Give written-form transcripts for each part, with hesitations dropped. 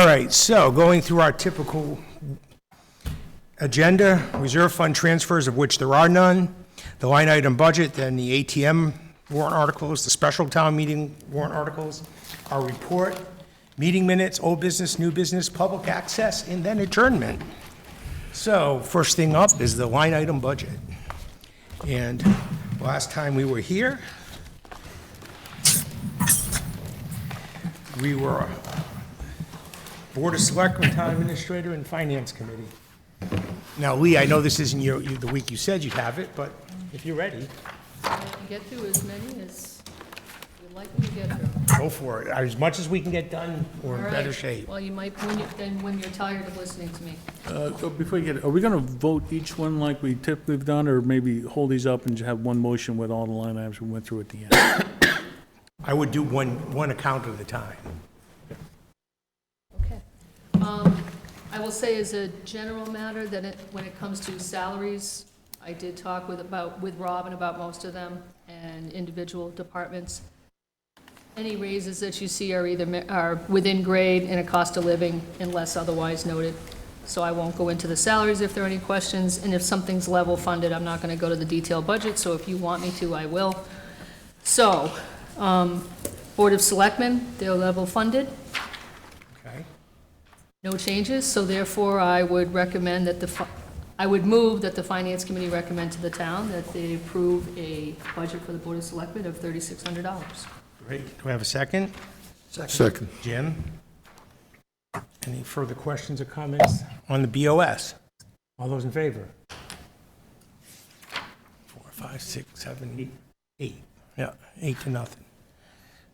All right, so going through our typical agenda, reserve fund transfers, of which there are none, the line item budget, then the ATM warrant articles, the special town meeting warrant articles, our report, meeting minutes, old business, new business, public access, and then adjournment. So first thing up is the line item budget. And last time we were here, we were Board of Selectmen, Town Administrator, and Finance Committee. Now, Lee, I know this isn't the week you said you'd have it, but if you're ready, I can get through as many as you'd like me to get through. go for it. As much as we can get done, we're in All better right. shape. Well, you might, when you're tired of listening to me. So before you get, are we gonna vote each one like we typically have done, or maybe hold these up and just have one motion with all the line items we went through at the end? I would do one account at a time. Okay. I will say as a general matter that when it comes to salaries, I did talk with Robin about most of them and individual departments. Any raises that you see are within grade and a cost of living unless otherwise noted. So I won't go into the salaries if there are any questions, and if something's level funded, I'm not gonna go to the detailed budget, so if you want me to, I will. So, Board of Selectmen, they're level funded. Okay? No changes, so therefore I would recommend that I would move that the Finance Committee recommend to the town that they approve a budget for the Board of Selectmen of $3,600. Great. Do we have a second? Second. Jim? Any further questions or comments on the BOS? All those in favor? 4, 5, 6, 7, 8. Yeah, 8-0.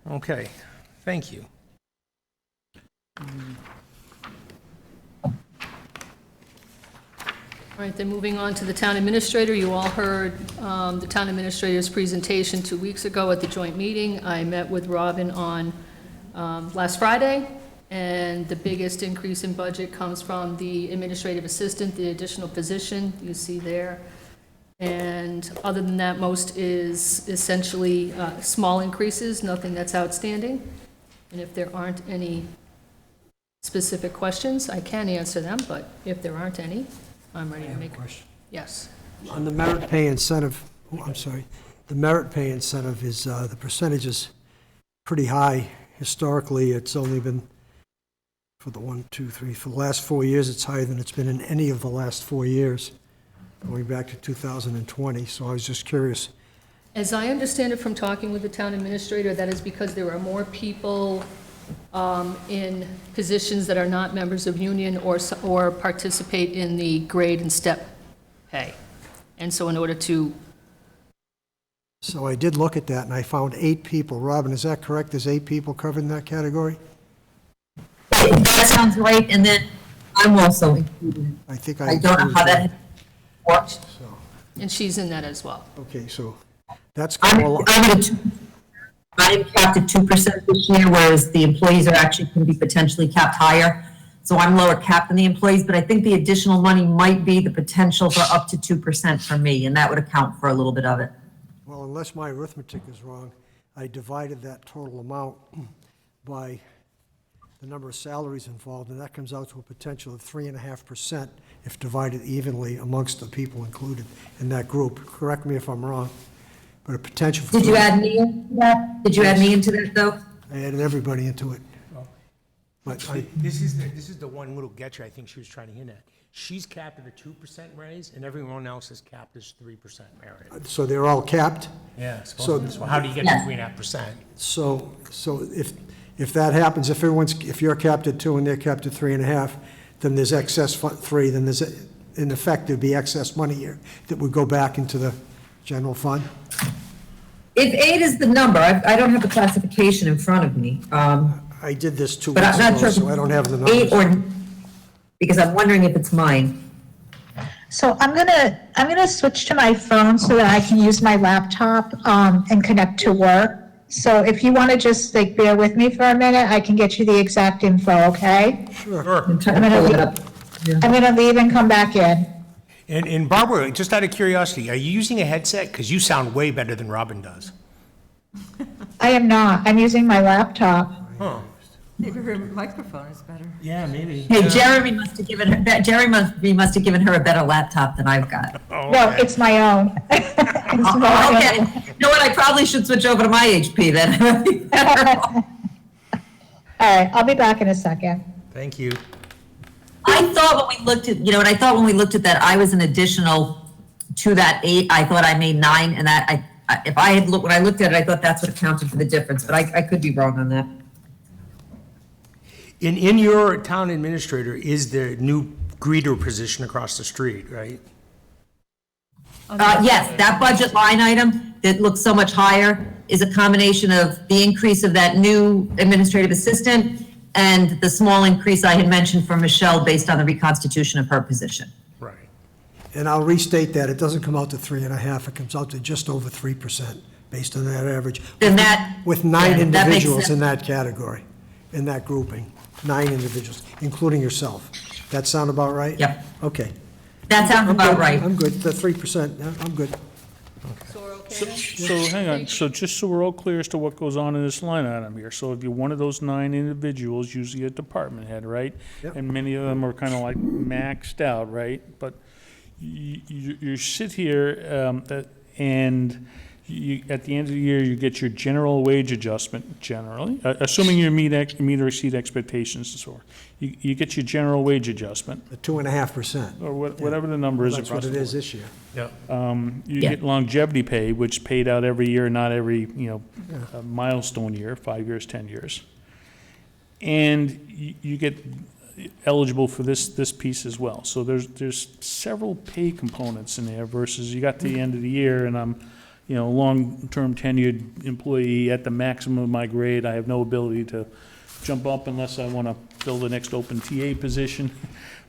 Okay, thank you. All right, then moving on to the town administrator. You all heard the town administrator's presentation 2 weeks ago at the joint meeting. I met with Robin on last Friday, and the biggest increase in budget comes from the administrative assistant, the additional position you see there. And other than that, most is essentially small increases, nothing that's outstanding. And if there aren't any specific questions, I can answer them, but if there aren't any, I'm ready to make a question. Yes. On the merit pay incentive, the merit pay incentive is, the percentage is pretty high. Historically, it's only been for the for the last 4 years, it's higher than it's been in any of the last 4 years, going back to 2020. So I was just curious. As I understand it from talking with the town administrator, that is because there are more people in positions that are not members of union or participate in the grade and step pay. And so in order to... So I did look at that, and I found 8 people. Robin, is that correct? There's 8 people covered in that category? That sounds right, and then I'm also included. I don't know how that works. So, And she's in that as well. okay, so that's I'm capped at 2% this year, whereas the employees are actually going to be potentially capped higher. So I'm lower capped than the employees, but I think the additional money might be the potential for up to 2% for me, and that would account for a little bit of it. Well, unless my arithmetic is wrong, I divided that total amount by the number of salaries involved, and that comes out to a potential of 3.5% if divided evenly amongst the people included in that group. Correct me if I'm wrong, but a potential for... Did you add me into that? Did you add me into that, though? I added everybody into it. But This is the one little getcha I think she was trying to hint at. She's capped at a 2% raise, and everyone else is capped as 3% merit. so they're all capped? Yeah, So- so how do you get to 3.5%? So if that happens, if you're capped at 2 and they're capped at 3.5, then there's excess 3, then there's, in effect, there'd be excess money here that would go back into the general fund? If 8 is the number, I don't have the classification in front of me. I did this 2 But weeks I'm not ago, sure. so I don't have the 8 numbers. or, because I'm wondering if it's mine. So I'm gonna switch to my phone so that I can use my laptop and connect to work. So if you want to just like bear with me for a minute, I can get you the exact info, okay? Sure. I'm trying to pull it up. I'm gonna leave and come back in. And Barbara, just out of curiosity, are you using a headset? Because you sound way better than Robin does. I am not. I'm using my laptop. Huh. Maybe her microphone is better. Yeah, maybe. Hey, Jeremy must have given her, must have given her a better laptop than I've got. No, it's my own. It's my Oh, own. okay. You know what, I probably should switch over to my HP then. All right, I'll be back in a second. Thank you. I thought when we looked at, you know, and I thought when we looked at that, I was an additional to that 8, I thought I made 9, and that, if I had looked, when I looked at it, I thought that's what accounted for the difference, but I could be wrong on that. In your town administrator is the new greeter position across the street, right? Yes, that budget line item that looks so much higher is a combination of the increase of that new administrative assistant and the small increase I had mentioned for Michelle based on the reconstitution of her position. Right. And I'll restate that, it doesn't come out to 3.5, it comes out to just over 3% based on that average. Then that. With 9 yeah, that makes individuals in sense. that category, in that grouping, 9 individuals, including yourself. That sound about right? Yep. Okay. That sounds I'm about good. right. I'm good, the 3%, yeah, I'm good. So we're okay then? So hang on, so just so we're all clear as to what goes on in this line item here. So if you're one of those 9 individuals, usually a department head, right? Yep. And many of them are kind of like maxed out, right? But you sit here and you, at the end of the year, you get your general wage adjustment generally, assuming you meet or exceed expectations and so forth. You get your general wage adjustment, The 2.5%. or whatever the number is That's across what the it board. is this year. Yeah. You Yeah. get longevity pay, which paid out every year, not every, milestone year, 5 years, 10 years. And you get eligible for this piece as well. So there's several pay components in there versus you got to the end of the year and I'm, long-term tenured employee at the maximum of my grade. I have no ability to jump up unless I want to fill the next open TA position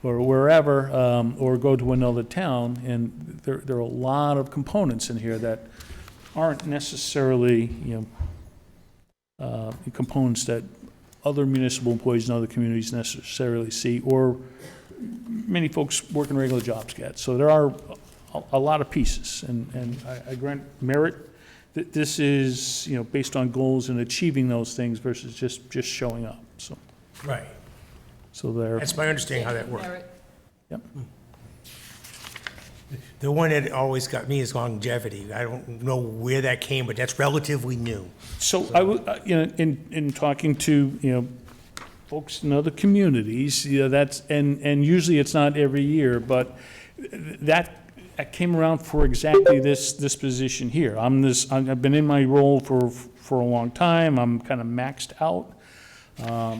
or wherever, or go to another town. And there are a lot of components in here that aren't necessarily, components that other municipal employees in other communities necessarily see, or many folks working regular jobs get. So there are a lot of pieces, and I grant merit that this is, based on goals and achieving those things versus just showing up. Right. So there. That's my understanding how that works. Merit. Yep. The one that always got me is longevity. I don't know where that came, but that's relatively new. So I would, in talking to, folks in other communities, that's, and usually it's not every year, but that came around for exactly this position here. I've been in my role for a long time. I'm kind of maxed out. I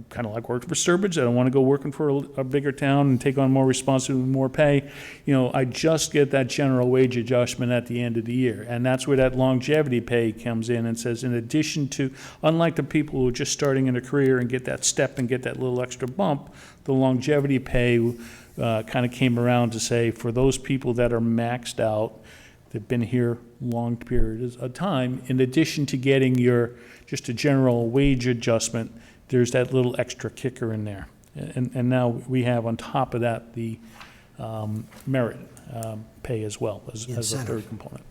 kind of like working for Sturbridge. I don't want to go working for a bigger town and take on more responsibility, more pay. I just get that general wage adjustment at the end of the year. And that's where that longevity pay comes in and says, in addition to, unlike the people who are just starting in a career and get that step and get that little extra bump, the longevity pay kind of came around to say, for those people that are maxed out, they've been here long periods of time, in addition to getting just a general wage adjustment, there's that little extra kicker in there. And now we have on top of that the merit pay as well as a Incentive. third component.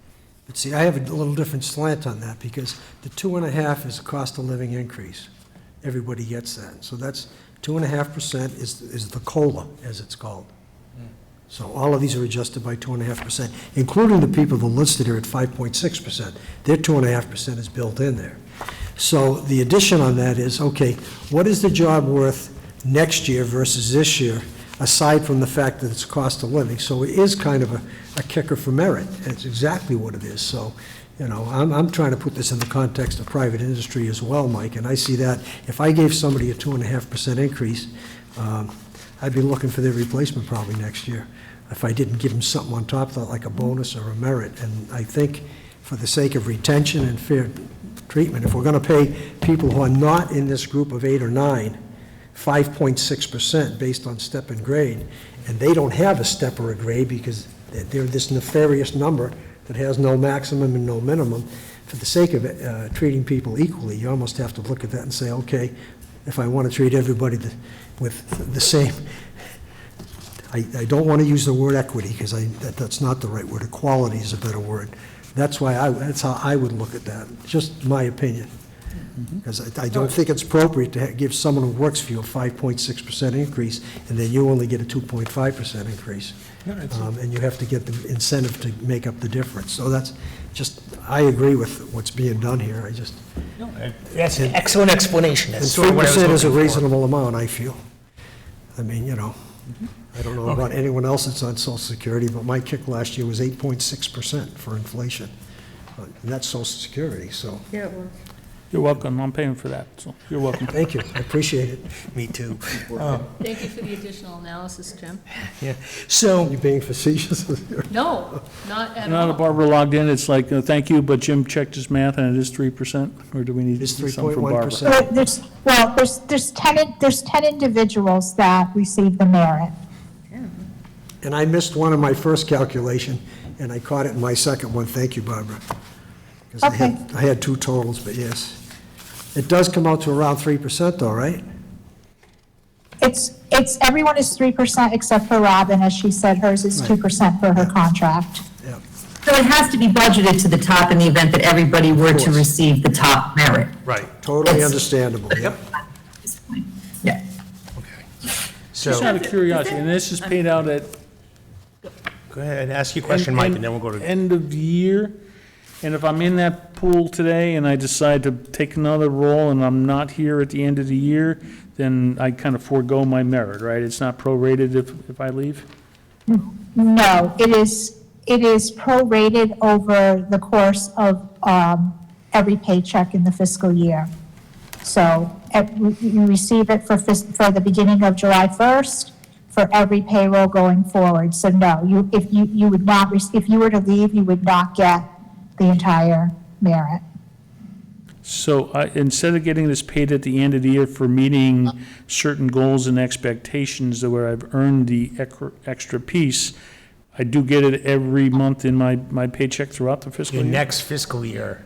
But see, I have a little different slant on that, because the 2.5 is a cost of living increase. Everybody gets that. So that's 2.5% is the COLA, as it's called. So all of these are adjusted by 2.5%, including the people that are listed here at 5.6%. Their 2.5% is built in there. So the addition on that is, okay, what is the job worth next year versus this year, aside from the fact that it's cost of living? So it is kind of a kicker for merit. It's exactly what it is. So, I'm trying to put this in the context of private industry as well, Mike, and I see that if I gave somebody a 2.5% increase, I'd be looking for their replacement probably next year, if I didn't give them something on top of that, like a bonus or a merit. And I think for the sake of retention and fair treatment, if we're going to pay people who are not in this group of 8 or 9, 5.6% based on step and grade, and they don't have a step or a grade because they're this nefarious number that has no maximum and no minimum, for the sake of treating people equally, you almost have to look at that and say, okay, if I want to treat everybody with the same, I don't want to use the word equity, because that's not the right word. Equality is a better word. That's how I would look at that, just my opinion. Because I don't think it's appropriate to give someone who works for you a 5.6% increase, and then you only get a 2.5% increase. And you have to get the incentive to make up the difference. So that's just, I agree with what's being done here. I just, That's an excellent explanation. and That's sort of what I was 3% is a looking for. reasonable amount, I feel. I mean, I don't know about anyone else that's on Social Security, but my kick last year was 8.6% for inflation. And that's Social Security, so, Yeah, it was. You're welcome, I'm paying for that, so you're welcome. thank you, I appreciate it. Me too. Thank you for the additional analysis, Jim. Yeah. So, You being facetious? No, not at Now that all. Barbara logged in, it's like, thank you, but Jim checked his math and it is 3%? Or do we need It's something from Barbara? 3.1%. There's 10 individuals that receive the merit. And I missed one in my first calculation, and I caught it in my second one. Thank you, Barbara. 'Cause I had two totals, but yes. It does come out to around 3% though, right? Everyone is 3% except for Robin, as she said, hers is 2% for her contract. Yeah. So it has to be budgeted to the top in the event that everybody were to course. receive the top merit. right, Totally It's- understandable. Yep. At this point. Yeah. Just out so, of curiosity, and this is paid out at go ahead, ask your question, Mike, and then we'll go to, end of the year, and if I'm in that pool today and I decide to take another role and I'm not here at the end of the year, then I kind of forego my merit, right? It's not prorated if I leave? No, it is prorated over the course of every paycheck in the fiscal year. So you receive it for the beginning of July 1st, for every payroll going forward. So no, if you would not, if you were to leave, you would not get the entire merit. So instead of getting this paid at the end of the year for meeting certain goals and expectations where I've earned the extra piece, I do get it every month in my paycheck throughout the fiscal your year? next fiscal year.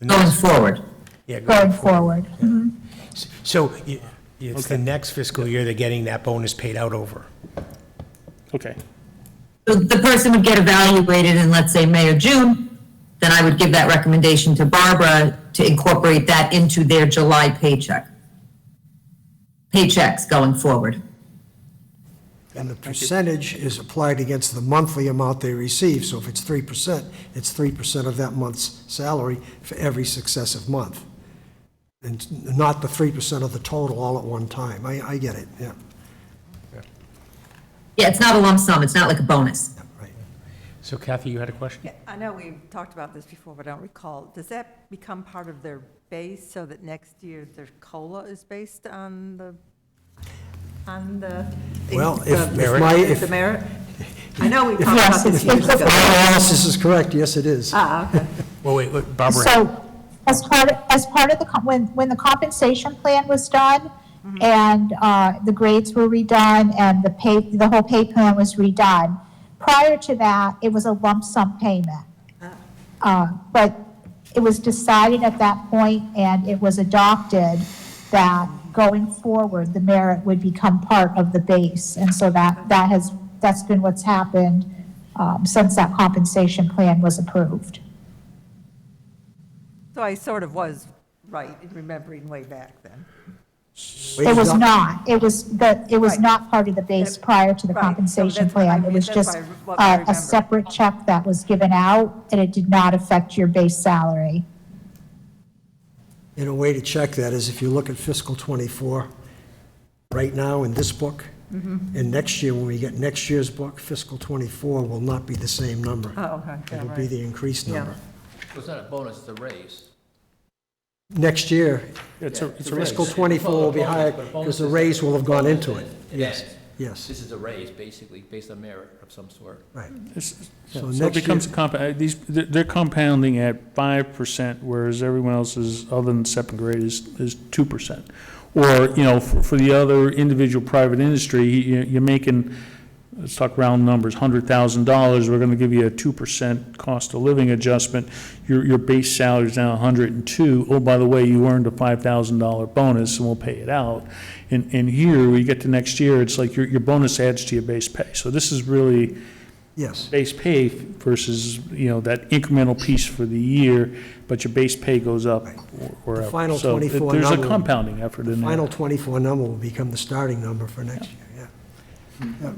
Going forward. Yeah, Going forward. Mhm. So, it's the next fiscal year they're getting that bonus paid out over. Okay. So the person would get evaluated in, let's say, May or June, then I would give that recommendation to Barbara to incorporate that into their July paychecks going forward. And the percentage is applied against the monthly amount they receive. So if it's 3%, it's 3% of that month's salary for every successive month. And not the 3% of the total all at one time. I get it, yeah. Yeah, it's not a lump sum, it's not like a bonus. Right. So Kathy, you had a question? Yeah, I know we've talked about this before, but I don't recall. Does that become part of their base so that next year their COLA is based on the? Well, if the- my- if- The merit? I know we talked Yes, about this it's- years ago. My analysis is correct, yes, it is. Okay. Well, wait, Barbara, So, as part of the, when the compensation plan was done, and the grades were redone, and the whole pay plan was redone, prior to that, it was a lump sum payment. But it was decided at that point, and it was adopted, that going forward, the merit would become part of the base. And so that's been what's happened since that compensation plan was approved. So I sort of was right in remembering way back then. It was not. It was Right. not part of the base prior to the Right, so compensation that's what I plan. It mean, was that's just what I remember. a separate check that was given out, and it did not affect your base salary. And a way to check that is if you look at fiscal '24, right now in this book, and next year, when we get next year's book, fiscal '24 will not be the same number. Oh, okay, yeah, It'll be right. the increased Yeah. number. So it's not a bonus, it's a raise. Next year, It's a raise. fiscal '24 will be higher because the raise will have gone into it. Yes, yes, This is a raise, basically, based on merit of some sort. right. So So it next becomes year, they're compounding at 5%, whereas everyone else's, other than second grade, is 2%. Or, for the other individual private industry, you're making, let's talk round numbers, $100,000, we're gonna give you a 2% cost of living adjustment. Your base salary is now 102. Oh, by the way, you earned a $5,000 bonus, and we'll pay it out. And here, we get to next year, it's like your bonus adds to your base pay. So this is really, Yes. base pay versus, that incremental piece for the year, but your base pay goes up or The final so 24 there's a number- compounding effort in there. Final 24 number will become the starting number for next year, yeah.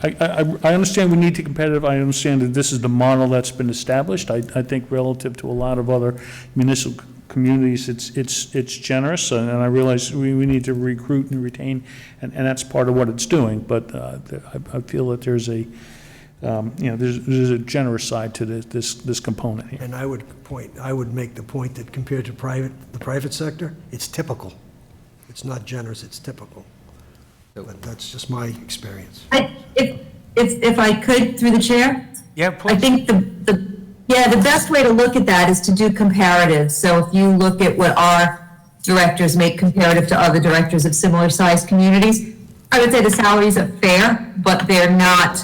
I understand we need to competitive, I understand that this is the model that's been established. I think relative to a lot of other municipal communities, it's generous, and I realize we need to recruit and retain, and that's part of what it's doing, but I feel that there's a, there's a generous side to this component here. And I would make the point that compared to the private sector, it's typical. It's not generous, it's typical. But that's just my experience. If I could, through the chair? Yeah, I please. think the best way to look at that is to do comparatives. So if you look at what our directors make comparative to other directors of similar sized communities, I would say the salaries are fair, but they're not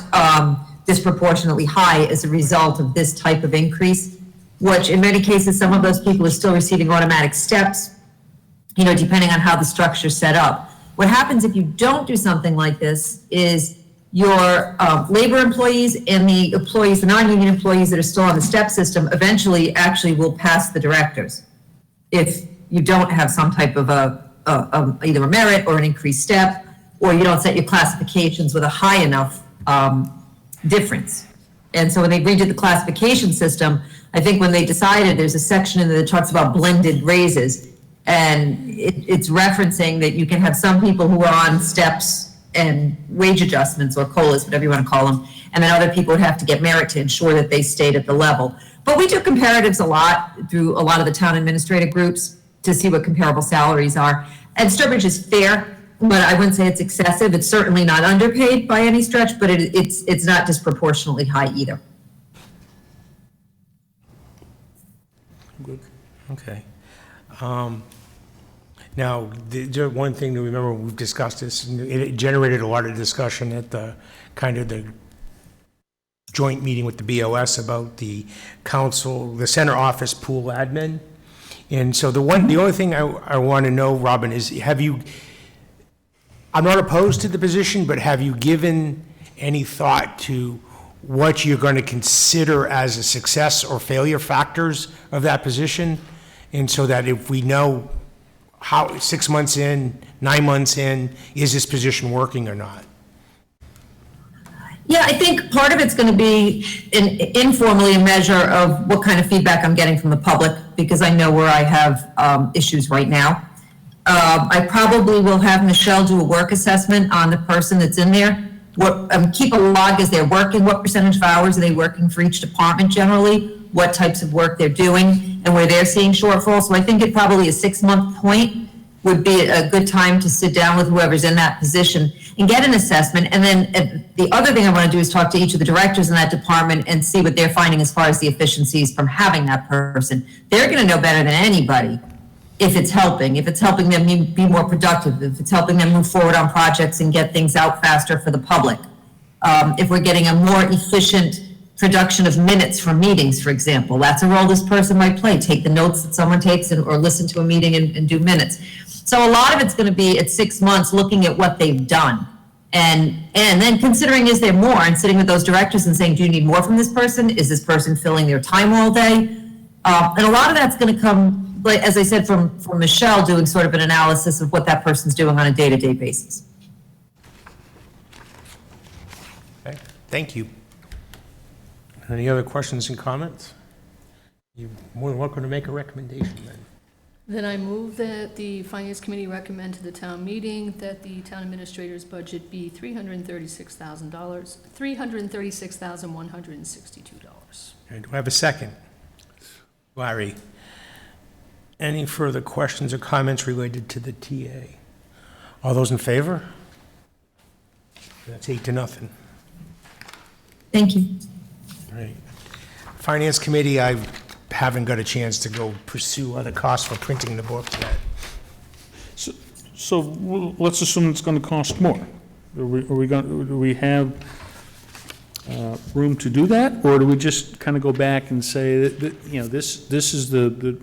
disproportionately high as a result of this type of increase, which in many cases, some of those people are still receiving automatic steps, depending on how the structure's set up. What happens if you don't do something like this is your labor employees and the employees, the non-union employees that are still on the step system, eventually actually will pass the directors if you don't have some type of either a merit or an increased step, or you don't set your classifications with a high enough difference. And so when they redid the classification system, I think when they decided, there's a section in there that talks about blended raises, and it's referencing that you can have some people who are on steps and wage adjustments or COLAs, whatever you want to call them, and then other people would have to get merit to ensure that they stayed at the level. But we do comparatives a lot through a lot of the town administrative groups to see what comparable salaries are. And Sturbridge is fair, but I wouldn't say it's excessive. It's certainly not underpaid by any stretch, but it's not disproportionately high either. Good. Okay. Now, the one thing to remember, we've discussed this, and it generated a lot of discussion at the joint meeting with the BOS about the council, the center office pool admin. And so the only thing I want to know, Robin, is I'm not opposed to the position, but have you given any thought to what you're going to consider as a success or failure factors of that position? And so that if we know how 6 months in, 9 months in, is this position working or not? Yeah, I think part of it's going to be informally a measure of what kind of feedback I'm getting from the public, because I know where I have issues right now. I probably will have Michelle do a work assessment on the person that's in there. Keep a log as they're working, what percentage of hours are they working for each department generally, what types of work they're doing, and where they're seeing shortfalls. So I think it probably a 6-month point would be a good time to sit down with whoever's in that position and get an assessment. And then the other thing I want to do is talk to each of the directors in that department and see what they're finding as far as the efficiencies from having that person. They're going to know better than anybody if it's helping them be more productive, if it's helping them move forward on projects and get things out faster for the public. If we're getting a more efficient production of minutes from meetings, for example, that's a role this person might play, take the notes that someone takes or listen to a meeting and do minutes. So a lot of it's going to be at 6 months looking at what they've done and then considering, is there more, and sitting with those directors and saying, do you need more from this person? Is this person filling their time all day? And a lot of that's going to come, like, as I said, from Michelle doing sort of an analysis of what that person's doing on a day-to-day basis. Okay, thank you. Any other questions and comments? You're more than welcome to make a recommendation then. Then I move that the Finance Committee recommend to the town meeting that the town administrator's budget be $336,000, $336,162. Okay, do I have a second? Larry, any further questions or comments related to the TA? All those in favor? That's 8-0. Thank you. Right. Finance Committee, I haven't got a chance to go pursue other costs for printing the book yet. So let's assume it's going to cost more. Do we have room to do that, or do we just kind of go back and say that this is the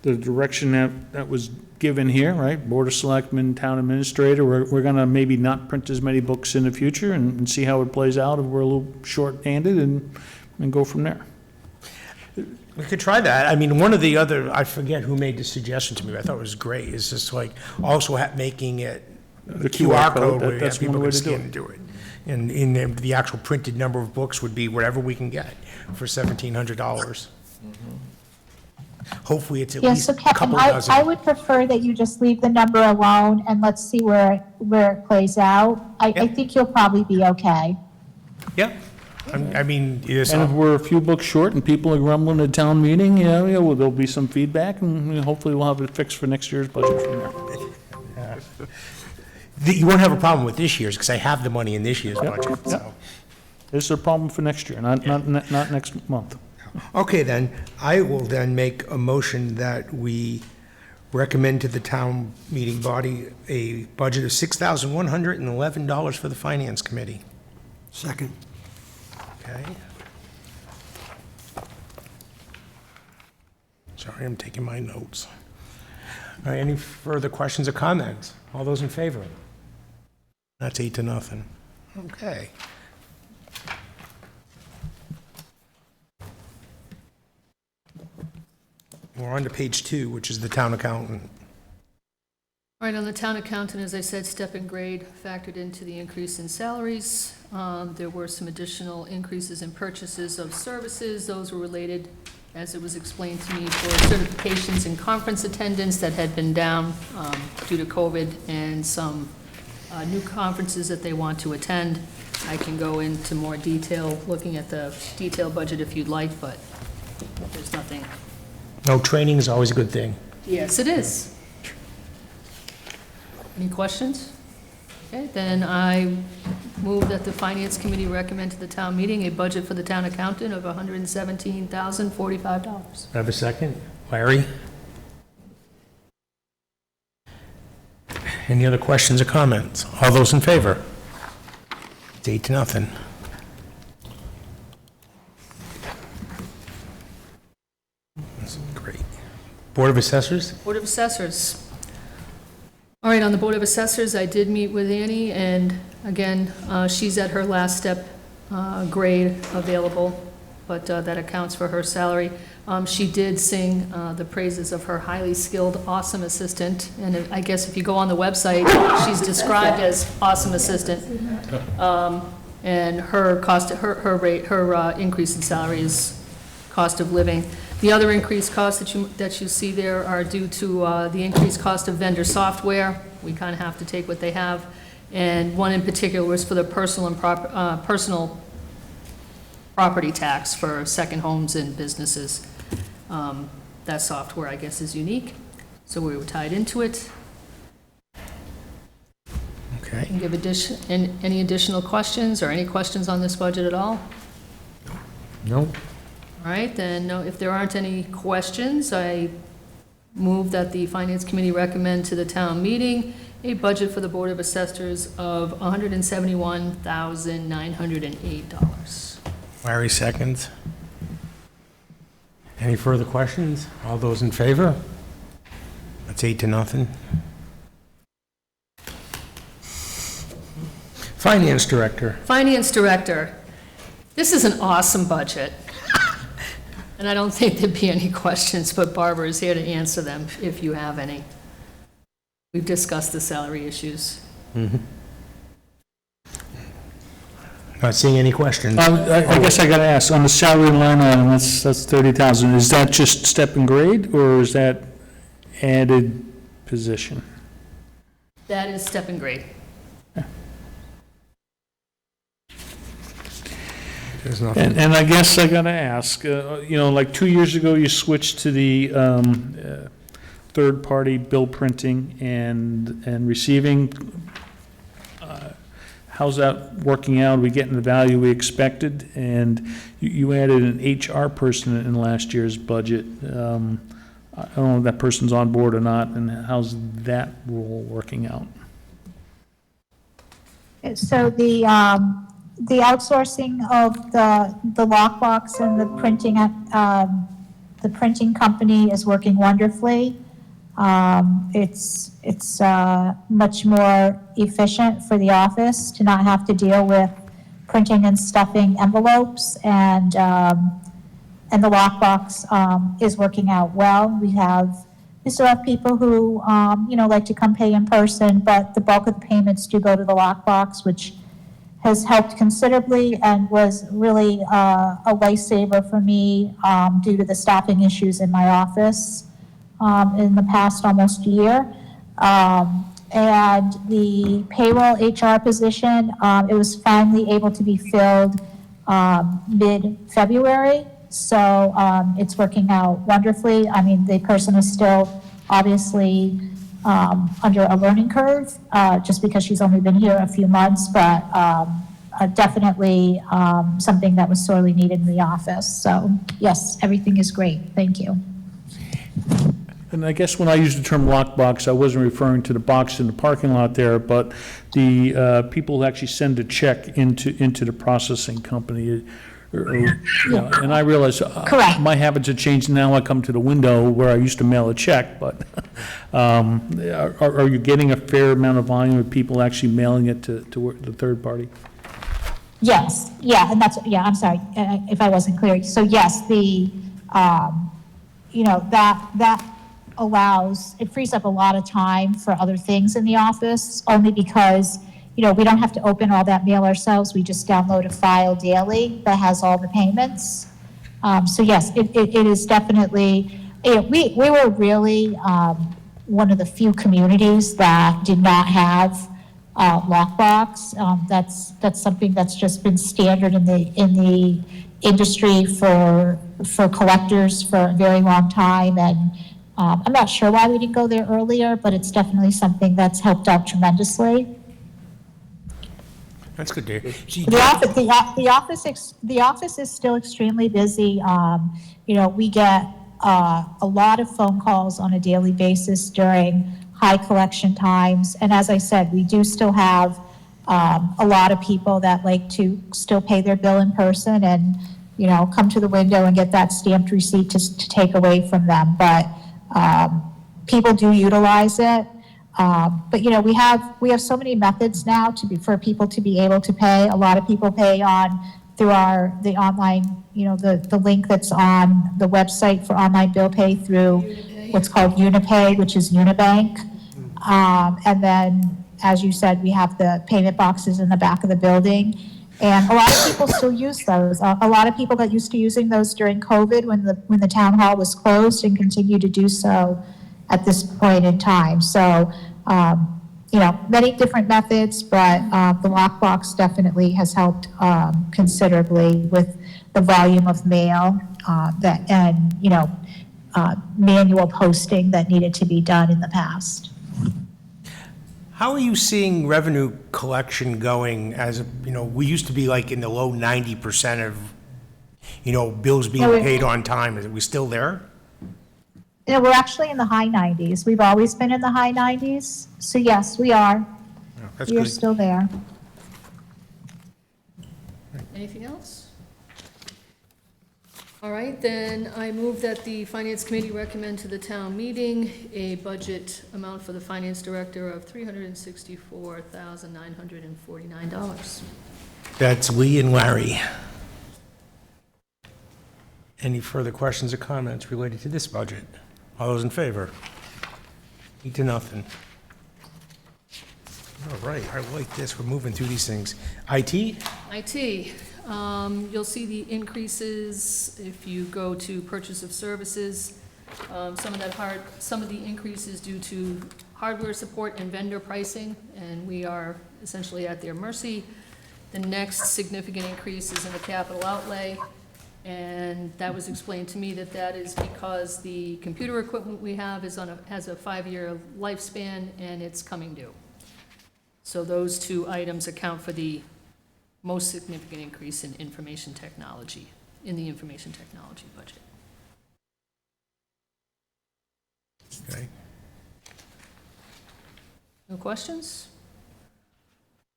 the direction that was given here, right? Board of Selectmen, Town Administrator, we're gonna maybe not print as many books in the future and see how it plays out if we're a little short-handed and go from there. We could try that. I mean, one of the other, I forget who made the suggestion to me, but I thought it was great, is just like also making it the QR code where that's people one way can to do scan it. and do it. And in the actual printed number of books would be whatever we can get for $1,700. Hopefully, it's at Yeah, least so a Kevin, couple I dozen. would prefer that you just leave the number alone and let's see where it plays out. I Yep. think you'll probably be okay. Yeah, I mean, yes, And if we're a few books short and people are grumbling at town meeting, well, there'll be some feedback and hopefully we'll have it fixed for next year's budget from there. you won't have a problem with this year's, because I have the money in this year's budget, so. This is a problem for next year, not next month. Okay, then, I will then make a motion that we recommend to the town meeting body a budget of $6,111 for the Finance Committee. Second. Okay? Sorry, I'm taking my notes. All right, any further questions or comments? All those in favor? That's 8-0. Okay. We're on to page 2, which is the town accountant. All right, on the town accountant, as I said, step and grade factored into the increase in salaries. There were some additional increases in purchases of services. Those were related, as it was explained to me, for certifications and conference attendance that had been down due to COVID, and some new conferences that they want to attend. I can go into more detail, looking at the detailed budget if you'd like, but there's nothing. No, training is always a good thing. Yes, it is. Any questions? Okay, then I move that the Finance Committee recommend to the town meeting a budget for the town accountant of $117,045. Have a second? Larry? Any other questions or comments? All those in favor? It's 8-0. That's great. Board of Assessors? Board of Assessors. All right, on the Board of Assessors, I did meet with Annie, and again, she's at her last step grade available, but that accounts for her salary. She did sing the praises of her highly skilled, awesome assistant, and I guess if you go on the website, she's described as awesome assistant. And her cost, her rate, her increase in salary is cost of living. The other increased costs that you see there are due to the increased cost of vendor software. We kind of have to take what they have. And one in particular was for the personal property tax for second homes and businesses. That software, I guess, is unique, so we were tied into it. Okay. Can give any additional questions, or any questions on this budget at all? No? All right, then, no, if there aren't any questions, I move that the Finance Committee recommend to the town meeting a budget for the Board of Assessors of $171,908. Larry seconds. Any further questions? All those in favor? That's 8-0. Finance Director. Finance Director, this is an awesome budget. And I don't think there'd be any questions, but Barbara is here to answer them if you have any. We've discussed the salary issues. Not seeing any questions. I guess I gotta ask, on the salary line item, that's 30,000, is that just step and grade, or is that added position? That is step and grade. There's nothing. And I guess I gotta ask, like 2 years ago, you switched to the third-party bill printing and receiving. How's that working out? Are we getting the value we expected? And you added an HR person in last year's budget. I don't know if that person's on board or not, and how's that role working out? So the outsourcing of the lockbox and the printing The printing company is working wonderfully. It's much more efficient for the office to not have to deal with printing and stuffing envelopes, and the lockbox is working out well. We still have people who, like to come pay in person, but the bulk of the payments do go to the lockbox, which has helped considerably and was really a lifesaver for me due to the staffing issues in my office in the past almost year. And the payroll HR position, it was finally able to be filled mid-February. So it's working out wonderfully. I mean, the person is still obviously under a learning curve, just because she's only been here a few months, but definitely something that was sorely needed in the office. So yes, everything is great. Thank you. And I guess when I used the term lockbox, I wasn't referring to the box in the parking lot there, but the people who actually send a check into the processing company. And I realize Correct. my habits have changed. Now I come to the window where I used to mail a check, but are you getting a fair amount of volume of people actually mailing it to the third party? Yes, yeah, and I'm sorry if I wasn't clear. So yes, that allows, it frees up a lot of time for other things in the office, only because, we don't have to open all that mail ourselves. We just download a file daily that has all the payments. So yes, it is definitely, we were really one of the few communities that did not have lockbox. That's something that's just been standard in the industry for collectors for a very long time. And I'm not sure why we didn't go there earlier, but it's definitely something that's helped out tremendously. That's good to hear. The office is still extremely busy. We get a lot of phone calls on a daily basis during high collection times. And as I said, we do still have a lot of people that like to still pay their bill in person and, come to the window and get that stamped receipt to take away from them. But people do utilize it. But we have so many methods now for people to be able to pay. A lot of people pay through the online, the link that's on the website for online bill pay through what's called Unipay, which is Unibank. And then, as you said, we have the payment boxes in the back of the building. And a lot of people still use those. A lot of people got used to using those during COVID when the town hall was closed, and continue to do so at this point in time. So, many different methods, but the lockbox definitely has helped considerably with the volume of mail and manual posting that needed to be done in the past. How are you seeing revenue collection going we used to be like in the low 90% of, bills being paid on time. Are we still there? We're actually in the high 90s. We've always been in the high 90s. So yes, we are. Oh, that's We are good. still there. Anything else? All right, then I move that the Finance Committee recommend to the town meeting a budget amount for the Finance Director of $364,949. That's Lee and Larry. Any further questions or comments related to this budget? All those in favor? 8-0. All right, I like this. We're moving through these things. IT? IT, you'll see the increases if you go to purchase of services. Some of the increases due to hardware support and vendor pricing, and we are essentially at their mercy. The next significant increase is in the capital outlay, and that was explained to me that is because the computer equipment we have has a 5-year lifespan, and it's coming due. So those two items account for the most significant increase in information technology, in the information technology budget. Okay. No questions?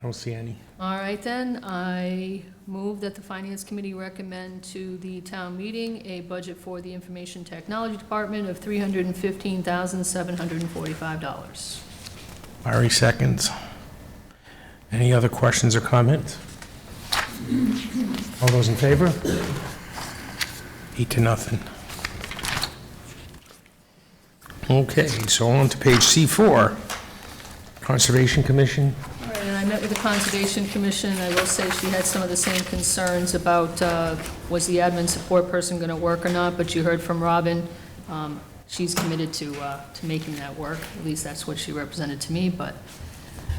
I don't see any. All right, then, I move that the Finance Committee recommend to the town meeting a budget for the Information Technology Department of $315,745. Larry seconds. Any other questions or comments? All those in favor? 8-0. Okay, so on to page C4, Conservation Commission. All right, and I met with the Conservation Commission. I will say she had some of the same concerns about was the admin support person going to work or not, but you heard from Robin. She's committed to making that work. At least that's what she represented to me, but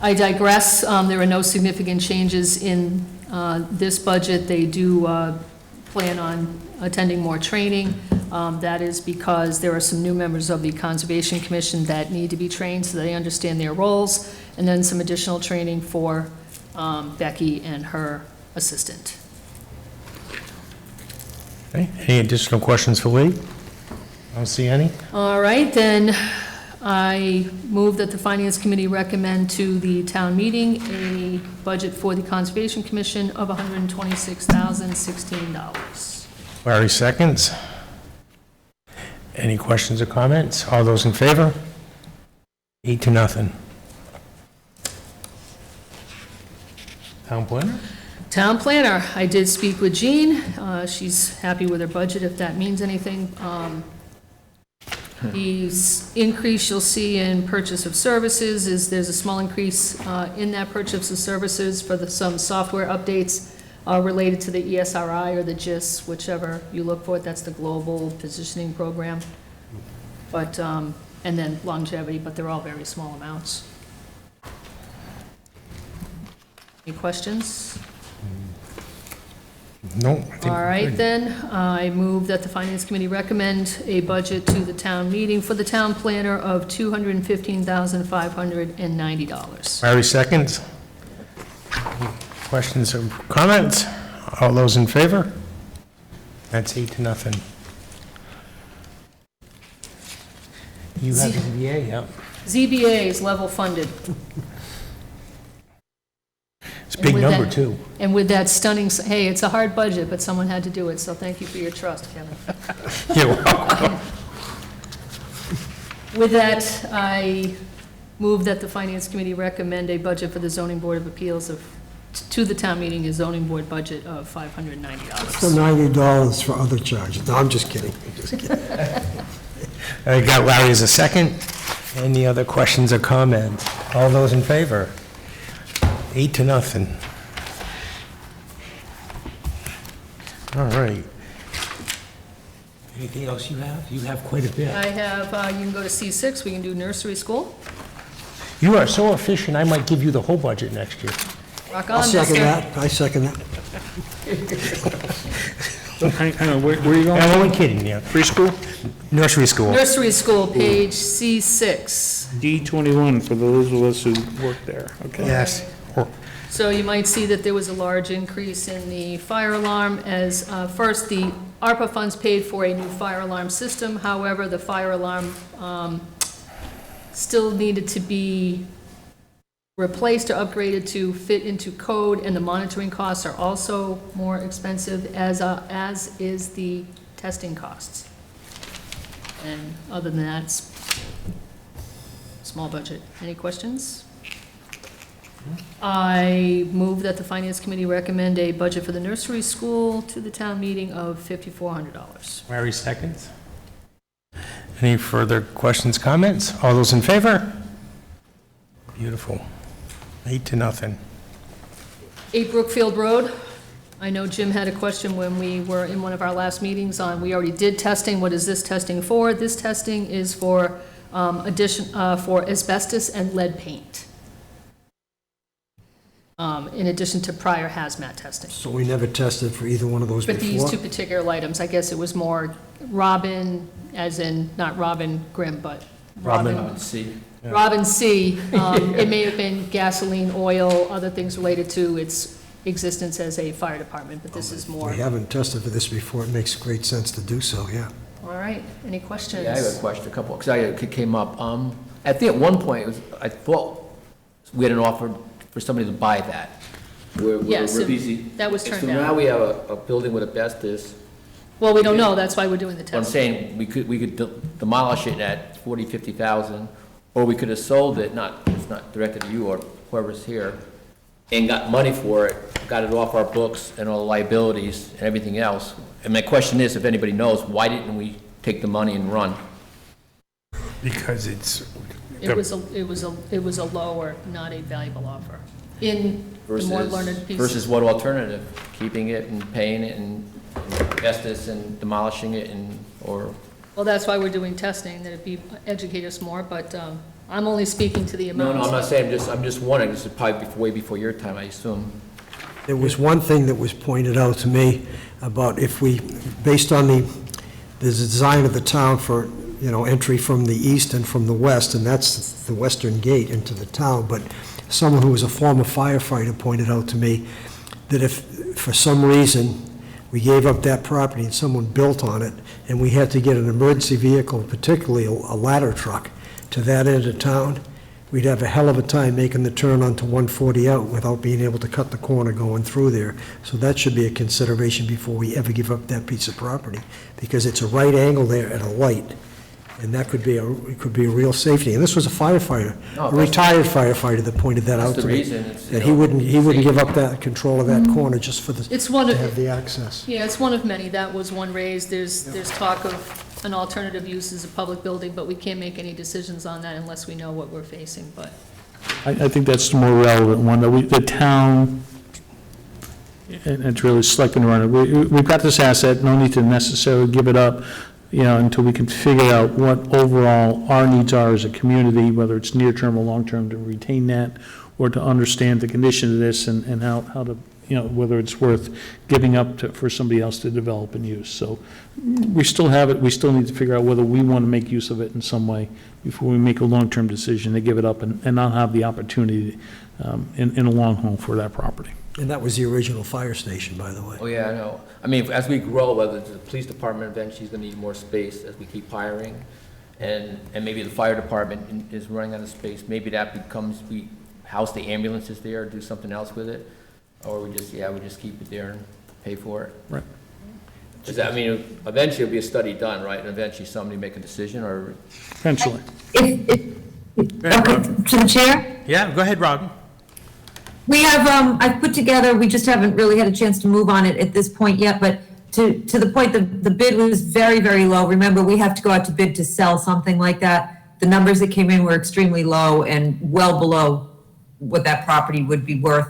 I digress. There are no significant changes in this budget. They do plan on attending more training. That is because there are some new members of the Conservation Commission that need to be trained so they understand their roles, and then some additional training for Becky and her assistant. Okay, any additional questions for Lee? I don't see any. All right, then I move that the Finance Committee recommend to the town meeting a budget for the Conservation Commission of $126,016. Larry seconds. Any questions or comments? All those in favor? 8-0. Town planner? Town planner, I did speak with Jean. She's happy with her budget, if that means anything. The increase you'll see in purchase of services is there's a small increase in that purchase of services for some software updates related to the ESRI or the GIS, whichever you look for. That's the Global Positioning Program. But, and then longevity, but they're all very small amounts. Any questions? No. I think All we're right, good. then, I move that the Finance Committee recommend a budget to the town meeting for the town planner of $215,590. Larry seconds. Any questions or comments? All those in favor? That's 8-0. You have ZBA, yeah. ZBA is level funded. It's a big with number, that- too. And with that stunning, hey, it's a hard budget, but someone had to do it, so thank you for your trust, Kevin. You're welcome. With that, I move that the Finance Committee recommend a budget for the Zoning Board of Appeals to the town meeting, a zoning board budget of So $590. $90 for other charges. No, I'm just kidding. I got Larry as a second. Any other questions or comments? All those in favor? 8-0. All right. Anything else you have? You have quite a bit. I have, you can go to C6, we can do nursery school. You are so efficient, I might give you the whole budget next year. Rock I'll on, second mister. that. I second that. Hang on, where are you going? I'm only kidding, yeah. Preschool? Nursery school. Nursery school, page C6. D21 for those of us who work there, okay? Yes. Or- So you might see that there was a large increase in the fire alarm as, first, the ARPA funds paid for a new fire alarm system. However, the fire alarm still needed to be replaced or upgraded to fit into code, and the monitoring costs are also more expensive, as is the testing costs. And other than that, it's small budget. Any questions? I move that the Finance Committee recommend a budget for the nursery school to the town meeting of $5,400. Larry seconds. Any further questions, comments? All those in favor? Beautiful. 8-0. 8 Brookfield Road. I know Jim had a question when we were in one of our last meetings on, we already did testing. What is this testing for? This testing is for for asbestos and lead paint, in addition to prior hazmat testing. So we never tested for either one of those But these two before? particular items, I guess it was more Robin, as in, not Robin Grimm, but Robin Let's see. Robin C. It may have been gasoline, oil, other things related to its existence as a fire department, but this is more. We haven't tested for this before. It makes great sense to do so, yeah. All right, any questions? Yeah, I have a question, a couple, because it came up. I think at one point, I thought we had an offer for somebody to buy that. We're Yes, busy. that was turned So down. now we have a building with asbestos. Well, we don't know, that's why we're doing the What I'm test. saying, we could demolish it at 40, 50,000, or we could have sold it, it's not directed to you or whoever's here, and got money for it, got it off our books and all the liabilities and everything else. And my question is, if anybody knows, why didn't we take the money and run? Because it's, It was a low or not a valuable offer. In the more learned pieces. Versus what alternative? Keeping it and paying it and asbestos and demolishing it or, Well, that's why we're doing testing, that it educate us more, but I'm only speaking to the no, amounts. I'm not saying, I'm just wondering, this is probably way before your time, I assume. There was one thing that was pointed out to me about if we, based on the design of the town for, entry from the east and from the west, and that's the western gate into the town, but someone who was a former firefighter pointed out to me that if, for some reason, we gave up that property and someone built on it, and we had to get an emergency vehicle, particularly a ladder truck, to that end of town, we'd have a hell of a time making the turn onto 140 out without being able to cut the corner going through there. So that should be a consideration before we ever give up that piece of property, because it's a right angle there at a light, and that could be a real safety. And this was a firefighter, No, a that's- retired firefighter that pointed that That's out the to me. reason, it's, That he wouldn't give up that control of that corner just for the, It's one to of, have the access. yeah, it's one of many. That was one raised. There's talk of an alternative use as a public building, but we can't make any decisions on that unless we know what we're facing, but. I think that's the more relevant one, that the town, and it's really selecting around it, we've got this asset, no need to necessarily give it up, until we can figure out what overall our needs are as a community, whether it's near-term or long-term, to retain that, or to understand the condition of this and how to, whether it's worth giving up for somebody else to develop and use. So we still have it, we still need to figure out whether we want to make use of it in some way before we make a long-term decision to give it up and not have the opportunity in a long haul for that property. And that was the original fire station, by the way. oh yeah, I know. I mean, as we grow, whether it's the police department eventually is gonna need more space as we keep hiring, and maybe the fire department is running out of space, maybe that becomes, we house the ambulances there, do something else with it, or we just keep it there and pay for it. Right. Is that, I mean, eventually it'll be a study done, right, and eventually somebody make a decision, or? Eventually. Okay, to the chair? yeah, go ahead, Robin. We have, I've put together, we just haven't really had a chance to move on it at this point yet, but to the point, the bid was very, very low. Remember, we have to go out to bid to sell something like that. The numbers that came in were extremely low and well below what that property would be worth,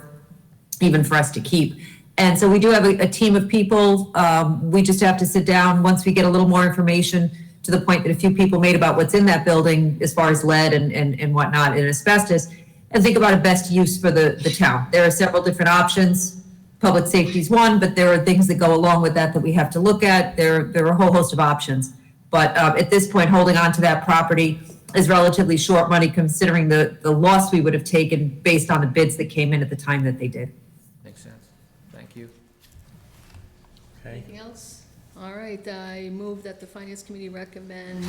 even for us to keep. And so we do have a team of people. We just have to sit down once we get a little more information, to the point that a few people made about what's in that building as far as lead and whatnot and asbestos, and think about a best use for the town. There are several different options. Public safety is one, but there are things that go along with that we have to look at. There are a whole host of options. But at this point, holding on to that property is relatively short money, considering the loss we would have taken based on the bids that came in at the time that they did. Makes sense. Thank you. Okay. Anything else? All right, I move that the Finance Committee recommend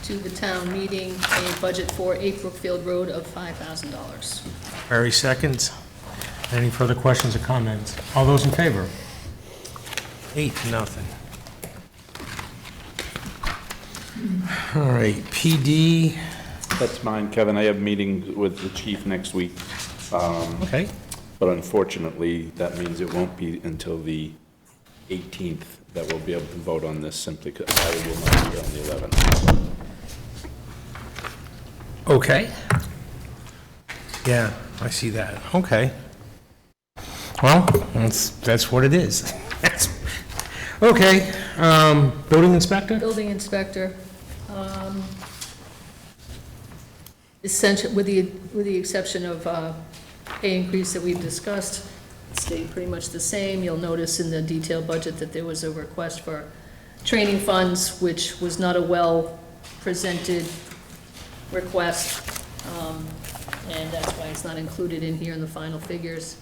to the town meeting a budget for 8 Brookfield Road of $5,000. Barry seconds. Any further questions or comments? All those in favor? 8-0. All right, PD, That's mine, Kevin. I have meetings with the chief next week, okay. but unfortunately, that means it won't be until the 18th that we'll be able to vote on this, simply because I will not be here on the 11th. Okay. Yeah, I see that. Okay. Well, that's what it is. Okay, building inspector? Building inspector, essentially, with the exception of pay increase that we've discussed, it stayed pretty much the same. You'll notice in the detailed budget that there was a request for training funds, which was not a well-presented request, and that's why it's not included in here in the final figures.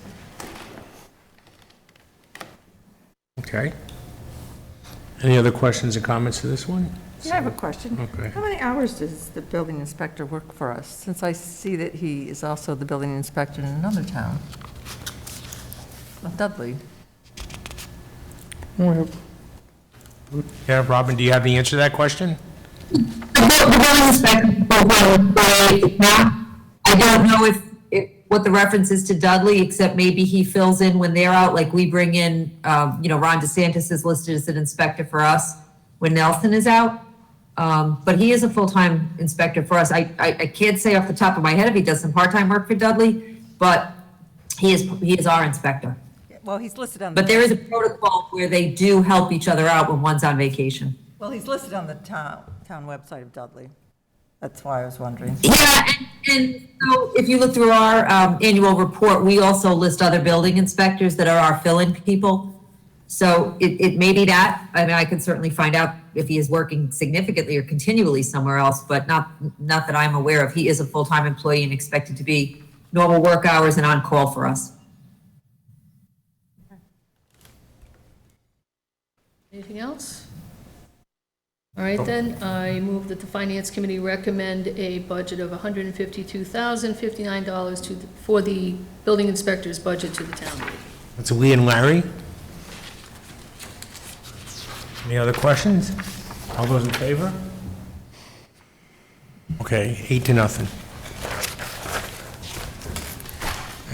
Okay. Any other questions or comments to this one? Yeah, I have a question. Okay. How many hours does the building inspector work for us? Since I see that he is also the building inspector in another town. Dudley. Yeah, Robin, do you have the answer to that question? The building inspector profile is not, I don't know what the reference is to Dudley, except maybe he fills in when they're out, like we bring in, Ron DeSantis is listed as an inspector for us when Nelson is out. But he is a full-time inspector for us. I can't say off the top of my head if he does some part-time work for Dudley, but he is our inspector. Well, he's listed on, But there is a protocol where they do help each other out when one's on vacation. well, he's listed on the town website of Dudley. That's why I was wondering. Yeah, and so if you look through our annual report, we also list other building inspectors that are our fill-in people. So it may be that. I mean, I could certainly find out if he is working significantly or continually somewhere else, but not that I'm aware of. He is a full-time employee and expected to be normal work hours and on call for us. Anything else? All right, then, I move that the Finance Committee recommend a budget of $152,059 for the building inspector's budget to the town meeting. That's Lee and Larry. Any other questions? All those in favor? Okay, 8-0.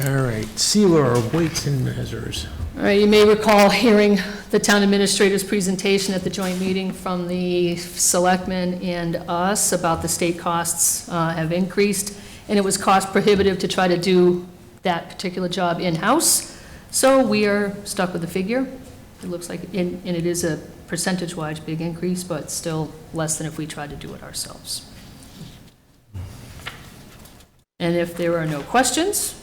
All right, sealer of weights and measures. All right, you may recall hearing the town administrator's presentation at the joint meeting from the selectmen and us about the state costs have increased, and it was cost prohibitive to try to do that particular job in-house. So we are stuck with the figure. It looks like, and it is a percentage-wise big increase, but still less than if we tried to do it ourselves. And if there are no questions,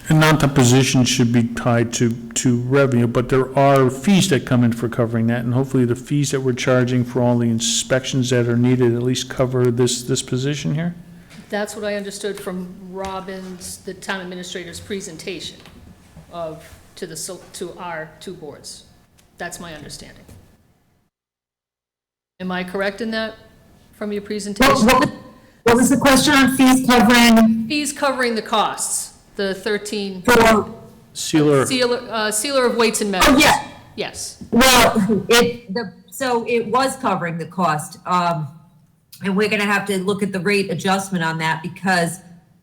And not the position should be tied to revenue, but there are fees that come in for covering that, and hopefully the fees that we're charging for all the inspections that are needed at least cover this position here? that's what I understood from Robin's, the town administrator's presentation to our two boards. That's my understanding. Am I correct in that from your presentation? What was the question on fees covering Fees covering the costs, the 13, for, Sealer, sealer of weights and measures. oh, yeah. Yes. Well, so it was covering the cost, and we're gonna have to look at the rate adjustment on that because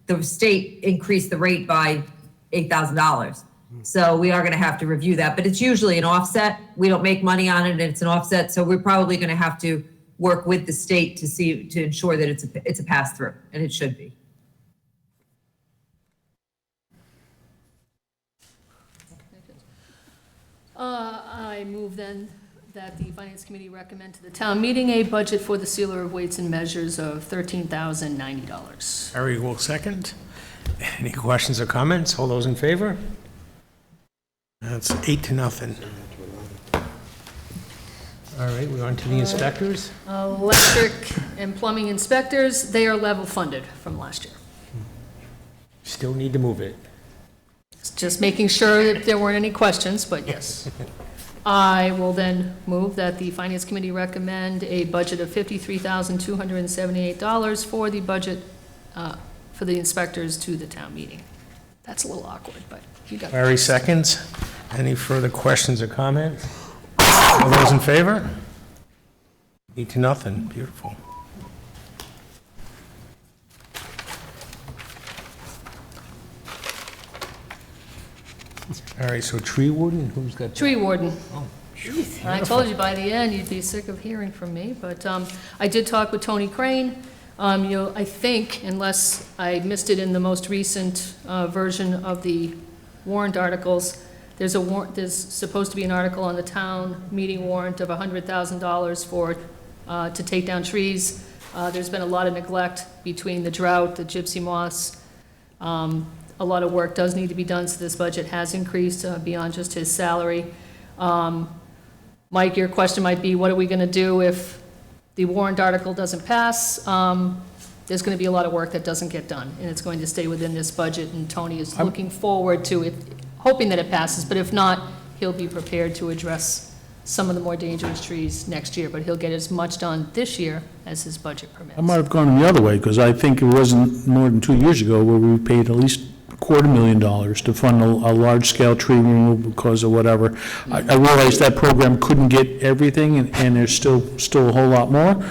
the state increased the rate by $8,000. So we are gonna have to review that, but it's usually an offset. We don't make money on it, and it's an offset, so we're probably gonna have to work with the state to ensure that it's a pass-through, and it should be. I move then that the Finance Committee recommend to the town meeting a budget for the sealer of weights and measures of $13,090. Harry will second. Any questions or comments? All those in favor? That's 8-0. All right, we're on to the inspectors. Electric and plumbing inspectors, they are level funded from last year. Still need to move it. Just making sure that there weren't any questions, but yes. I will then move that the Finance Committee recommend a budget of $53,278 for the budget, for the inspectors to the town meeting. That's a little awkward, but you got it. Larry seconds. Any further questions or comments? All those in favor? 8-0. Beautiful. All right, so tree warden, who's got? Tree warden. Oh, I told you by the end, you'd be sick of hearing from me, but I did talk with Tony Crane. I think, unless I missed it in the most recent version of the warrant articles, there's supposed to be an article on the town meeting warrant of $100,000 for, to take down trees. There's been a lot of neglect between the drought, the gypsy moths. A lot of work does need to be done, so this budget has increased beyond just his salary. Mike, your question might be, what are we going to do if the warrant article doesn't pass? There's going to be a lot of work that doesn't get done, and it's going to stay within this budget, and Tony is looking forward to it, hoping that it passes, but if not, he'll be prepared to address some of the more dangerous trees next year, but he'll get as much done this year as his budget permits. I might have gone the other way, because I think it wasn't more than 2 years ago where we paid at least $250,000 to fund a large-scale tree removal because of whatever. I realized that program couldn't get everything, and there's still a whole lot more.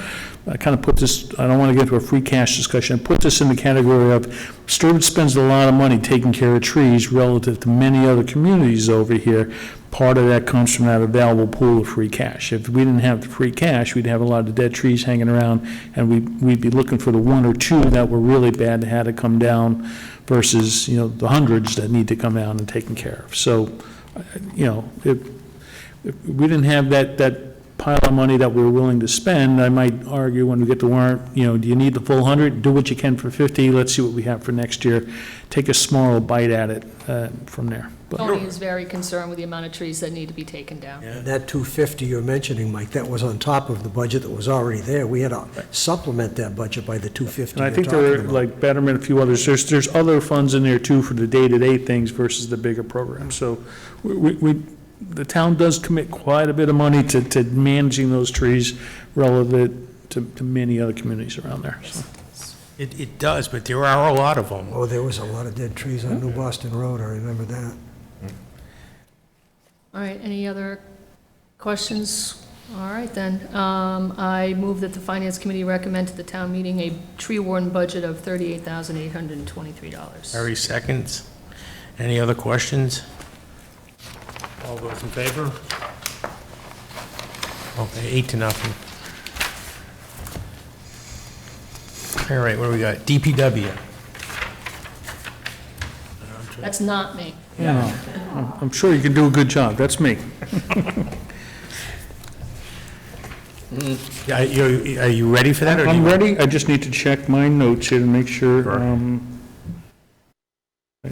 I kind of put this, I don't want to get into a free cash discussion, I put this in the category of Sturbridge spends a lot of money taking care of trees relative to many other communities over here. Part of that comes from that available pool of free cash. If we didn't have the free cash, we'd have a lot of dead trees hanging around, and we'd be looking for the one or two that were really bad that had to come down versus, the hundreds that need to come down and taken care of. So, if we didn't have that pile of money that we're willing to spend, I might argue when we get the warrant, do you need the full 100? Do what you can for 50, let's see what we have for next year. Take a small bite at it from there. But Tony is very concerned with the amount of trees that need to be taken down. And that 250 you're mentioning, Mike, that was on top of the budget that was already there. We had to supplement that budget by the 250 And I you're think talking there are, about. like Betterment, a few others, there's other funds in there too for the day-to-day things versus the bigger program. So the town does commit quite a bit of money to managing those trees relative to many other communities around there, so. It does, but there are a lot of them. Oh, there was a lot of dead trees on New Boston Road, I remember that. All right, any other questions? All right, then. I move that the Finance Committee recommend to the town meeting a tree warden budget of $38,823. Harry seconds. Any other questions? All those in favor? Okay, 8-0. All right, what do we got? DPW. That's not me. Yeah, I'm sure you can do a good job, that's me. Yeah, are you ready for that? or do I'm you- ready, I just need to check my notes here to make sure I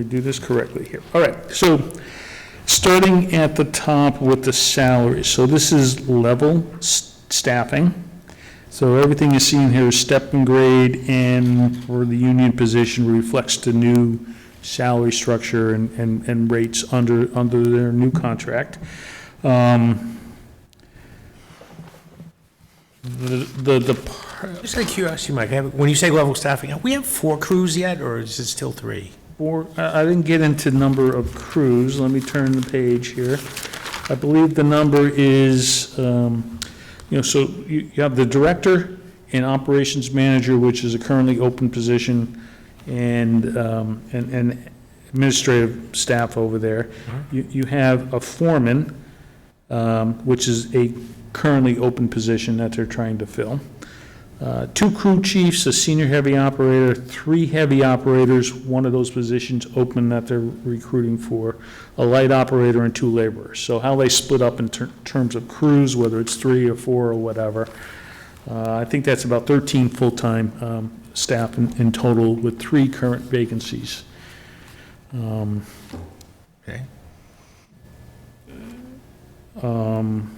do this correctly here. All right, so starting at the top with the salaries, so this is level staffing. So everything you see in here is step and grade, and for the union position reflects the new salary structure and rates under their new contract. Just out of curiosity, Mike, when you say level staffing, we have 4 crews yet, or is it still 3? I didn't get into number of crews, let me turn the page here. I believe the number is, so you have the director and operations manager, which is a currently open position, and administrative staff over there. You have a foreman, which is a currently open position that they're trying to fill. 2 crew chiefs, a senior heavy operator, 3 heavy operators, one of those positions open that they're recruiting for, a light operator and 2 laborers. So how they split up in terms of crews, whether it's 3 or 4 or whatever, I think that's about 13 full-time staff in total with 3 current vacancies. Okay. And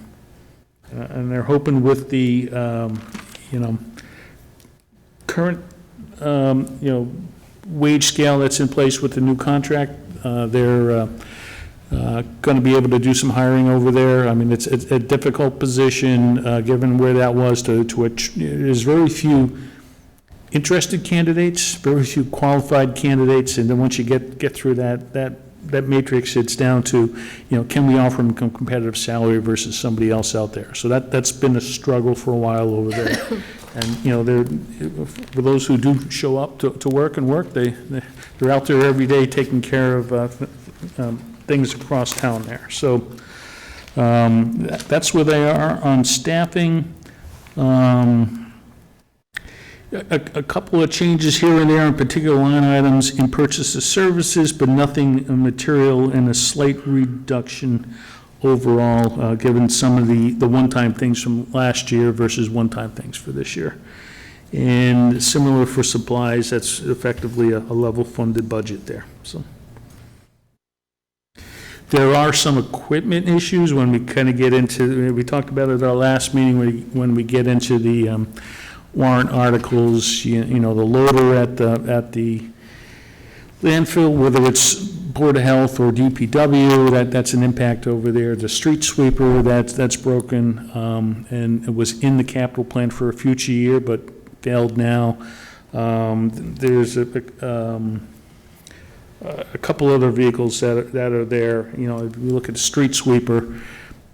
they're hoping with the, current, wage scale that's in place with the new contract, they're going to be able to do some hiring over there. I mean, it's a difficult position, given where that was there's very few interested candidates, very few qualified candidates, and then once you get through that matrix, it's down to, can we offer them a competitive salary versus somebody else out there? So that's been a struggle for a while over there. And, for those who do show up to work, they're out there every day taking care of things across town there. So that's where they are on staffing. A couple of changes here and there in particular line items in purchase of services, but nothing material, and a slight reduction overall, given some of the one-time things from last year versus one-time things for this year. And similar for supplies, that's effectively a level-funded budget there, so. There are some equipment issues when we kind of get into, we talked about it at our last meeting, when we get into the warrant articles, the loader at the landfill, whether it's Board of Health or DPW, that's an impact over there. The street sweeper, that's broken, and it was in the capital plan for a future year, but failed now. There's a couple other vehicles that are there. You know, if you look at the street sweeper,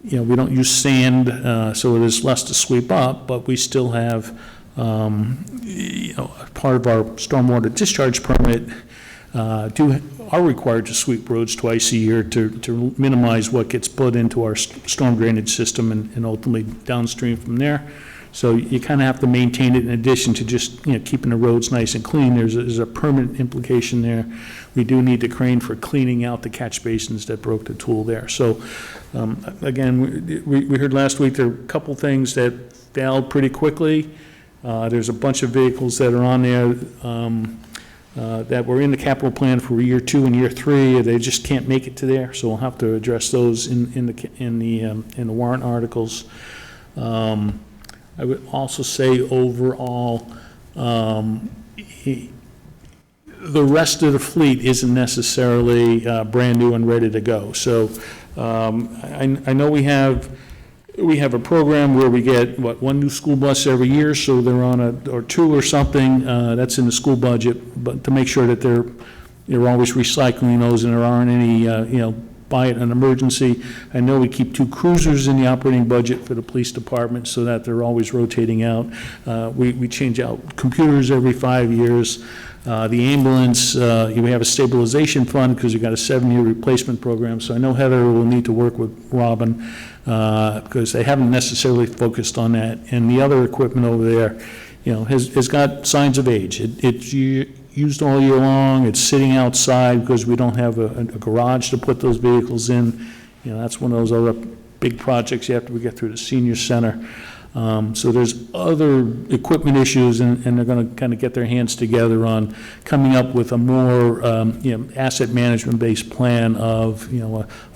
you know, we don't use sand, so it is less to sweep up, but we still have, you know, part of our stormwater discharge permit, are required to sweep roads twice a year to minimize what gets put into our storm drainage system and ultimately downstream from there. So you kind of have to maintain it in addition to just, you know, keeping the roads nice and clean. There's a permanent implication there. We do need the crane for cleaning out the catch basins that broke the tool there. So, again, we heard last week there are a couple things that failed pretty quickly. There's a bunch of vehicles that are on there that were in the capital plan for year 2 and year 3. They just can't make it to there, so we'll have to address those in the warrant articles. I would also say overall, the rest of the fleet isn't necessarily brand new and ready to go. So I know we have a program where we get, one new school bus every year, so they're on or 2 or something, that's in the school budget, but to make sure that they're always recycling those and there aren't any, buy it an emergency. I know we keep 2 cruisers in the operating budget for the police department so that they're always rotating out. We change out computers every 5 years. The ambulance, we have a stabilization fund because we've got a 7-year replacement program. So I know Heather will need to work with Robin because they haven't necessarily focused on that. And the other equipment over there, has got signs of age. It's used all year long. It's sitting outside because we don't have a garage to put those vehicles in. That's one of those other big projects after we get through the senior center. So there's other equipment issues, and they're going to kind of get their hands together on coming up with a more asset management-based plan of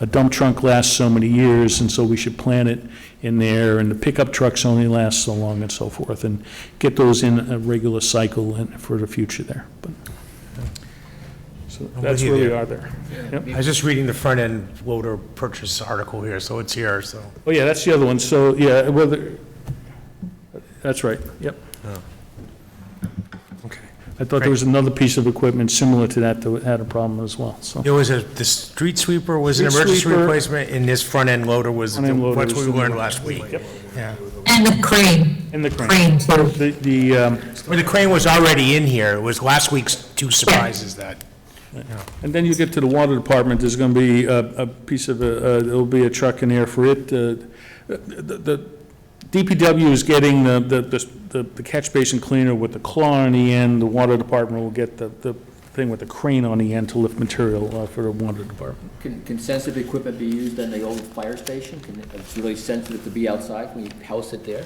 a dump trunk lasts so many years, and so we should plan it in there, and the pickup trucks only last so long, and so forth, and get those in a regular cycle and for the future there. But, so that's where we are there. Yep. I was just reading the front-end loader purchase article here, so it's here, so. Oh, yeah, that's the other one. So, yeah, that's right, yep. Okay. I thought there was another piece of equipment similar to that that had a problem as well, so. There was the street sweeper was an Street emergency sweeper. replacement, and this front-end loader was, Front-end loader that's was what we the learned one. last week. Yep. Yeah. And the crane. And the crane. Crane, too. Well, the crane was already in here. It was last week's 2 surprises that. And then you get to the water department, there's gonna be a piece of, there'll be a truck in there for it. The DPW is getting the catch basin cleaner with the claw on the end. The water department will get the thing with the crane on the end to lift material for the water department. Can sensitive equipment be used in the old fire station? It's really sensitive to be outside? Can we house it there?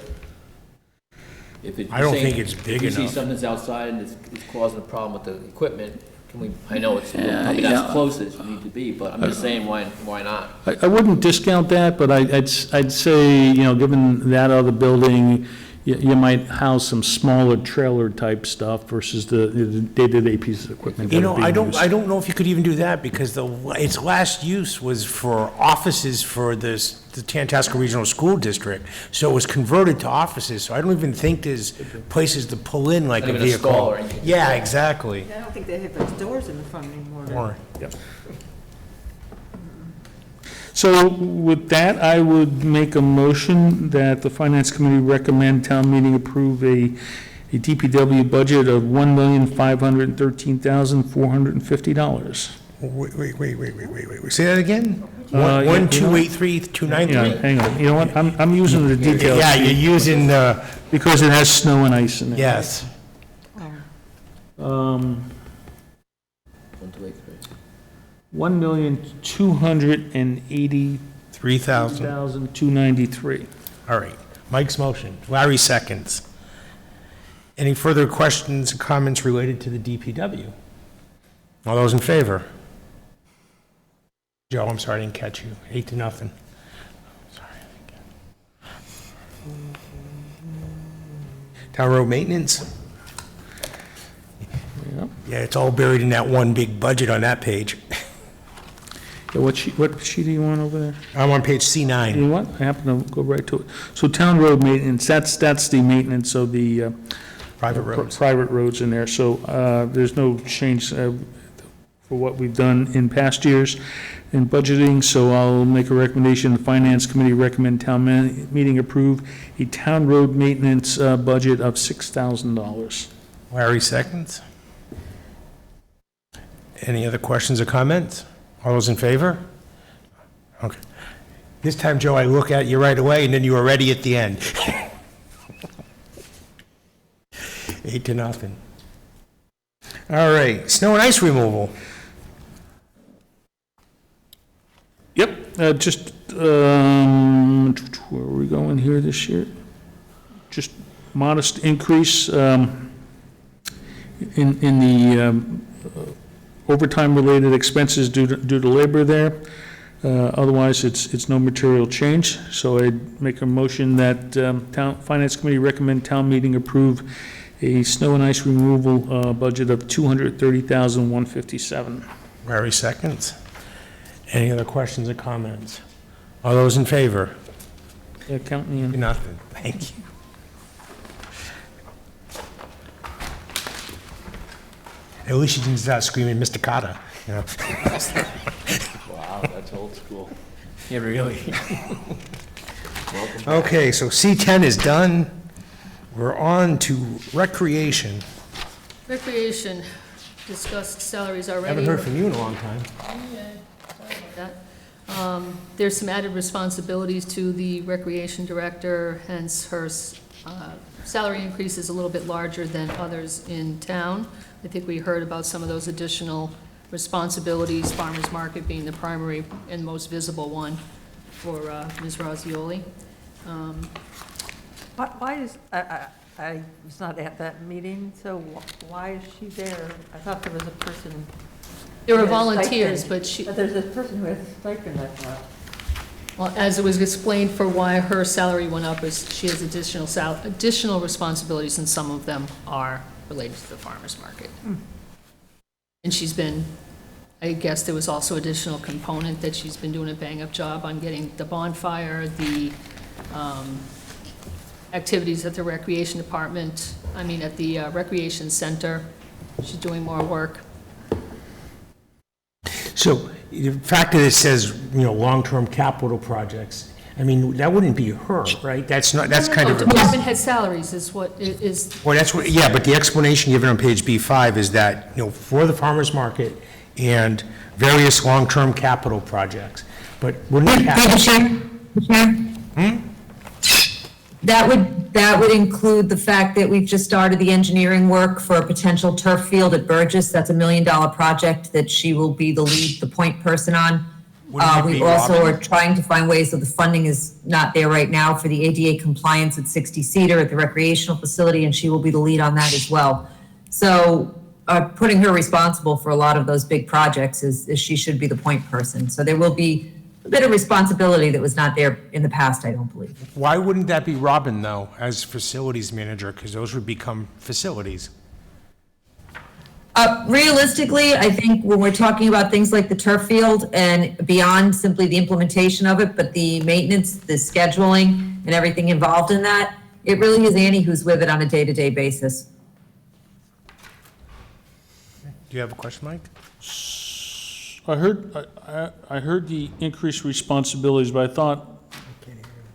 I don't think it's big If you see enough. something's outside and it's causing a problem with the equipment, can we, I know it's probably not as close as you need to be, but I'm just saying, why not? I wouldn't discount that, but I'd say, given that other building, you might house some smaller trailer type stuff versus the day-to-day pieces of equipment. that are being used. I don't know if you could even do that because its last use was for offices for the Tantasco Regional School District. So it was converted to offices, so I don't even think there's places to pull in like Not a even a stall vehicle. or anything. Yeah, exactly. I don't think they have those doors in the front anymore. Or- Yep. So with that, I would make a motion that the Finance Committee recommend town meeting approve a DPW budget of $1,513,450. Wait. Say that again? yeah, 1283293? Hang on, you know what, I'm using the details. Yeah, you're using, Because it has snow and ice in it. yes. 1, 2, 8, 3. $1,280,293. All right. Mike's motion. Larry seconds. Any further questions or comments related to the DPW? All those in favor? Joe, I'm sorry I didn't catch you. 8-0. Sorry. Town road maintenance? Yep. Yeah, it's all buried in that one big budget on that page. Yeah, what sheet do you want over there? I'm on page You C9. know what? I happen to go right to it. So town road maintenance, that's the maintenance of the Private roads. private roads in there. So there's no change for what we've done in past years in budgeting. So I'll make a recommendation, the Finance Committee recommend town meeting approve a town road maintenance budget of $6,000. Larry seconds. Any other questions or comments? All those in favor? Okay. This time, Joe, I look at you right away, and then you were ready at the end. 8-0. All right, snow and ice removal. Yep, just, where are we going here this year? Just modest increase in the overtime-related expenses due to labor there. Otherwise, it's no material change. So I'd make a motion that Finance Committee recommend town meeting approve a snow and ice removal budget of $230,157. Larry seconds. Any other questions or comments? All those in favor? Yeah, count me in. Nothing. Thank you. At least you didn't start screaming, Mr. Carter, you know? Wow, that's old school. Yeah, really. Okay, so C10 is done. We're on to recreation. Recreation, discussed salaries already. Haven't heard from you in a long time. That. There's some added responsibilities to the recreation director, hence her salary increase is a little bit larger than others in town. I think we heard about some of those additional responsibilities, farmers market being the primary and most visible one for Ms. Roszioli. Why is, I was not at that meeting, so why is she there? I thought there was a person. There were who had a volunteers, stipend. but she, But there's a person who has a stipend, I thought. well, as it was explained for why her salary went up, is she has additional responsibilities, and some of them are related to the farmer's market. And she's been, I guess there was also additional component that she's been doing a bang-up job on getting the bonfire, the activities at the recreation department, at the recreation center. She's doing more work. So the fact that it says, long-term capital projects, that wouldn't be her, right? That's not, that's kind of. Department head salaries is what is. Well, that's what, yeah, but the explanation given on page B5 is that, for the farmer's market and various long-term capital projects. But wouldn't it have? That would include the fact that we've just started the engineering work for a potential turf field at Burgess. That's $1 million project that she will be the point person on. Wouldn't it We be also Robin? are trying to find ways, so the funding is not there right now for the ADA compliance at 60 Cedar at the recreational facility, and she will be the lead on that as well. So putting her responsible for a lot of those big projects is she should be the point person. So there will be a bit of responsibility that was not there in the past, I don't believe. Why wouldn't that be Robin, though, as facilities manager? Because those would become facilities. Realistically, I think when we're talking about things like the turf field and beyond simply the implementation of it, but the maintenance, the scheduling, and everything involved in that, it really is Annie who's with it on a day-to-day basis. Do you have a question, Mike? I heard the increased responsibilities, but I thought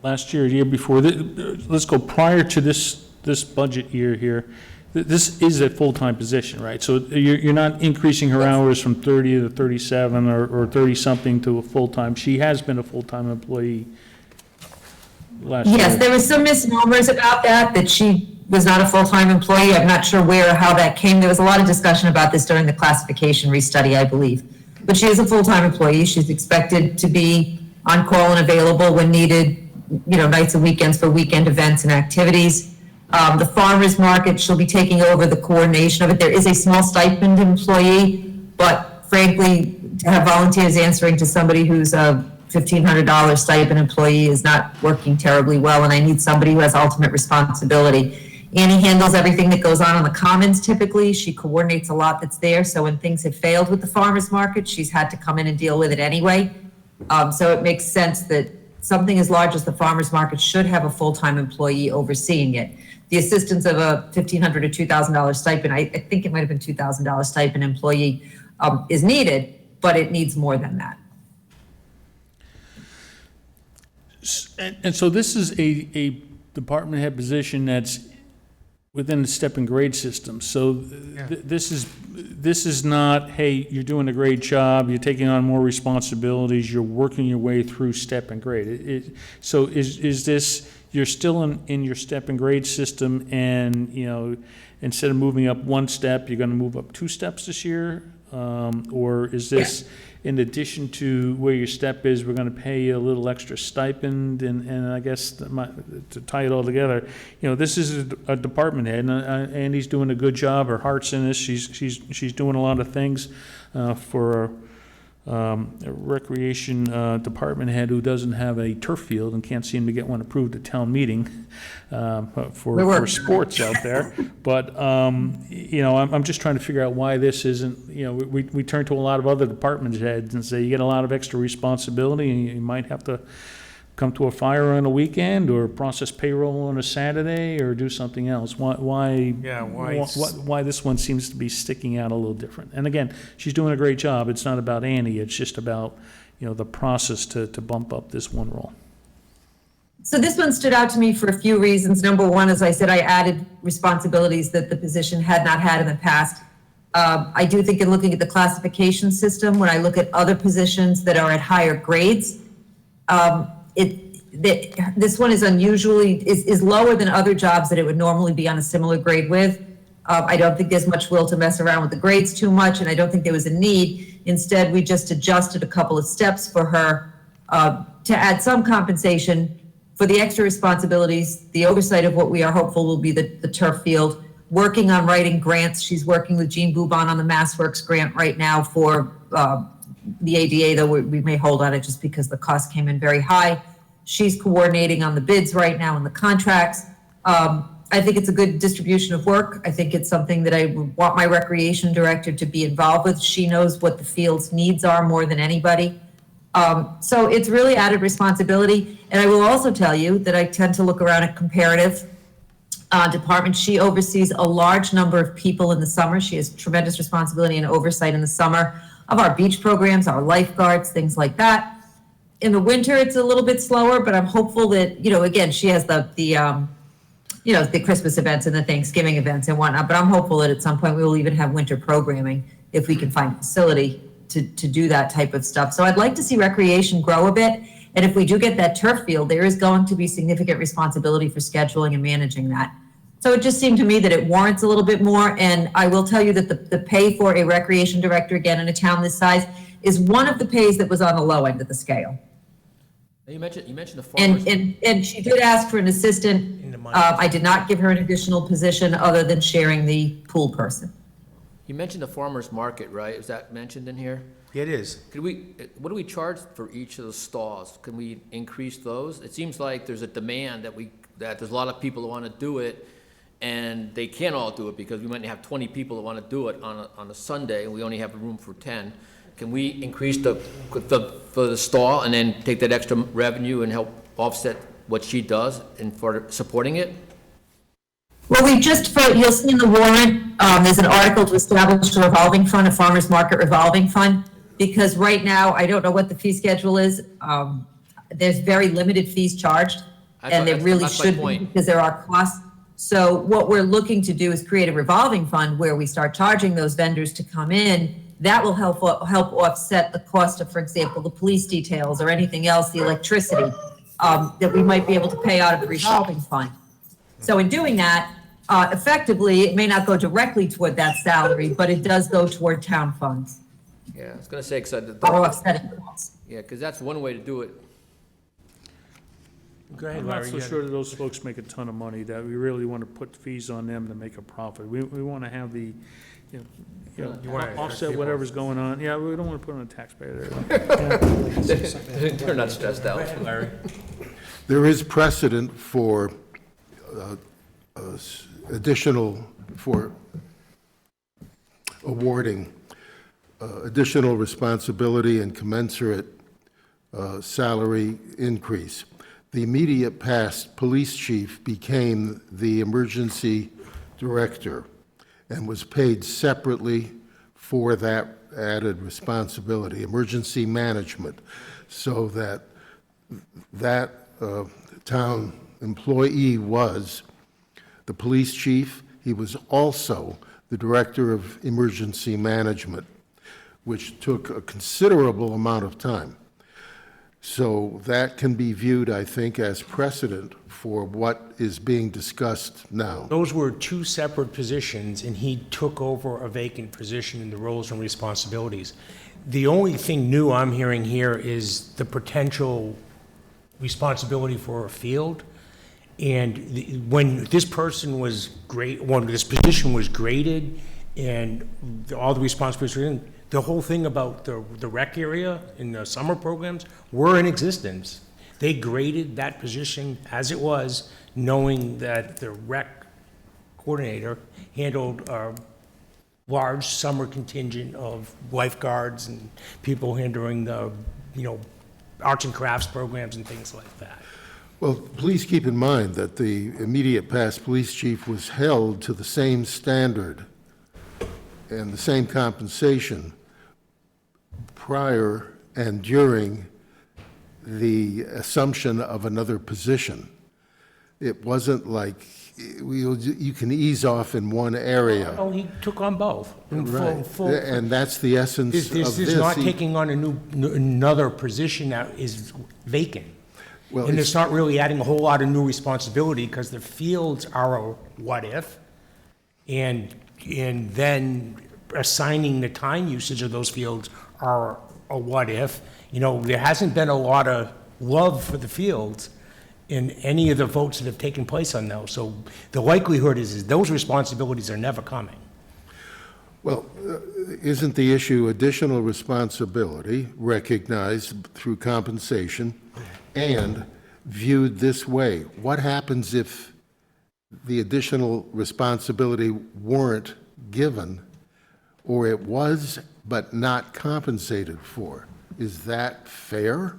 last year, the year before, let's go prior to this budget year here, this is a full-time position, right? So you're not increasing her hours from 30 to 37 or 30-something to a full-time. She has been a full-time employee last year. Yes, there was some misnomers about that she was not a full-time employee. I'm not sure where or how that came. There was a lot of discussion about this during the classification restudy, I believe. But she is a full-time employee. She's expected to be on call and available when needed, nights and weekends for weekend events and activities. The farmer's market, she'll be taking over the coordination of it. There is a small stipend employee, but frankly, to have volunteers answering to somebody who's a $1,500 stipend employee is not working terribly well, and I need somebody who has ultimate responsibility. Annie handles everything that goes on the commons typically. She coordinates a lot that's there. So when things have failed with the farmer's market, she's had to come in and deal with it anyway. So it makes sense that something as large as the farmer's market should have a full-time employee overseeing it. The assistance of a $1,500 or $2,000 stipend, I think it might have been $2,000 stipend employee is needed, but it needs more than that. And so this is a department head position that's within the step and grade system. So this is not, hey, you're doing a great job, you're taking on more responsibilities, you're working your way through step and grade. So is this, you're still in your step and grade system, and, you know, instead of moving up one step, you're gonna move up 2 steps this year? Or is this, in addition to where your step is, we're gonna pay you a little extra stipend? And I guess to tie it all together, you know, this is a department head, and Andy's doing a good job. Her heart's in this. She's doing a lot of things for a recreation department head who doesn't have a turf field and can't seem to get one approved at town meeting for sports out there. But, you know, I'm just trying to figure out why this isn't, you know, we turn to a lot of other department heads and say, you get a lot of extra responsibility, and you might have to come to a fire on a weekend, or process payroll on a Saturday, or do something else. Why this one seems to be sticking out a little different? And again, she's doing a great job. It's not about Annie. It's just about, you know, the process to bump up this one role. So this one stood out to me for a few reasons. Number one, as I said, I added responsibilities that the position had not had in the past. I do think in looking at the classification system, when I look at other positions that are at higher grades, this one is unusually, is lower than other jobs that it would normally be on a similar grade with. I don't think there's much will to mess around with the grades too much, and I don't think there was a need. Instead, we just adjusted a couple of steps for her to add some compensation for the extra responsibilities, the oversight of what we are hopeful will be the turf field, working on writing grants. She's working with Jean Boubon on the MassWorks grant right now for the ADA, though we may hold on it just because the cost came in very high. She's coordinating on the bids right now and the contracts. I think it's a good distribution of work. I think it's something that I would want my recreation director to be involved with. She knows what the field's needs are more than anybody. So it's really added responsibility. And I will also tell you that I tend to look around at comparative departments. She oversees a large number of people in the summer. She has tremendous responsibility and oversight in the summer of our beach programs, our lifeguards, things like that. In the winter, it's a little bit slower, but I'm hopeful that, you know, again, she has the Christmas events and the Thanksgiving events and whatnot, but I'm hopeful that at some point we will even have winter programming if we can find a facility to do that type of stuff. So I'd like to see recreation grow a bit. And if we do get that turf field, there is going to be significant responsibility for scheduling and managing that. So it just seemed to me that it warrants a little bit more. And I will tell you that the pay for a recreation director, again, in a town this size, is one of the pays that was on the low end of the scale. You mentioned the farmers. And she did ask for an assistant. I did not give her an additional position other than sharing the pool person. You mentioned the farmer's market, right? Is that mentioned in here? It is. What do we charge for each of the stalls? Can we increase those? It seems like there's a demand that there's a lot of people that want to do it, and they can't all do it because we might have 20 people that want to do it on a Sunday, and we only have room for 10. Can we increase for the stall and then take that extra revenue and help offset what she does and for supporting it? Well, you'll see in the warrant, there's an article to establish a revolving fund, a farmer's market revolving fund, because right now, I don't know what the fee schedule is. There's very limited fees charged, and there really should be because there are costs. So what we're looking to do is create a revolving fund where we start charging those vendors to come in. That will help offset the cost of, for example, the police details or anything else, the electricity, that we might be able to pay out of the revolving fund. So in doing that, effectively, it may not go directly toward that salary, but it does go toward town funds. Yeah, I was going to say, Or offsetting costs. yeah, because that's one way to do it. Go ahead, I'm not Larry. so sure that those folks make a ton of money, that we really want to put fees on them to make a profit. We want to have the, you wanna- offset whatever's going on. Yeah, we don't want to put on the taxpayer. They're not stressed out. Go ahead, Larry. There is precedent for additional, for awarding additional responsibility and commensurate salary increase. The immediate past police chief became the emergency director and was paid separately for that added responsibility, emergency management, so that town employee was the police chief. He was also the director of emergency management, which took a considerable amount of time. So that can be viewed, I think, as precedent for what is being discussed now. Those were two separate positions, and he took over a vacant position in the roles and responsibilities. The only thing new I'm hearing here is the potential responsibility for a field. And when this person was when this position was graded and all the responsibilities were in, the whole thing about the rec area in the summer programs were in existence. They graded that position as it was, knowing that the rec coordinator handled a large summer contingent of lifeguards and people handling the, arts and crafts programs and things like that. Well, please keep in mind that the immediate past police chief was held to the same standard and the same compensation prior and during the assumption of another position. It wasn't like you can ease off in one area. Oh, he took on both. Right. And that's the essence of this. This is not taking on another position that is vacant. Well, And it's not really adding a whole lot of new responsibility because the fields are a what-if, and then assigning the time usage of those fields are a what-if. There hasn't been a lot of love for the fields in any of the votes that have taken place on those. So the likelihood is those responsibilities are never coming. Well, isn't the issue additional responsibility recognized through compensation and viewed this way? What happens if the additional responsibility weren't given, or it was but not compensated for? Is that fair?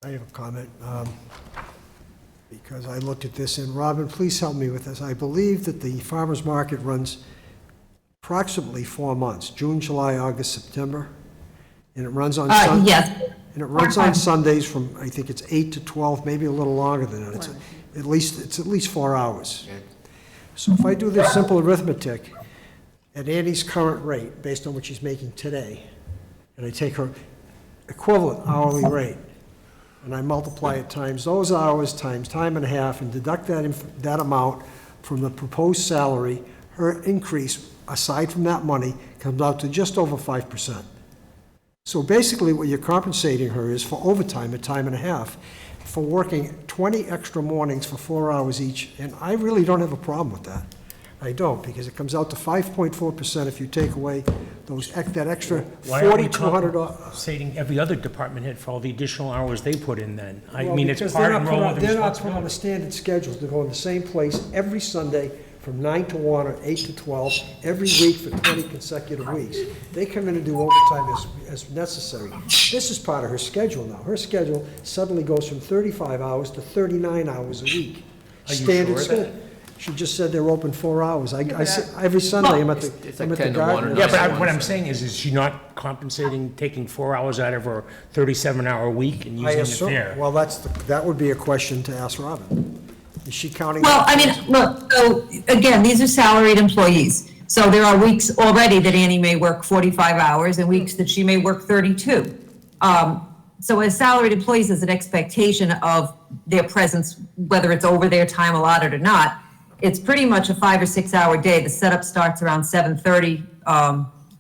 I have a comment, because I looked at this, and Robin, please help me with this. I believe that the farmer's market runs approximately 4 months, June, July, August, September, and it runs on Yes. And it runs on Sundays from, I think it's 8 to 12, maybe a little longer than that. It's at least 4 hours. So if I do this simple arithmetic, at Annie's current rate, based on what she's making today, and I take her equivalent hourly rate, and I multiply it times those hours, times time and a half, and deduct that amount from the proposed salary, her increase, aside from that money, comes out to just over 5%. So basically, what you're compensating her is for overtime at time and a half, for working 20 extra mornings for 4 hours each, and I really don't have a problem with that. I don't, because it comes out to 5.4% if you take away that extra Why aren't we $4,200. compensating every other department head for all the additional hours they put in then? I Well, mean, it's because part and role of the they're not put on responsibility. a standard schedule to go in the same place every Sunday from 9 to 1 or 8 to 12, every week for 20 consecutive weeks. They come in and do overtime as necessary. This is part of her schedule now. Her schedule suddenly goes from 35 hours to 39 hours a week. Are you Standard sure of school. that? She just said they're open 4 hours. Every Sunday, I'm at It's the like 10 to 1 or garden. Yeah, but what I'm saying is she not compensating, taking 4 hours out of her 37-hour week and I using it assume, there? well, that would be a question to ask Robin. Is she counting? Well, I mean, look, so again, these are salaried employees. So there are weeks already that Annie may work 45 hours and weeks that she may work 32. So as salaried employees, there's an expectation of their presence, whether it's over their time allotted or not. It's pretty much a 5 or 6 hour day. The setup starts around 7:30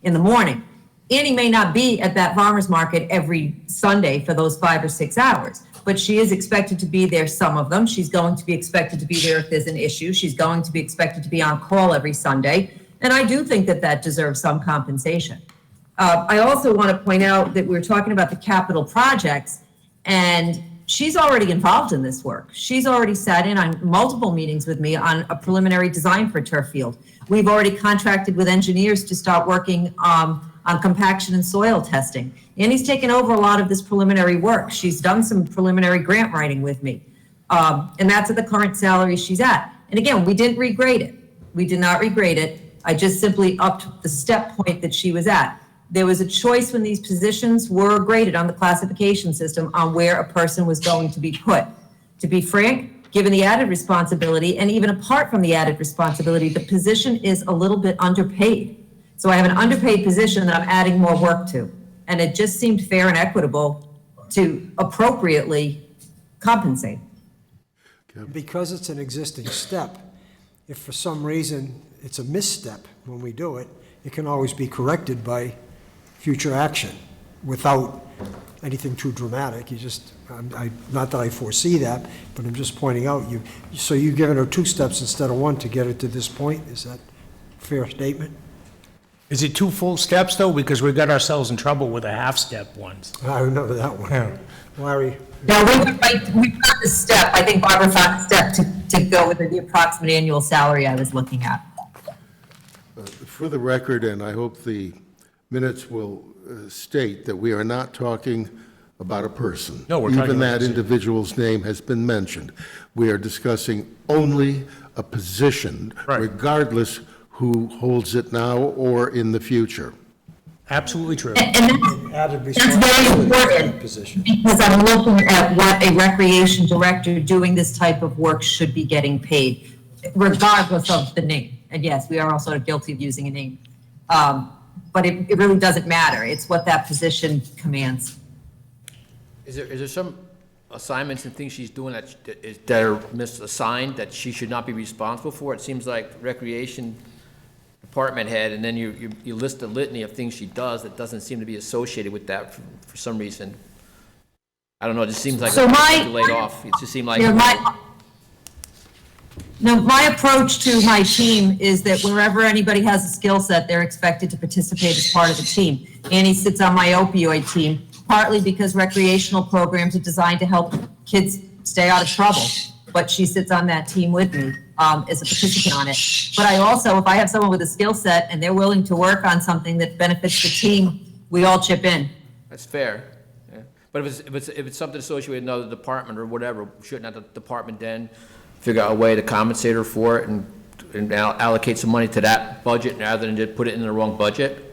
in the morning. Annie may not be at that farmer's market every Sunday for those 5 or 6 hours, but she is expected to be there some of them. She's going to be expected to be there if there's an issue. She's going to be expected to be on call every Sunday. And I do think that that deserves some compensation. I also want to point out that we're talking about the capital projects, and she's already involved in this work. She's already sat in on multiple meetings with me on a preliminary design for a turf field. We've already contracted with engineers to start working on compaction and soil testing. Annie's taken over a lot of this preliminary work. She's done some preliminary grant writing with me. And that's at the current salary she's at. And again, we didn't regrade it. We did not regrade it. I just simply upped the step point that she was at. There was a choice when these positions were graded on the classification system on where a person was going to be put. To be frank, given the added responsibility, and even apart from the added responsibility, the position is a little bit underpaid. So I have an underpaid position that I'm adding more work to. And it just seemed fair and equitable to appropriately compensate. Because it's an existing step, if for some reason it's a misstep when we do it, it can always be corrected by future action without anything too dramatic. You just, not that I foresee that, but I'm just pointing out, so you've given her 2 steps instead of 1 to get her to this point? Is that a fair statement? Is it 2 full steps, though? Because we got ourselves in trouble with the half-step ones. I remember that one. Yeah. Larry? No, we found the step. I think Barbara found the step to go with the approximate annual salary I was looking at. For the record, and I hope the minutes will state that we are not talking about a person. No, we're talking Even about that individual's name has been mentioned. We are discussing only a position, Right. regardless who holds it now or in the future. Absolutely true. And Added that's very responsibility for that important position. because I'm looking at what a recreation director doing this type of work should be getting paid, regardless of the name. And yes, we are all sort of guilty of using a name. But it really doesn't matter. It's what that position commands. Is there some assignments and things she's doing that are misassigned that she should not be responsible for? It seems like recreation department head, and then you list a litany of things she does that doesn't seem to be associated with that for some reason. I don't know, it just seems like So my- laid off. It just seemed like. You know, my approach to my team is that wherever anybody has a skill set, they're expected to participate as part of the team. Annie sits on my opioid team, partly because recreational programs are designed to help kids stay out of trouble. But she sits on that team with me as a participant on it. But I also, if I have someone with a skill set and they're willing to work on something that benefits the team, we all chip in. That's fair, yeah. But if it's something associated with another department or whatever, shouldn't that department then figure out a way to compensate her for it and allocate some money to that budget rather than just put it in the wrong budget?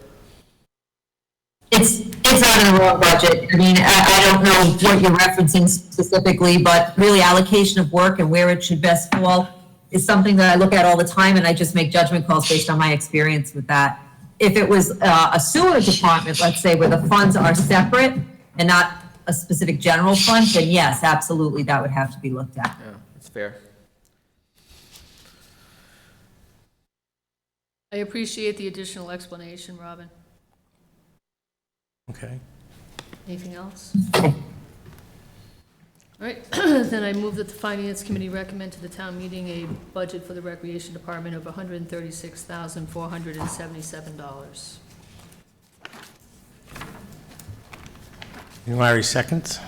It's not in the wrong budget. I mean, I don't know what you're referencing specifically, but really allocation of work and where it should best fall is something that I look at all the time, and I just make judgment calls based on my experience with that. If it was a sewer department, let's say, where the funds are separate and not a specific general fund, then yes, absolutely, that would have to be looked at. Yeah, that's fair. I appreciate the additional explanation, Robin. Okay. Anything else? All right, then I move that the Finance Committee recommend to the town meeting a budget for the Recreation Department of $136,477. And Larry seconds.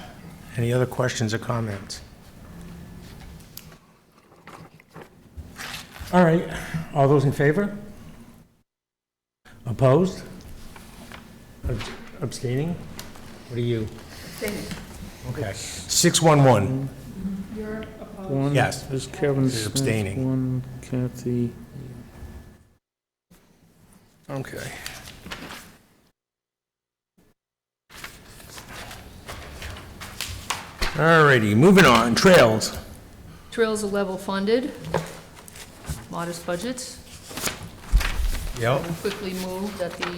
Any other questions or comments? All right, all those in favor? Opposed? Abstaining? What are you? Okay. 611. One Yes. is Kevin Is Smith, abstaining. one Kathy. Okay. All righty, moving on. Trails. Trails are level funded, modest budgets. Yep. Quickly move that the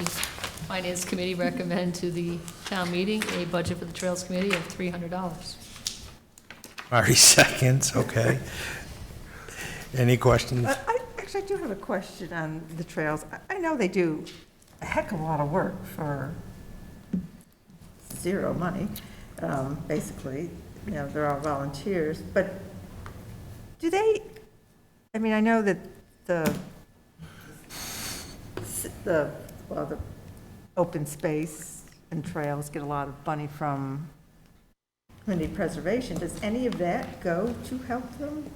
Finance Committee recommend to the town meeting a budget for the Trails Committee of $300. Larry seconds, okay. Any questions? Actually, I do have a question on the trails. I know they do a heck of a lot of work for zero money, basically. You know, they're all volunteers, but do they, I mean, I know that the open space and trails get a lot of money from community preservation, does any of that go to help them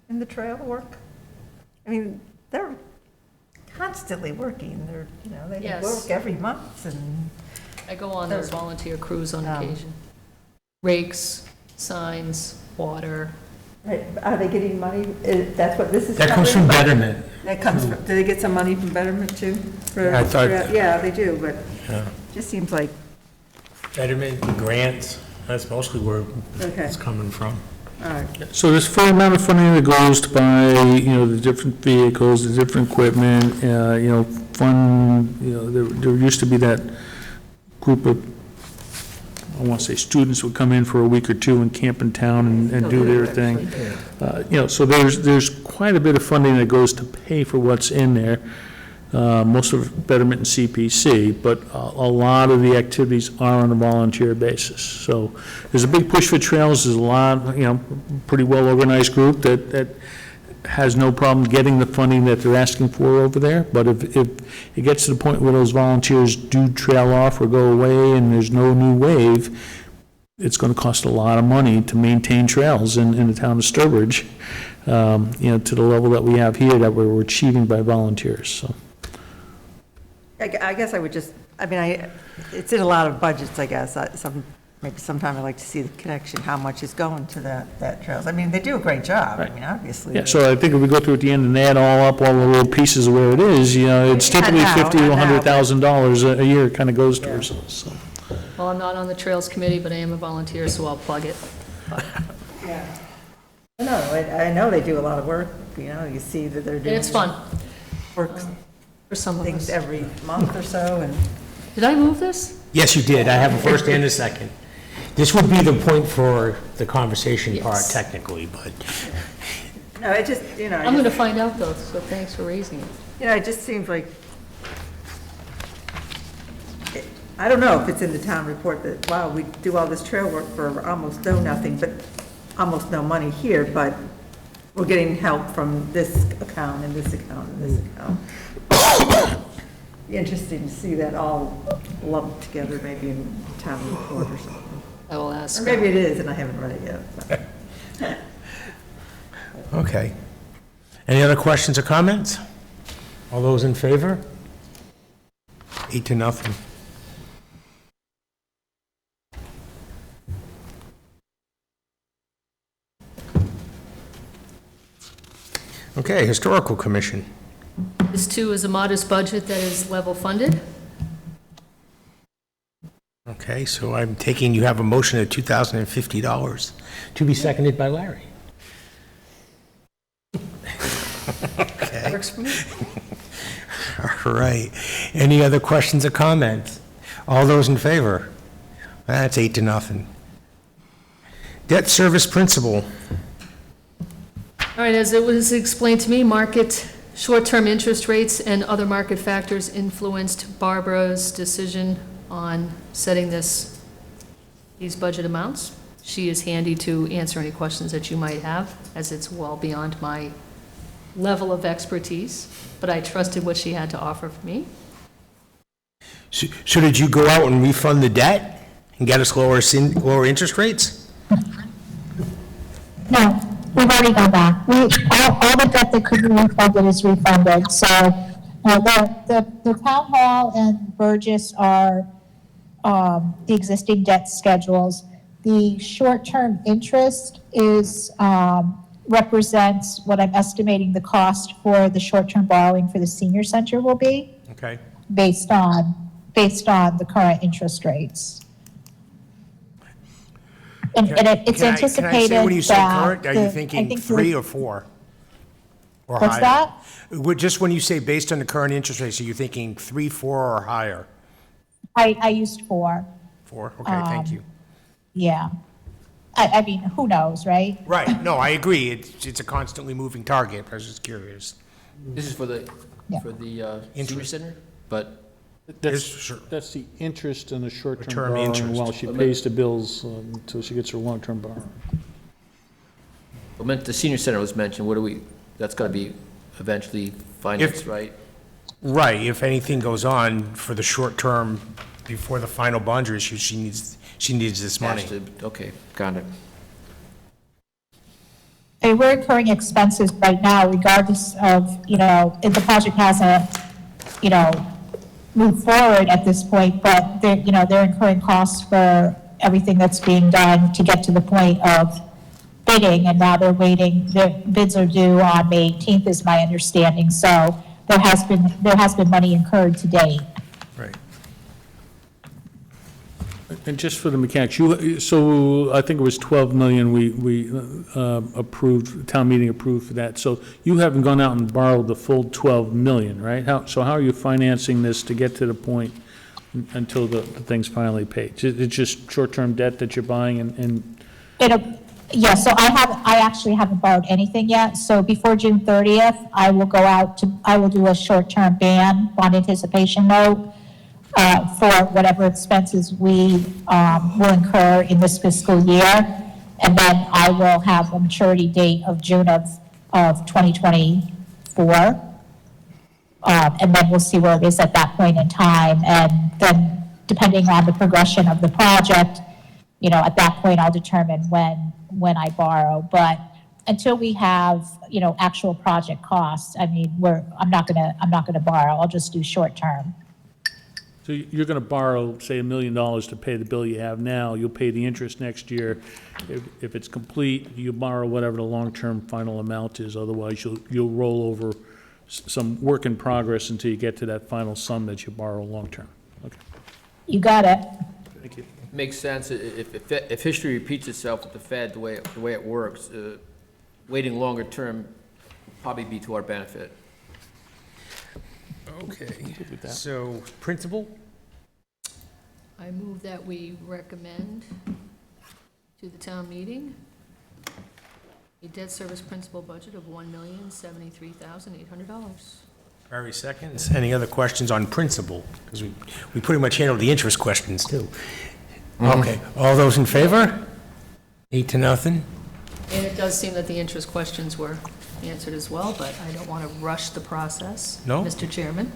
in the trail work? I mean, they're constantly working, they're, they Yes. work every month, and, I go on those volunteer crews on Um, occasion. Rakes, signs, water. right, are they getting money? That's what this is That comes from covering? Betterment. That comes from, do they get some money from Betterment too? For- I thought- Yeah, they do, but Yeah. it just seems like, Betterment, grants, that's mostly where okay, it's coming from. all right. So there's a fair amount of funding that goes to buy, the different vehicles, the different equipment, there used to be that group of, I want to say, students would come in for a week or two and camp in town and do their thing. So there's quite a bit of funding that goes to pay for what's in there, most of it Betterment and CPC, but a lot of the activities are on a volunteer basis. So there's a big push for trails, there's a lot, pretty well-organized group that has no problem getting the funding that they're asking for over there, but if it gets to the point where those volunteers do trail off or go away and there's no new wave, it's going to cost a lot of money to maintain trails in the town of Sturbridge, to the level that we have here that we're achieving by volunteers, so. I guess I would just, it's in a lot of budgets, I guess. Maybe sometime I'd like to see the connection, how much is going to that trails. I mean, they do a great job, obviously. Yeah, so I think if we go through at the end and add all up, all the little pieces of where it is, it's typically Not now, $50,000 to not now, but- $100,000 a year kind of goes towards it, so. Well, I'm not on the Trails Committee, but I am a volunteer, so I'll plug it. Yeah. No, I know they do a lot of work, you see that they're And doing. it's fun Work for some of things us. every month or so, and. Did I move this? Yes, you did. I have a first and a second. This would be the point for the conversation part Yes. technically, but No, it just, I'm going to find out though, so thanks for raising it. it just seems like, I don't know if it's in the town report that, wow, we do all this trail work for almost nothing, but almost no money here, but we're getting help from this account and this account and this account. Be interesting to see that all lumped together, maybe in the town report or something. I will Or ask. maybe it is, and I haven't read it yet. okay. Any other questions or comments? All those in favor? 8-0. Okay, Historical Commission. This too is a modest budget that is level funded. Okay, so I'm taking you have a motion of $2,050 to be seconded by Larry. Okay, Works for me. all right. Any other questions or comments? All those in favor? That's 8-0. Debt service principal. All right, as it was explained to me, short-term interest rates and other market factors influenced Barbara's decision on setting these budget amounts. She is handy to answer any questions that you might have, as it's well beyond my level of expertise, but I trusted what she had to offer for me. So did you go out and refund the debt and get us lower interest rates? No, we've already done that. All the debt that could be refunded is refunded. So the town hall and Burgess are the existing debt schedules. The short-term interest represents what I'm estimating the cost for the short-term borrowing for the senior center will be, Okay. based on the current interest rates. And it's Can I anticipated say, when you say that current, are the- you I thinking think 3 or 4? Or What's higher? that? Just when you say based on the current interest rates, are you thinking 3, 4, or higher? I used 4, 4, okay, thank you. yeah. I mean, who knows, right? Right, no, I agree, it's a constantly moving target, I was just curious. This is for the, Yeah. senior Interest. center, but Sure. That's the interest and the short-term Term borrowing interest. while she pays the bills until she gets her long-term borrowing. the senior center was mentioned, that's gotta be eventually financed, right? Right, if anything goes on for the short term, before the final bonds are issued, she needs this money. Has to- Okay, got it. And we're incurring expenses right now regardless of, if the project hasn't, moved forward at this point, but they're incurring costs for everything that's being done to get to the point of bidding, and now they're waiting, their bids are due on May 18th is my understanding, so there has been money incurred to date. Right. And just for the mechanics, so I think it was 12 million we approved, town meeting approved for that. So you haven't gone out and borrowed the full 12 million, right? So how are you financing this to get to the point until the thing's finally paid? It's just short-term debt that you're buying and Yeah, so I actually haven't borrowed anything yet, so before June 30th, I will do a short-term bond anticipation note, for whatever expenses we, will incur in this fiscal year, and then I will have a maturity date of June of 2024. And then we'll see where it is at that point in time, and then depending on the progression of the project, at that point, I'll determine when I borrow, but until we have, actual project costs, I mean, I'm not gonna borrow, I'll just do short term. so you're going to borrow, say, $1 million to pay the bill you have now. You'll pay the interest next year. If it's complete, you borrow whatever the long-term final amount is. Otherwise, you'll roll over some work in progress until you get to that final sum that you borrow long-term. Okay, You got it. thank you. Makes sense. If history repeats itself with the Fed, the way it works, waiting longer term will probably be to our benefit. Okay, so principal? I move that we recommend to the town meeting a debt service principal budget of $1,073,800. Barry seconds. Any other questions on principal? Because we pretty much handled the interest questions, too. Okay, all those in favor? 8-0. And it does seem that the interest questions were answered as well, but I don't want to rush the process. No. Mr. Chairman?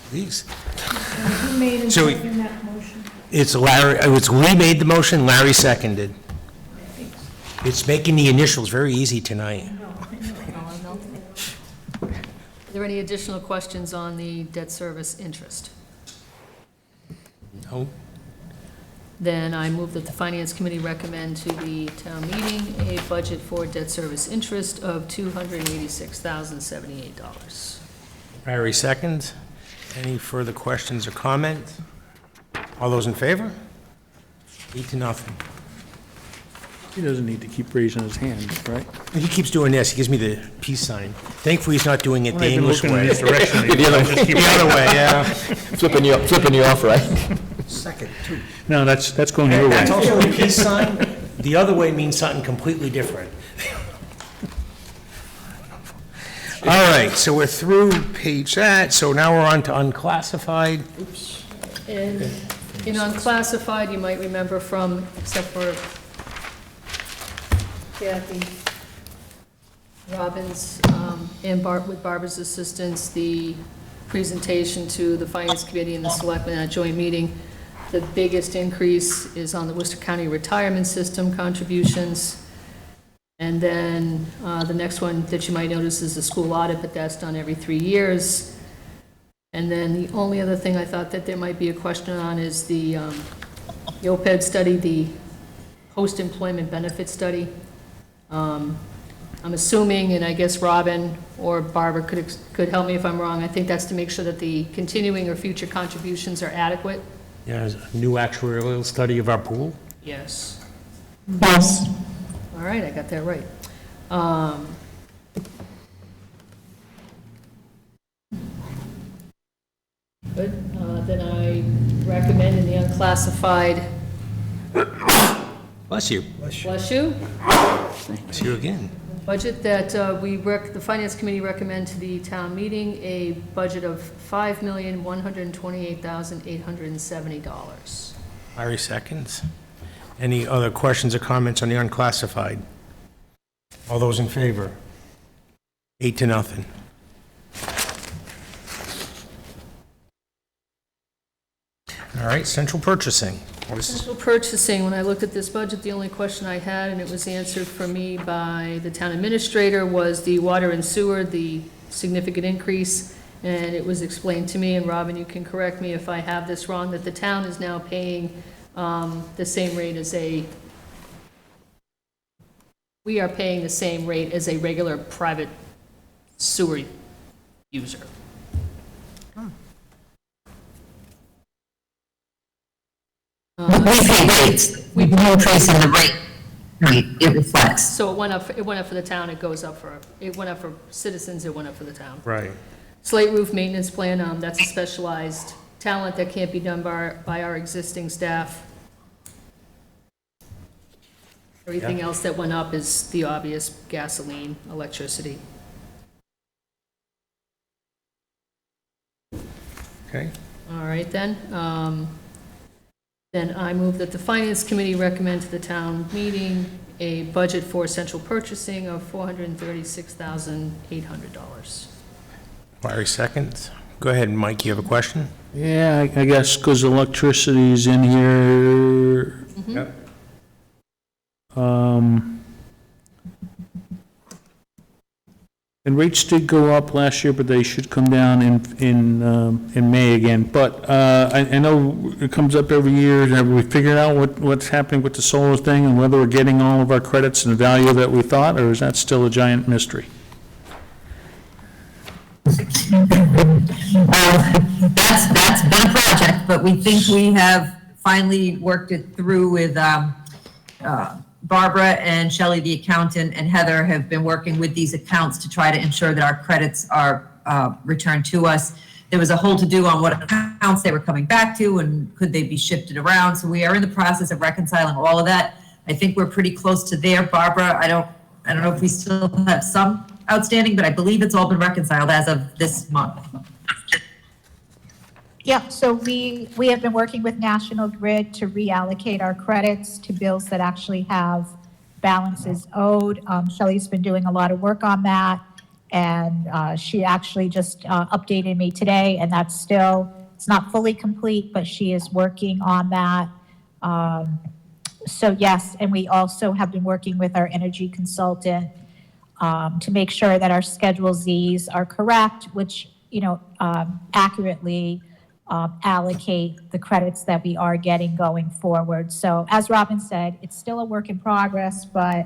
Please. Who made and So seconded that motion? It's Larry, we made the motion, Larry seconded. It's making the initials very easy tonight. Are there any additional questions on the debt service interest? No? Then I move that the Finance Committee recommend to the town meeting a budget for debt service interest of $286,078. Barry seconds. Any further questions or comments? All those in favor? 8-0. He doesn't need to keep raising his hand, right? He keeps doing this, he gives me the peace sign. Thankfully, he's not doing it the English way. in this direction. The other way, yeah. Flipping you off, right? Second, too. No, that's going your way. That's also a peace sign. The other way means something completely different. All right, so we're through page that, so now we're on to unclassified. And in unclassified, you might remember from, except for Kathy Robbins, and with Barbara's assistance, the presentation to the Finance Committee and the Selectmen at a joint meeting. The biggest increase is on the Worcester County Retirement System contributions. And then the next one that you might notice is the school audit, but that's done every 3 years. And then the only other thing I thought that there might be a question on is the OPEB study, the post-employment benefit study. I'm assuming, and I guess Robin or Barbara could help me if I'm wrong, I think that's to make sure that the continuing or future contributions are adequate. Yeah, there's a new actuarial study of our pool. Yes. Yes. All right, I got that right. Good, then I recommend in the unclassified, Bless you. bless you, Bless you again. budget that the Finance Committee recommend to the town meeting a budget of $5,128,870. Larry seconds. Any other questions or comments on the unclassified? All those in favor? 8-0. All All right, central purchasing. Central purchasing, when I looked at this budget, the only question I had, and it was answered for me by the town administrator, was the water and sewer, the significant increase. And it was explained to me, and Robin, you can correct me if I have this wrong, that the town is now paying the same rate as we are paying the same rate as a regular private sewer user. We pay rates, we increase in the rate, it reflects. So it went up for the town, it went up for citizens, it went up for the town. Right. Slate roof maintenance plan, that's a specialized talent that can't be done by our existing staff. Everything else that went up is the obvious: gasoline, electricity. Okay. All right, then. Then I move that the Finance Committee recommend to the town meeting a budget for central purchasing of $436,800. Larry seconds. Go ahead, Mike, you have a question? Yeah, I guess because electricity is in here. Yep. And rates did go up last year, but they should come down in May again. But I know it comes up every year. Have we figured out what's happening with the solar thing and whether we're getting all of our credits and the value that we thought, or is that still a giant mystery? That's been a project, but we think we have finally worked it through with Barbara and Shelley, the accountant, and Heather have been working with these accounts to try to ensure that our credits are returned to us. There was a whole to-do on what accounts they were coming back to and could they be shifted around. So we are in the process of reconciling all of that. I think we're pretty close to there. Barbara, I don't know if we still have some outstanding, but I believe it's all been reconciled as of this month. Yeah, so we have been working with National Grid to reallocate our credits to bills that actually have balances owed. Shelley's been doing a lot of work on that, and she actually just updated me today, and that's still, it's not fully complete, but she is working on that. So yes, and we also have been working with our energy consultant to make sure that our Schedule Zs are correct, which, accurately allocate the credits that we are getting going forward. So as Robin said, it's still a work in progress, but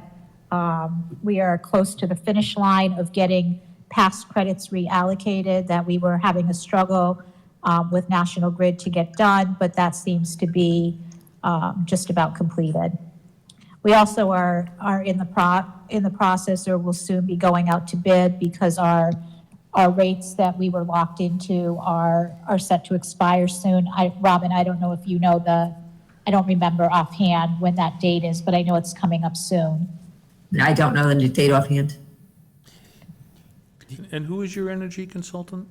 we are close to the finish line of getting past credits reallocated that we were having a struggle with National Grid to get done, but that seems to be just about completed. We also are in the process, or will soon be going out to bid, because our rates that we were locked into are set to expire soon. Robin, I don't know if you know I don't remember offhand when that date is, but I know it's coming up soon. I don't know the date offhand. And who is your energy consultant?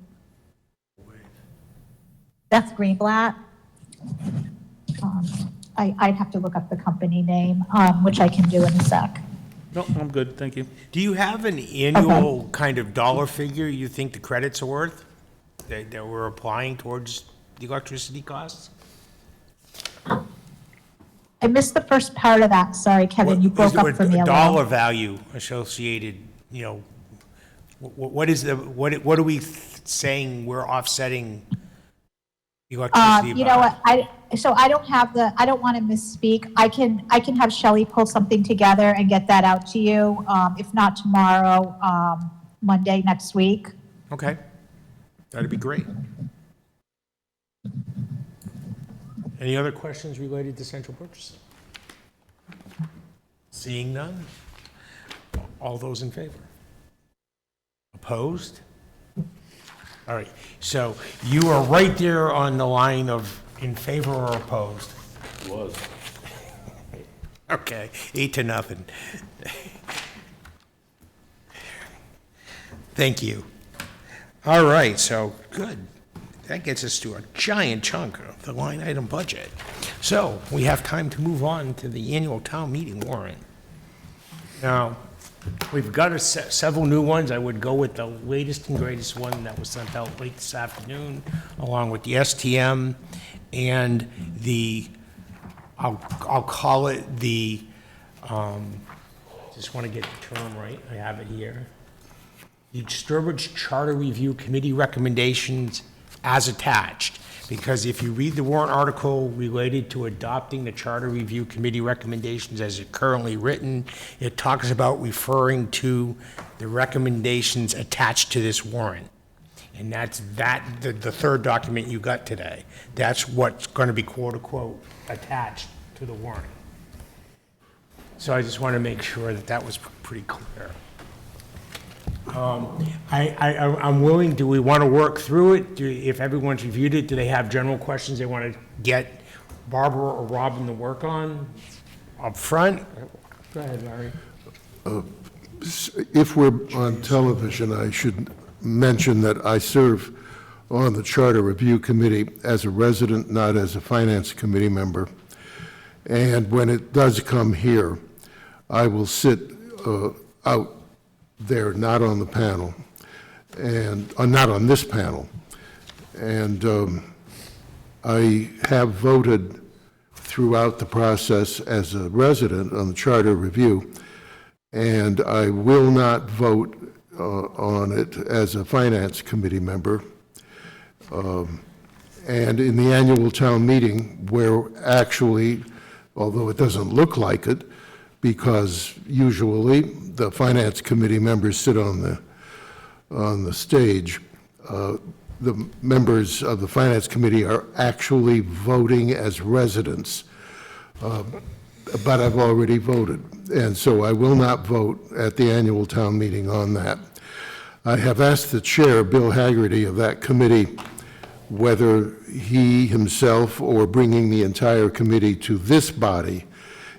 Beth Greenblatt. I'd have to look up the company name, which I can do in a sec. No, I'm good, thank you. Do you have an annual kind of dollar figure you think the credits are worth that we're applying towards the electricity costs? I missed the first part of that. Sorry, Kevin, you broke up for me a little. Dollar value associated, what are we saying we're offsetting the electricity by? You know what, I don't want to misspeak. I can have Shelley pull something together and get that out to you, if not tomorrow, Monday next week. Okay, that'd be great. Any other questions related to central purchasing? Seeing none? All those in favor? Opposed? All right, so you are right there on the line of in favor or opposed. Was. Okay, 8-0. Thank you. All right, so good. That gets us to a giant chunk of the line item budget. So we have time to move on to the annual town meeting warrant. Now, we've got several new ones. I would go with the latest and greatest one that was sent out late this afternoon, along with the STM and I'll call it the, just want to get the term right, I have it here. The Sturbridge Charter Review Committee recommendations as attached. Because if you read the warrant article related to adopting the Charter Review Committee recommendations as it's currently written, it talks about referring to the recommendations attached to this warrant. And that's the third document you got today. That's what's going to be quote-unquote attached to the warrant. So I just want to make sure that that was pretty clear. I'm willing, do we want to work through it? If everyone's reviewed it, do they have general questions they want to get Barbara or Robin to work on up front? Go ahead, Larry. If we're on television, I should mention that I serve on the Charter Review Committee as a resident, not as a Finance Committee member. And when it does come here, I will sit out there, not on the panel, and not on this panel. And I have voted throughout the process as a resident on the Charter Review, and I will not vote on it as a Finance Committee member. And in the annual town meeting, where actually, although it doesn't look like it, because usually the Finance Committee members sit on the stage, the members of the Finance Committee are actually voting as residents. But I've already voted, and so I will not vote at the annual town meeting on that. I have asked the chair, Bill Haggerty, of that committee, whether he himself or bringing the entire committee to this body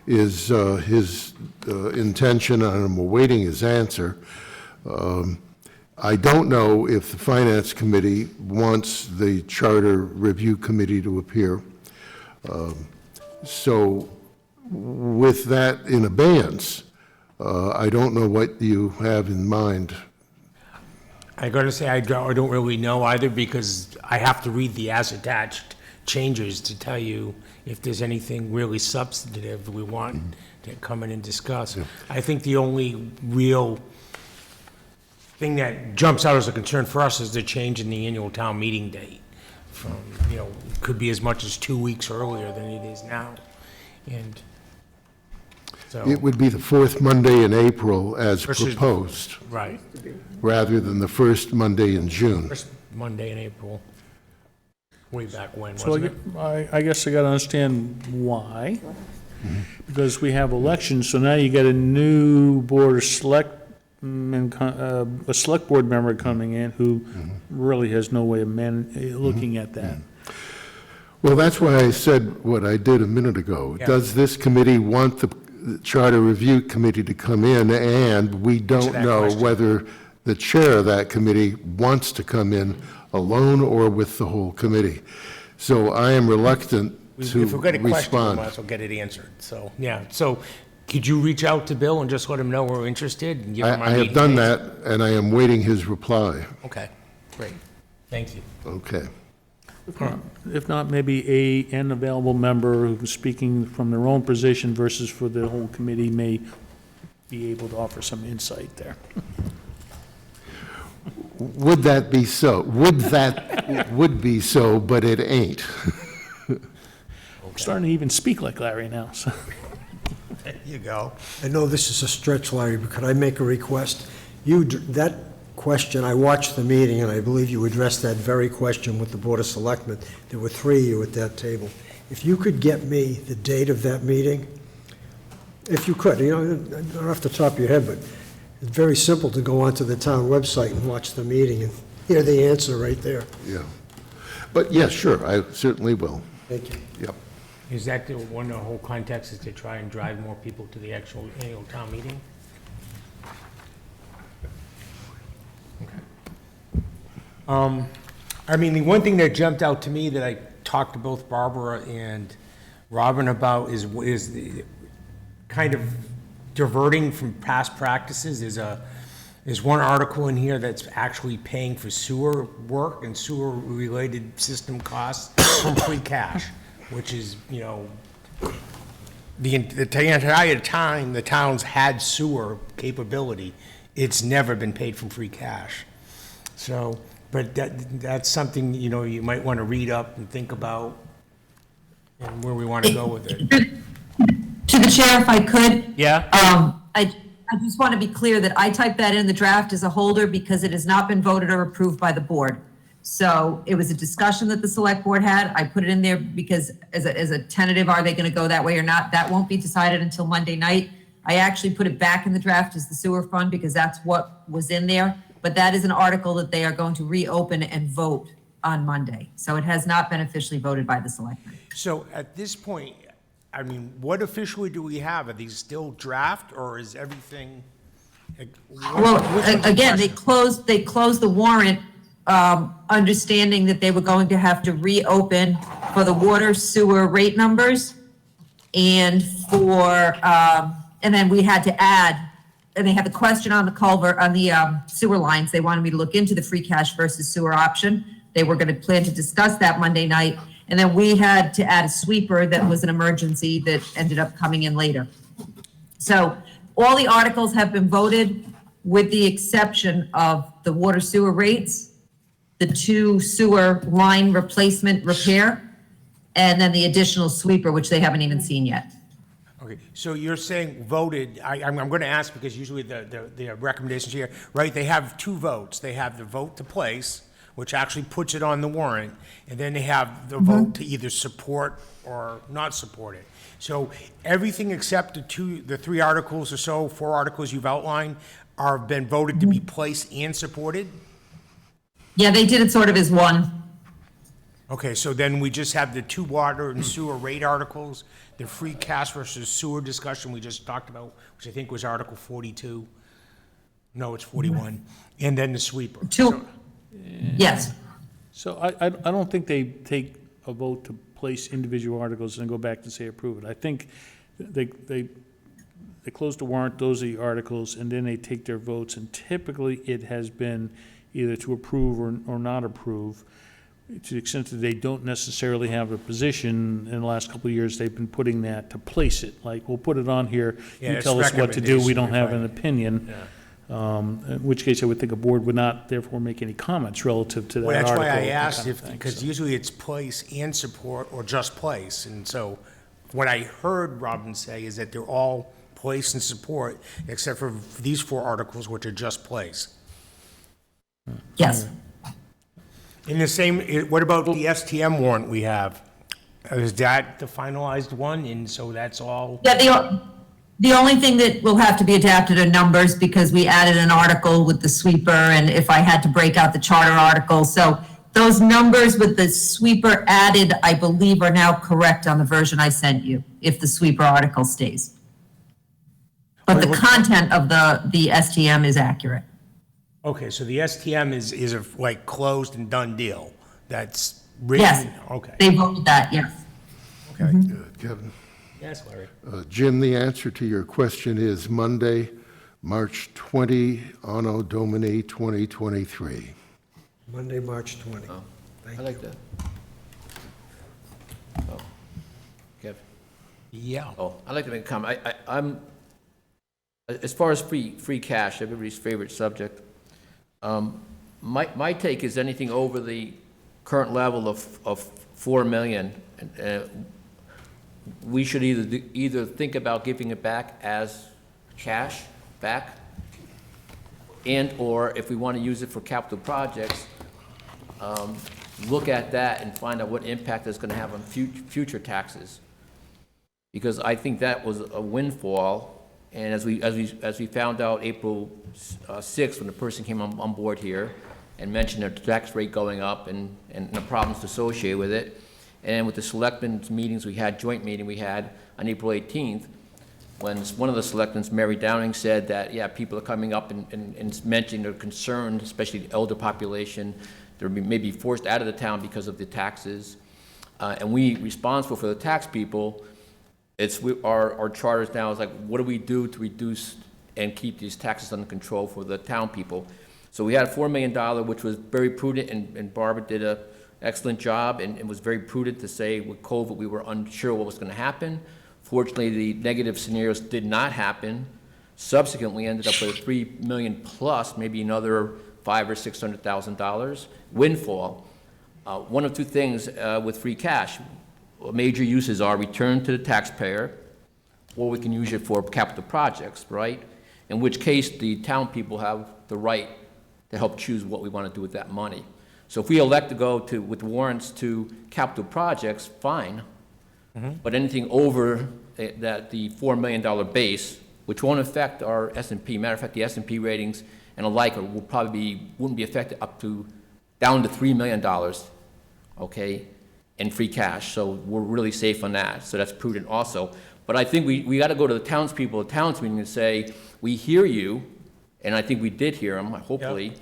is his intention, and I'm awaiting his answer. I don't know if the Finance Committee wants the Charter Review Committee to appear. So with that in abeyance, I don't know what you have in mind. I got to say, I don't really know either, because I have to read the as-attached changes to tell you if there's anything really substantive we want to come in and discuss. I think the only real thing that jumps out as a concern for us is the change in the annual town meeting date. From, could be as much as 2 weeks earlier than it is now. And so, It would be the fourth Monday in April as Versus- proposed, right, rather than the first Monday in June. first Monday in April, way back when, So wasn't it? I guess I got to understand why. Because we have elections, so now you get a new board of selectmen, a select board member coming in who really has no way of looking at that. Well, that's why I said what I did a minute ago. Yeah. Does this committee want the Charter Review Committee to come in? And we don't that know question. whether the chair of that committee wants to come in alone or with the whole committee. So I am reluctant to If we've got a question, we respond. might as well get it answered, so, yeah. So could you reach out to Bill and just let him know we're interested and give him our I have meeting done dates? that, and I am waiting his reply. Okay, great, thank you. Okay. If not, maybe an available member who's speaking from their own position versus for the whole committee may be able to offer some insight there. Would that be so? Would be so, but it ain't. I'm starting to even speak like Larry now, so. There you go. I know this is a stretch, Larry, but could I make a request? That question, I watched the meeting, and I believe you addressed that very question with the Board of Selectmen. There were 3 of you at that table. If you could get me the date of that meeting, if you could, not off the top of your head, but it's very simple to go onto the town website and watch the meeting and hear the answer right there. Yeah. But yes, sure, I certainly will. Thank you. Yep. Is that the one, the whole context is to try and drive more people to the actual annual town meeting? I mean, the one thing that jumped out to me that I talked to both Barbara and Robin about is the kind of diverting from past practices. There's There's one article in here that's actually paying for sewer work and sewer-related system costs from free cash, which is, you know, the entire time the town's had sewer capability, it's never been paid from free cash. So, but that's something, you know, you might want to read up and think about and where we want to go with it. To the chair, if I could. Yeah? I just want to be clear that I typed that in the draft as a holder because it has not been voted or approved by the board. So it was a discussion that the select board had. I put it in there because as a tentative, are they going to go that way or not? That won't be decided until Monday night. I actually put it back in the draft as the sewer fund because that's what was in there. But that is an article that they are going to reopen and vote on Monday. So it has not been officially voted by the selectmen. So at this point, I mean, what officially do we have? Are these still draft, or is everything? Well, again, they closed the warrant, understanding that they were going to have to reopen for the water sewer rate numbers and for, and then we had to add, and they had the question on the culvert, on the sewer lines. They wanted me to look into the free cash versus sewer option. They were going to plan to discuss that Monday night. And then we had to add a sweeper that was an emergency that ended up coming in later. So all the articles have been voted with the exception of the water sewer rates, the 2 sewer line replacement repair, and then the additional sweeper, which they haven't even seen yet. Okay, so you're saying voted, I'm going to ask because usually the recommendations here, right, they have 2 votes. They have the vote to place, which actually puts it on the warrant, and then they have the vote to either support or not support it. So everything except the 3 articles or so, 4 articles you've outlined, are been voted to be placed and supported? Yeah, they did it sort of as one. Okay, so then we just have the 2 water and sewer rate articles, the free cash versus sewer discussion we just talked about, which I think was Article 42. No, it's 41, and then the sweeper. 2, yes. So I don't think they take a vote to place individual articles and go back and say approve it. I think they close the warrant, those are the articles, and then they take their votes, and typically it has been either to approve or not approve. To the extent that they don't necessarily have a position, in the last couple of years, they've been putting that to place it. Like, we'll put it on here, Yeah, you it's tell us what to do, we don't have an recommendation, opinion. In which case, I would think a board would not therefore make any comments relative to that Well, article. that's why I that asked kind of if, thing, because so. usually it's place and support or just place. And so what I heard Robin say is that they're all place and support, except for these 4 articles, which are just place. Yes. In the same, what about the STM warrant we have? Is that the finalized one? And so that's all? Yeah, the only thing that will have to be adapted are numbers because we added an article with the sweeper and if I had to break out the charter article. So those numbers with the sweeper added, I believe, are now correct on the version I sent you, if the sweeper article stays. But the content of the STM is accurate. Okay, so the STM is a like closed and done deal. That's written? Yes. Okay. They voted that, yes. Okay. Kevin? Yes, Larry. Jim, the answer to your question is Monday, March 20, Anno Domini 2023. Monday, March 20. I like that. Oh. Kev? Yeah. Oh, I'd like to make a comment. I'm, as far as free cash, everybody's favorite subject, my take is anything over the current level of 4 million, we should either think about giving it back as cash back, and/or if we want to use it for capital projects, look at that and find out what impact it's going to have on future taxes. Because I think that was a windfall, and as we found out April 6th, when the person came on board here and mentioned their tax rate going up and the problems associated with it, and with the selectmen's meetings we had, joint meeting we had on April 18th, when one of the selectmen's, Mary Downing, said that, yeah, people are coming up and mentioning their concern, especially the elder population, they're maybe forced out of the town because of the taxes. And we responsible for the tax people, our charters now is like, what do we do to reduce and keep these taxes under control for the town people. So we had a $4 million, which was very prudent, and Barbara did an excellent job, and it was very prudent to say with COVID, we were unsure what was going to happen. Fortunately, the negative scenarios did not happen. Subsequently, ended up with $3 million plus, maybe another $500,000 or $600,000 windfall. One of two things with free cash. Major uses are return to the taxpayer, or we can use it for capital projects, right? In which case, the town people have the right to help choose what we want to do with that money. So if we elect to go to, with warrants to capital projects, fine. But anything over that, the $4 million base, which won't affect our S&P. Matter of fact, the S&P ratings and alike will probably wouldn't be affected up to, down to $3 million, okay, in free cash. So we're really safe on that. So that's prudent also. But I think we got to go to the townspeople, the towns meeting, and say, we hear you, and I think we did hear them, hopefully,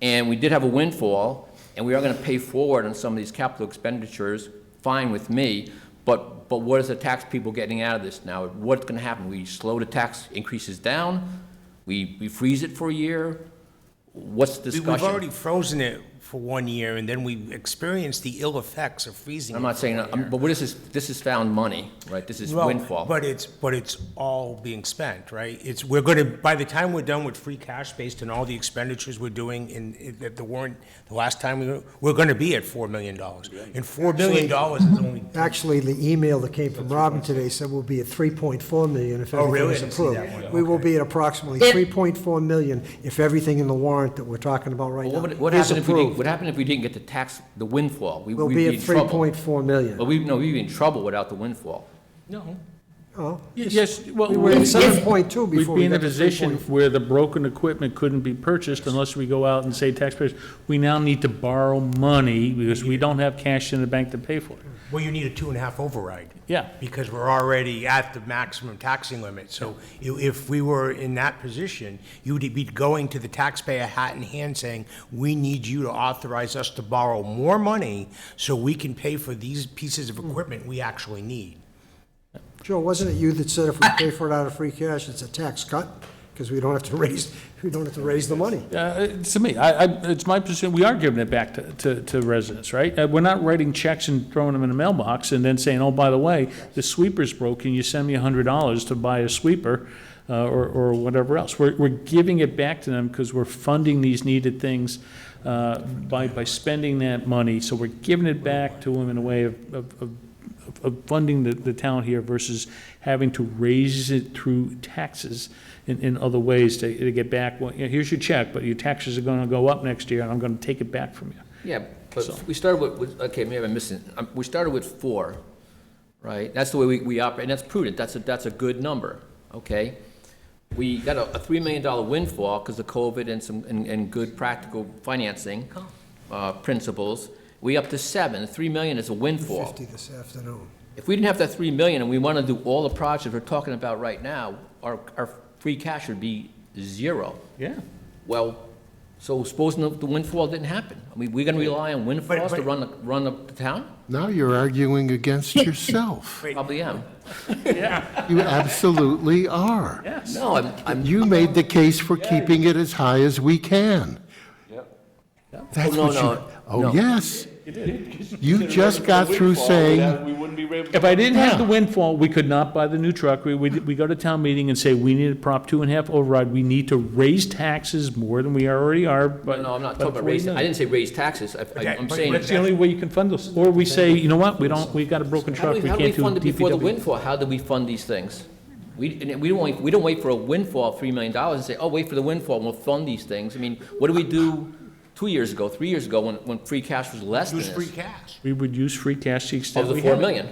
and we did have a windfall, and we are going to pay forward on some of these capital expenditures, fine with me, but what is the tax people getting out of this now? What's going to happen? We slow the tax increases down? We freeze it for a year? What's the discussion? We've already frozen it for 1 year, and then we experienced the ill effects of freezing it. I'm not saying, but what is this? This is found money, right? This is Well, windfall. But it's all being spent, right? We're gonna, by the time we're done with free cash, based on all the expenditures we're doing at the warrant, the last time we're gonna be at $4 million. And $4 million is only. Actually, the email that came from Robin today said we'll be at 3.4 million if Oh, really? everything is I didn't see approved. that one. We will Okay. be at approximately If- 3.4 million if everything in the warrant that we're talking about right now What is happened if we didn't, approved. what happened if we didn't get the windfall? We'll We'd be at in trouble. 3.4 million. But we'd be in trouble without the windfall. No. Oh, Yes, well, we were at we'd 7.2 be before we in a got to position 3.4. where the broken equipment couldn't be purchased unless we go out and say taxpayers, we now need to borrow money because we don't have cash in the bank to pay for it. Well, you need a 2.5 override. Yeah. Because we're already at the maximum taxing limit. So if we were in that position, you would be going to the taxpayer hat in hand saying, we need you to authorize us to borrow more money so we can pay for these pieces of equipment we actually need. Joe, wasn't it you that said if we pay for it out of free cash, it's a tax cut? Because we don't have to raise the money. To me, it's my position, we are giving it back to residents, right? We're not writing checks and throwing them in a mailbox and then saying, oh, by the way, the sweeper's broken, you send me $100 to buy a sweeper, or whatever else. We're giving it back to them because we're funding these needed things by spending that money. So we're giving it back to them in a way of funding the town here versus having to raise it through taxes in other ways to get back. Well, here's your check, but your taxes are going to go up next year, and I'm going to take it back from you. Yeah, but So- we started with, okay, maybe I'm missing, we started with 4, right? That's the way we operate, and that's prudent, that's a good number, okay? We got a $3 million windfall because of COVID and good practical financing principles. We up to 7, $3 million is a windfall. 50 this afternoon. If we didn't have that 3 million and we want to do all the projects we're talking about right now, our free cash would be 0. Yeah. Well, so supposing the windfall didn't happen, I mean, we're going to rely on windfalls to but- run the town? Now you're arguing against yourself. Probably am. You absolutely are. Yes. No, I'm, You made the case for keeping it as high as we can. That's Oh, no, what you. no, Oh, no. yes. You just got through saying, If I didn't have the windfall, we could not buy the new truck. We go to town meeting and say, we need a Prop 2.5 override. We need to raise taxes more than we already are, but. no, I'm not but talking about 40 raising, I million. didn't say raise taxes, I'm but saying, That's the only way you can fund those. Or we say, you know what, we got a broken how truck, do we we can't do fund it before the DPW. windfall? How do we fund these things? We don't wait for a windfall of $3 million and say, oh, wait for the windfall, and we'll fund these things. I mean, what did we do 2 years ago, 3 years ago, when free cash was less than Use free this? cash. We would use free cash to the extent Of the we 4 have. million.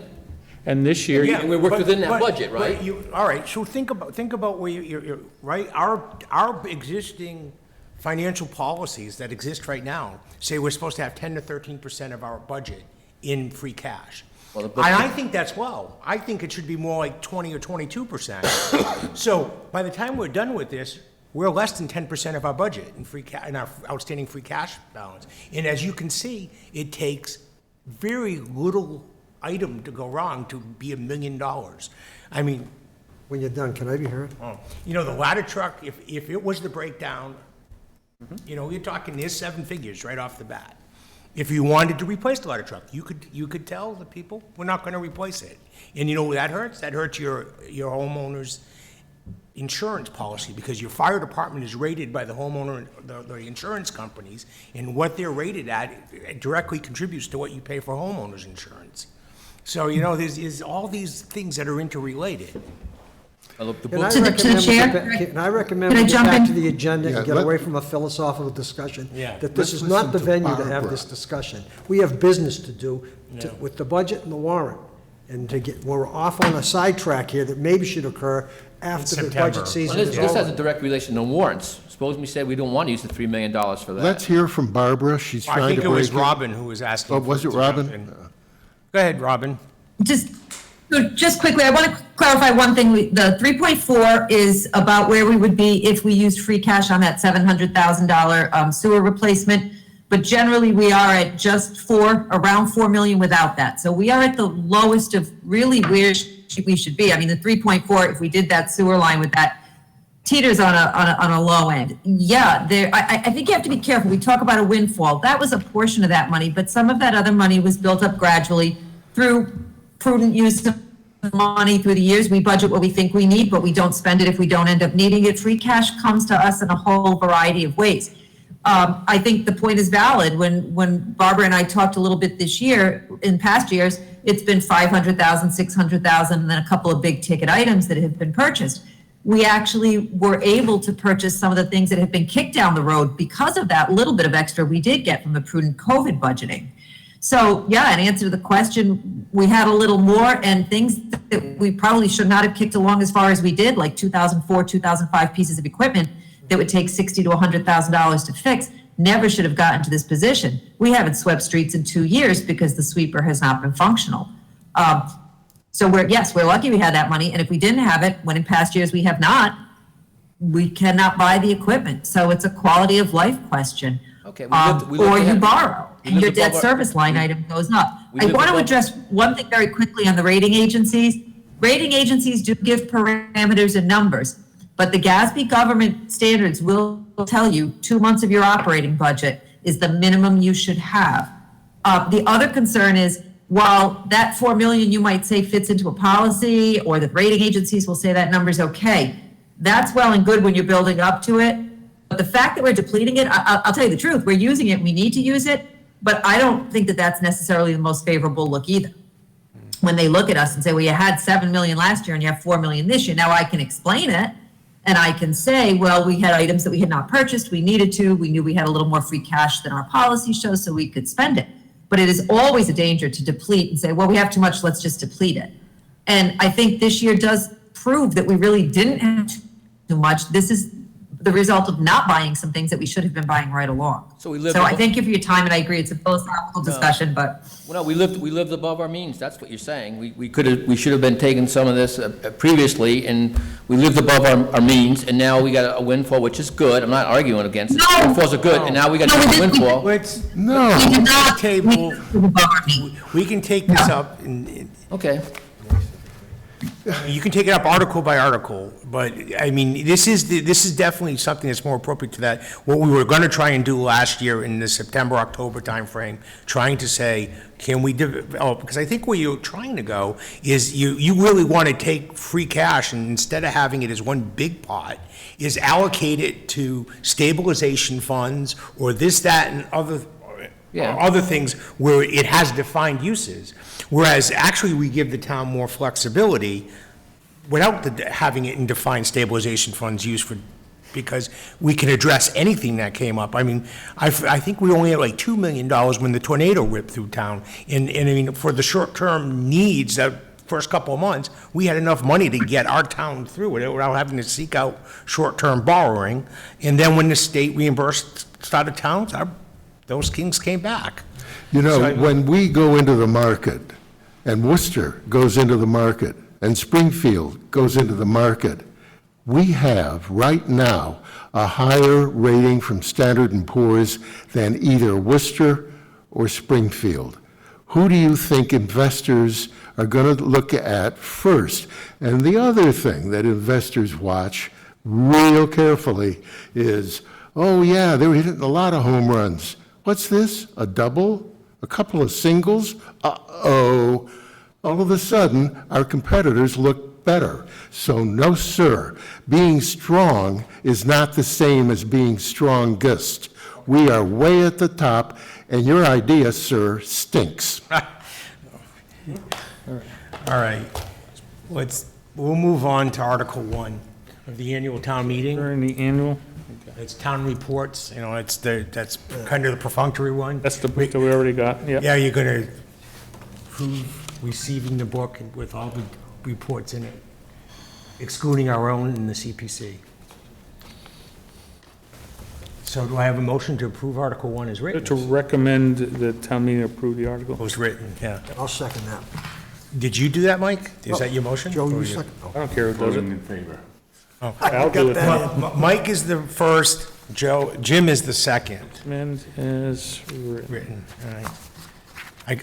And this year, And we work but- within that but- budget, but right? All right, so think about where you're, right? Our existing financial policies that exist right now say we're supposed to have 10 to 13% of our budget in free cash. Well, And I think that's low. I think it should be more like 20 or 22%. So by the time we're done with this, we're less than 10% of our budget in our outstanding free cash balance. And as you can see, it takes very little item to go wrong to be $1 million. I mean, When you're done, can I be heard? You know, the ladder truck, if it was the breakdown, you know, you're talking, there's 7 figures right off the bat. If you wanted to replace the ladder truck, you could tell the people, we're not gonna replace it. And you know what that hurts? That hurts your homeowner's insurance policy, because your fire department is rated by the homeowner, the insurance companies, and what they're rated at it directly contributes to what you pay for homeowners insurance. So, you know, there's all these things that are interrelated. Can I To the recommend we chair? get back- Can I recommend Can I we get jump back in? to the agenda Yeah, and get let- away from a philosophical discussion? Yeah. That this Let's is not the listen to venue to have Barbara. this discussion. We have business to do with the budget and the warrant. And we're off on a sidetrack here that maybe should occur after the September. budget season Well, is this has a over. direct relation to warrants. Suppose we said we don't want to use the $3 million for that. Let's hear from Barbara. She's I trying think to it was break it. Robin who was asking. Oh, was it to jump Robin? in. Go ahead, Robin. Just quickly, I want to clarify one thing. The 3.4 is about where we would be if we used free cash on that $700,000 sewer replacement. But generally, we are at just around 4 million without that. So we are at the lowest of really where we should be. I mean, the 3.4, if we did that sewer line with that, teeters on a low end. Yeah, I think you have to be careful. We talk about a windfall. That was a portion of that money, but some of that other money was built up gradually through prudent use of money through the years. We budget what we think we need, but we don't spend it if we don't end up needing it. Free cash comes to us in a whole variety of ways. I think the point is valid. When Barbara and I talked a little bit this year, in past years, it's been 500,000, 600,000, and then a couple of big ticket items that have been purchased. We actually were able to purchase some of the things that have been kicked down the road because of that little bit of extra we did get from the prudent COVID budgeting. So yeah, in answer to the question, we had a little more, and things that we probably should not have kicked along as far as we did, like 2004, 2005 pieces of equipment that would take $60,000 to $100,000 to fix, never should have gotten to this position. We haven't swept streets in 2 years because the sweeper has not been functional. So we're lucky we had that money, and if we didn't have it, when in past years we have not, we cannot buy the equipment. So it's a quality of life question. Okay, Or you borrow, we and your lived debt above our- service line item goes up. we I lived want to above- address one thing very quickly on the rating agencies. Rating agencies do give parameters and numbers, but the GASB government standards will tell you 2 months of your operating budget is the minimum you should have. The other concern is, while that 4 million you might say fits into a policy, or the rating agencies will say that number's okay, that's well and good when you're building up to it. But the fact that we're depleting it, I'll tell you the truth, we're using it, we need to use it, but I don't think that that's necessarily the most favorable look either. When they look at us and say, well, you had 7 million last year and you have 4 million this year. Now I can explain it, and I can say, well, we had items that we had not purchased, we needed to, we knew we had a little more free cash than our policy shows, so we could spend it. But it is always a danger to deplete and say, well, we have too much, let's just deplete it. And I think this year does prove that we really didn't have too much. This is the result of not buying some things that we should have been buying right along. So I thank you for your time, and I agree, it's a philosophical discussion, but Well, no, we lived above our means, that's what you're saying. We should have been taking some of this previously, and we lived above our means, and now we got a windfall, which is good, I'm not arguing against it. No. Windfalls are good, and now we got No, we a didn't. windfall. Let's, No. we did not. table, we live above our means. we can take this up, and Okay, you can take it up article by article, but, I mean, this is definitely something that's more appropriate to that. What we were gonna try and do last year in the September, October timeframe, trying to say, can we develop, because I think where you're trying to go is you really want to take free cash, and instead of having it as one big pot, is allocate it to stabilization funds, or this, that, and other, Yeah. or other things where it has defined uses. Whereas actually we give the town more flexibility without having it in defined stabilization funds used for, because we can address anything that came up. I mean, I think we only had like $2 million when the tornado ripped through town. And I mean, for the short-term needs, that first couple of months, we had enough money to get our town through it without having to seek out short-term borrowing. And then when the state reimbursed started towns, those kings came back. You know, So I- when we go into the market, and Worcester goes into the market, and Springfield goes into the market, we have right now a higher rating from Standard & Poor's than either Worcester or Springfield. who do you think investors are going to look at first? And the other thing that investors watch real carefully is, oh yeah, they were hitting a lot of home runs. What's this? A double? A couple of singles? Uh-oh. All of a sudden, our competitors look better. So no, sir, being strong is not the same as being strongest. We are way at the top, and your idea, sir, stinks. All right. We'll move on to Article 1 of the annual town meeting. During the annual, It's town reports, that's kind of the perfunctory one. that's the book that we already got, yeah. Yeah, you're gonna approve receiving the book with all the reports in it, excluding our own and the CPC. So do I have a motion to approve Article 1 as written? To recommend the town meeting approve the article. Was written, yeah. I'll second that. Did you do that, Mike? Is that your motion? Joe, Or you you- second? I don't care who does it. Voting in favor. I'll do it. Mike is the first, Jim is the second. Recommend as written. Written, all right.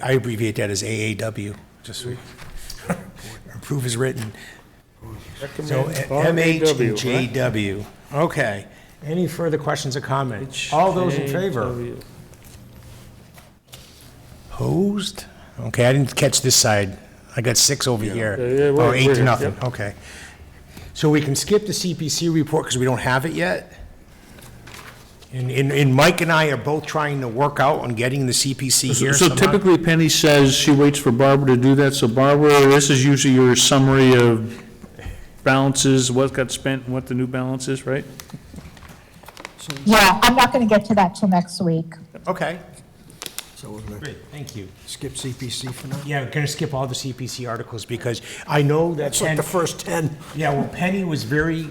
I abbreviate that as AAW, just so approve as written. So Recommend MH and RAW, right? JW. Okay. Any further questions or comments? All those in favor? HJW. Opposed? Okay, I didn't catch this side. I got 6 over here. Yeah, Or we're 8 to here, nothing, yep. okay. So we can skip the CPC report because we don't have it yet? And Mike and I are both trying to work out on getting the CPC here So somehow. typically Penny says she waits for Barbara to do that. So Barbara, this is usually your summary of balances, what got spent, and what the new balance is, right? Yeah, I'm not going to get to that till next week. Okay, So we're going to great, thank you. skip CPC for now? Yeah, we're going to skip all the CPC articles because I know that It's like the first 10. Yeah, well, Penny was very,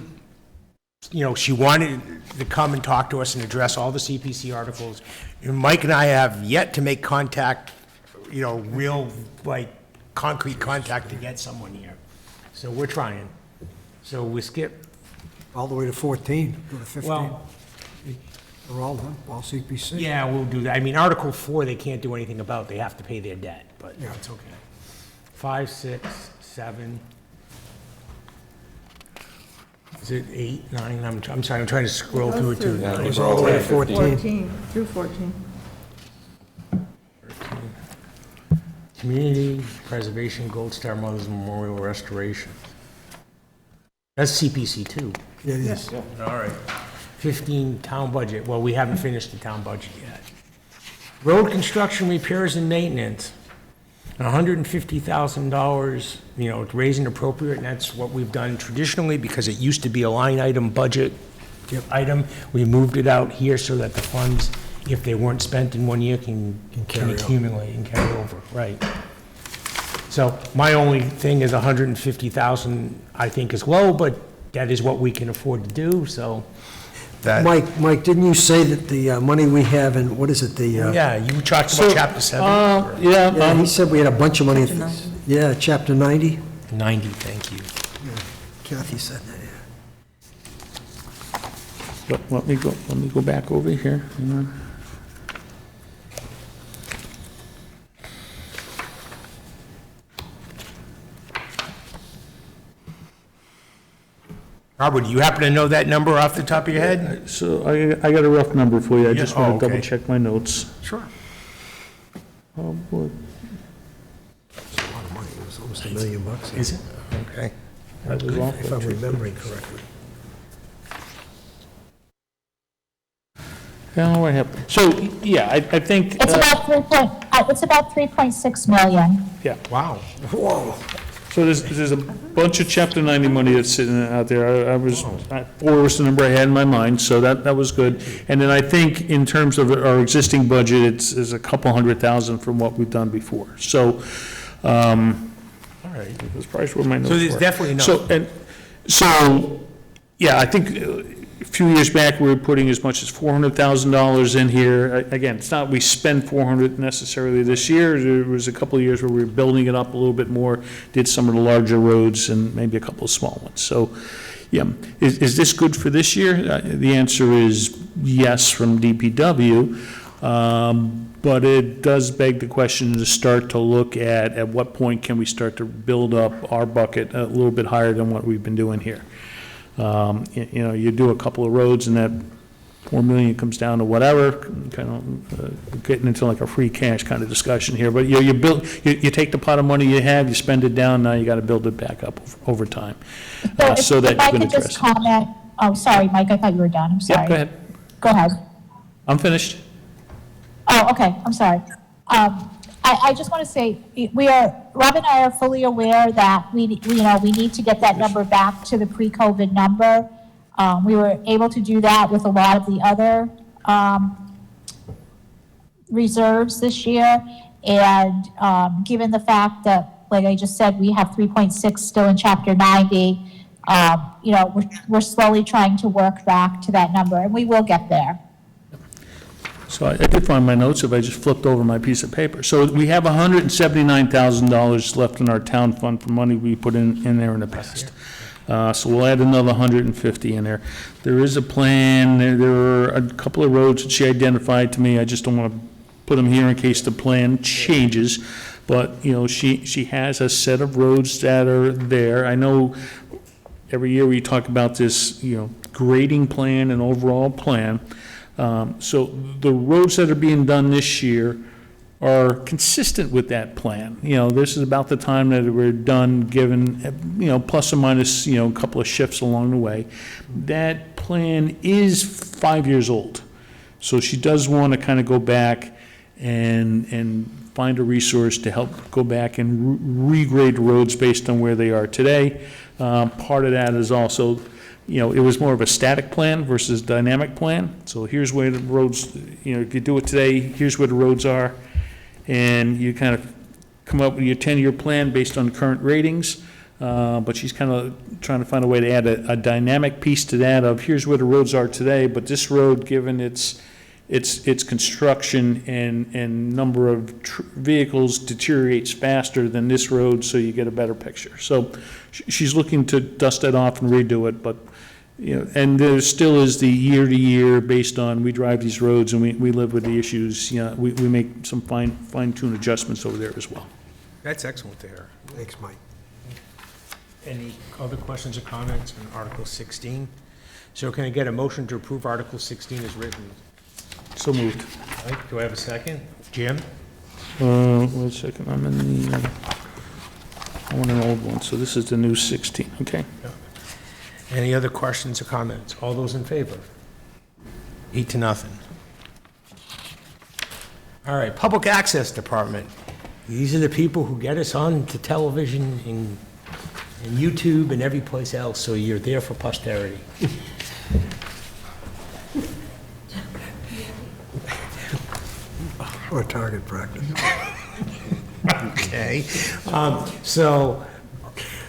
she wanted to come and talk to us and address all the CPC articles. And Mike and I have yet to make contact, real, concrete contact to get someone here. So we're trying. So we skip, All the way to 14, go to 15. well, They're all done, all CPC. yeah, we'll do that. I mean, Article 4, they can't do anything about. They have to pay their debt, but Yeah. it's okay. 5, 6, 7. Is it 8, 9? I'm sorry, I'm trying to scroll through it too. It was all the way to 14. 14, through 14. Community Preservation Gold Star Mothers Memorial Restoration. That's CPC too. Yeah, it is. All right. 15, town budget. Well, we haven't finished the town budget yet. Road construction, repairs, and maintenance. $150,000, to raise and appropriate, and that's what we've done traditionally because it used to be a line item budget item. We moved it out here so that the funds, if they weren't spent in one year, can carry over. accumulate and carry over, right. So my only thing is 150,000, I think is low, but that is what we can afford to do, so that. Mike, didn't you say that the money we have in, what is it, the, Yeah, you talked about chapter 7. yeah, he said we had a bunch of money. Yeah, chapter 90? 90, thank you. Kathy said that, yeah. Let me go back over here. Hang on. Robert, do you happen to know that number off the top of your head? So I got a rough number for you. I just Yeah, oh, want to okay. double check my notes. Sure. Oh, boy. It's a lot of money, it was almost $1 million. Is it? Okay. That was off. If I'm remembering correctly. Yeah, what happened? So, yeah, I think, It's about 3.6 million. yeah. Wow. Whoa. So there's a bunch of Chapter 90 money that's sitting out there. I was, 4 was the number I had in my mind, so that was good. And then I think in terms of our existing budget, it's a couple $100,000 from what we've done before. So, All right. that's probably where my notes So were. there's definitely enough. So, yeah, I think a few years back, we were putting as much as $400,000 in here. Again, it's not we spend 400 necessarily this year. There was a couple of years where we were building it up a little bit more, did some of the larger roads and maybe a couple of small ones. So, yeah, is this good for this year? The answer is yes from DPW. But it does beg the question to start to look at what point can we start to build up our bucket a little bit higher than what we've been doing here. You know, you do a couple of roads and that 4 million comes down to whatever, kind of getting into like a free cash kind of discussion here. But you take the pot of money you have, you spend it down, now you got to build it back up over time. So that If I you can could just address. comment, oh, sorry, Mike, I thought you were done, I'm sorry. Yep, go ahead. Go ahead. I'm finished. Oh, okay, I'm sorry. I just want to say, Rob and I are fully aware that we need to get that number back to the pre-COVID number. We were able to do that with a lot of the other reserves this year. And given the fact that, like I just said, we have 3.6 still in Chapter 90, we're slowly trying to work back to that number, and we will get there. So I did find my notes, if I just flipped over my piece of paper. So we have $179,000 left in our town fund for money we put in there in the past. So we'll add another 150 in there. There is a plan, there are a couple of roads that she identified to me, I just don't want to put them here in case the plan changes. But, she has a set of roads that are there. I know every year we talk about this, grading plan and overall plan. So the roads that are being done this year are consistent with that plan. This is about the time that we're done, given, plus or minus, a couple of shifts along the way. That plan is 5 years old. So she does want to kind of go back and find a resource to help go back and regrade roads based on where they are today. Part of that is also, it was more of a static plan versus dynamic plan. So here's where the roads, if you do it today, here's where the roads are. And you kind of come up with your 10-year plan based on current ratings. But she's kind of trying to find a way to add a dynamic piece to that of here's where the roads are today, but this road, given its construction and number of vehicles, deteriorates faster than this road, so you get a better picture. So she's looking to dust that off and redo it, but, and there still is the year-to-year based on, we drive these roads and we live with the issues, we make some fine-tune adjustments over there as well. That's excellent to hear. Thanks, Mike. Any other questions or comments on Article 16? So can I get a motion to approve Article 16 as written? So moved. Mike, do I have a second? Jim? Wait a second, I'm in the, I want an old one, so this is the new 16, okay? Any other questions or comments? All those in favor? 8-0. All right, Public Access Department. These are the people who get us on to television and YouTube and every place else, so you're there for posterity. Or target practice. Okay. So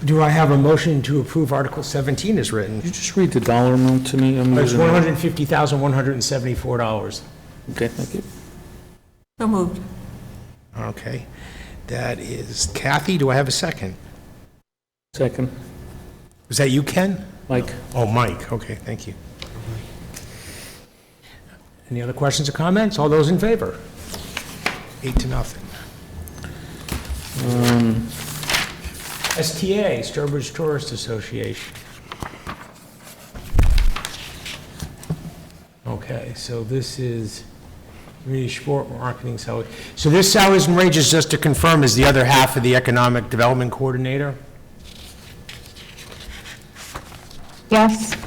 do I have a motion to approve Article 17 as written? Could you just read the dollar amount to me? I'm It's losing it. $150,174. Okay, thank you. So moved. Okay. That is Kathy. Do I have a second? Second, Was that you, Ken? Mike. Oh, Mike. Okay, thank you. Any other questions or comments? All those in favor? 8-0. STA, Sturbridge Tourist Association. Okay, so this is community sport marketing salary. So this salaries and wages, just to confirm, is the other half of the economic development coordinator? Yes?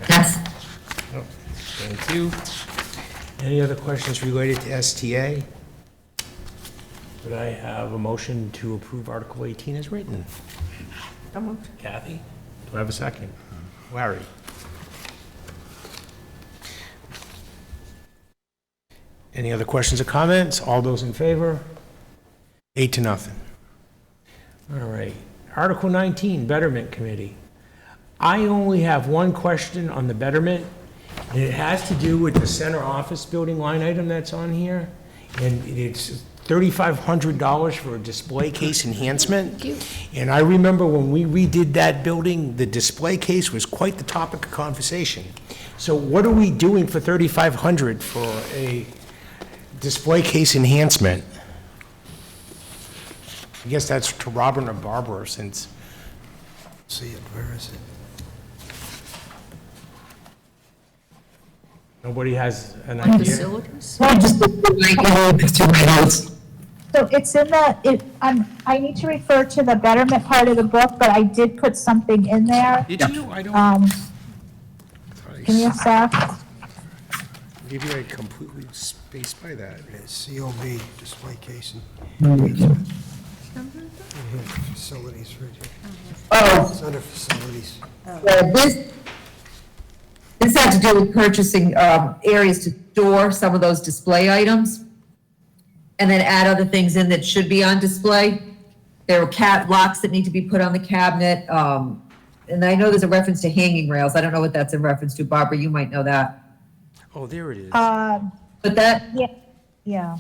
Yes. Thank you. Any other questions related to STA? Would I have a motion to approve Article 18 as written? So moved. Kathy? Do I have a second? Larry? Any other questions or comments? All those in favor? 8-0. All right. Article 19, Betterment Committee. I only have one question on the Betterment, and it has to do with the center office building line item that's on here. And it's $3,500 for a display case enhancement. And I remember when we redid that building, the display case was quite the topic of conversation. So what are we doing for $3,500 for a display case enhancement. I guess that's to Robin or Barbara, since, See it, where is it? nobody has an idea. Facilities? I just looked through my notes. So it's in I need to refer to the betterment part of the book, but I did put something in there. Did you? I don't. Give me a sec. Maybe I completely spaced by that. It's COB, display case and facilities, right here. Oh, It's under facilities. yeah, this had to do with purchasing areas to store some of those display items, and then add other things in that should be on display. There are locks that need to be put on the cabinet, and I know there's a reference to hanging rails. I don't know what that's in reference to. Barbara, you might know that. Oh, there it is. But that, Yeah. yeah,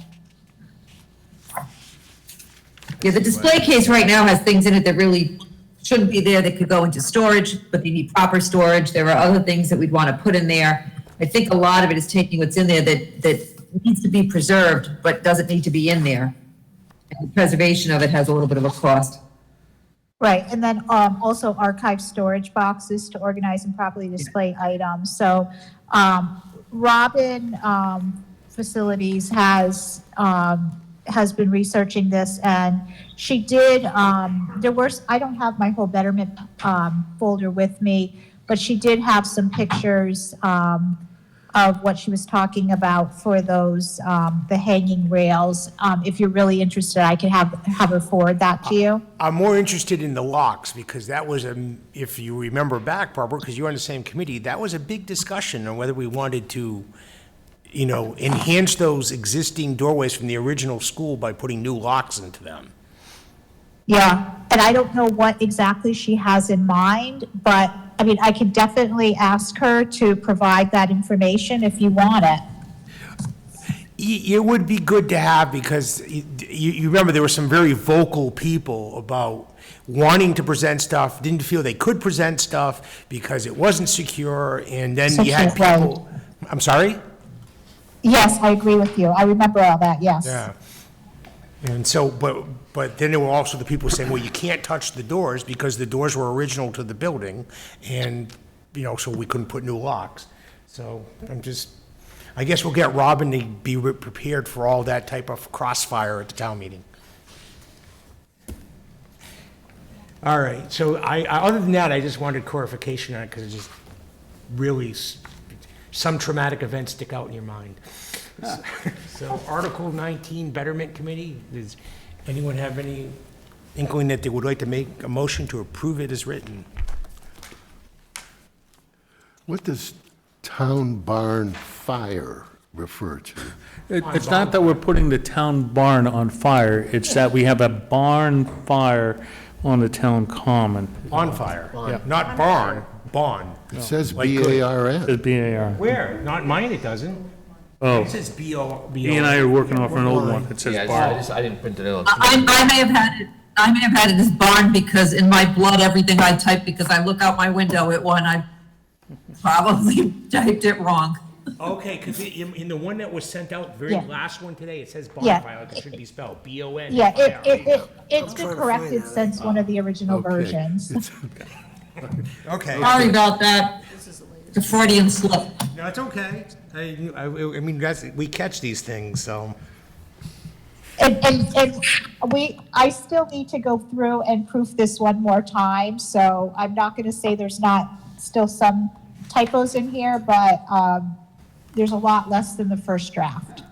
the display case right now has things in it that really shouldn't be there, that could go into storage, but they need proper storage. There are other things that we'd want to put in there. I think a lot of it is taking what's in there that needs to be preserved, but doesn't need to be in there. And the preservation of it has a little bit of a cost. Right, and then also archive storage boxes to organize and properly display items. So Robin Facilities has been researching this, and she did, I don't have my whole betterment folder with me, but she did have some pictures of what she was talking about for those, the hanging rails. If you're really interested, I can have her forward that to you. I'm more interested in the locks, because that was, if you remember back, Barbara, because you were on the same committee, that was a big discussion on whether we wanted to, enhance those existing doorways from the original school by putting new locks into them. Yeah, and I don't know what exactly she has in mind, but, I mean, I could definitely ask her to provide that information if you want it. It would be good to have, because you remember there were some very vocal people about wanting to present stuff, didn't feel they could present stuff because it wasn't secure, and then you had Right. people, I'm sorry? Yes, I agree with you. I remember all that, yes. Yeah. And so, but then there were also the people saying, well, you can't touch the doors because the doors were original to the building, and, so we couldn't put new locks. So I guess we'll get Robin to be prepared for all that type of crossfire at the town meeting. All right, so other than that, I just wanted clarification on it, because it just really, some traumatic events stick out in your mind. So Article 19, Betterment Committee, does anyone have any inkling that they would like to make a motion to approve it as written? What does town barn fire refer to? It's not that we're putting the town barn on fire, it's that we have a barn fire on the town common. Bonfire, Yeah. not barn, bond. It says Like B-A-R-N. The BAR. Where? Not mine, it doesn't. Oh, It says B-O. he and I are working off an old one that says Yeah, barn. I didn't print it out. I may have had it as barn because in my blood, everything I type, because I look out my window at one, I probably typed it wrong. Okay, because in the one that was sent out, very Yeah. last one today, it says Yeah. bonfire, like it should be spelled, B-O-N. Yeah, it's trying been to corrected find that. since one of the original Okay. versions. Okay. Sorry about that. The Freudian slip. No, it's okay. I mean, we catch these things, so. And I still need to go through and proof this one more time, so I'm not gonna say there's not still some typos in here, but, there's a lot less than the first draft.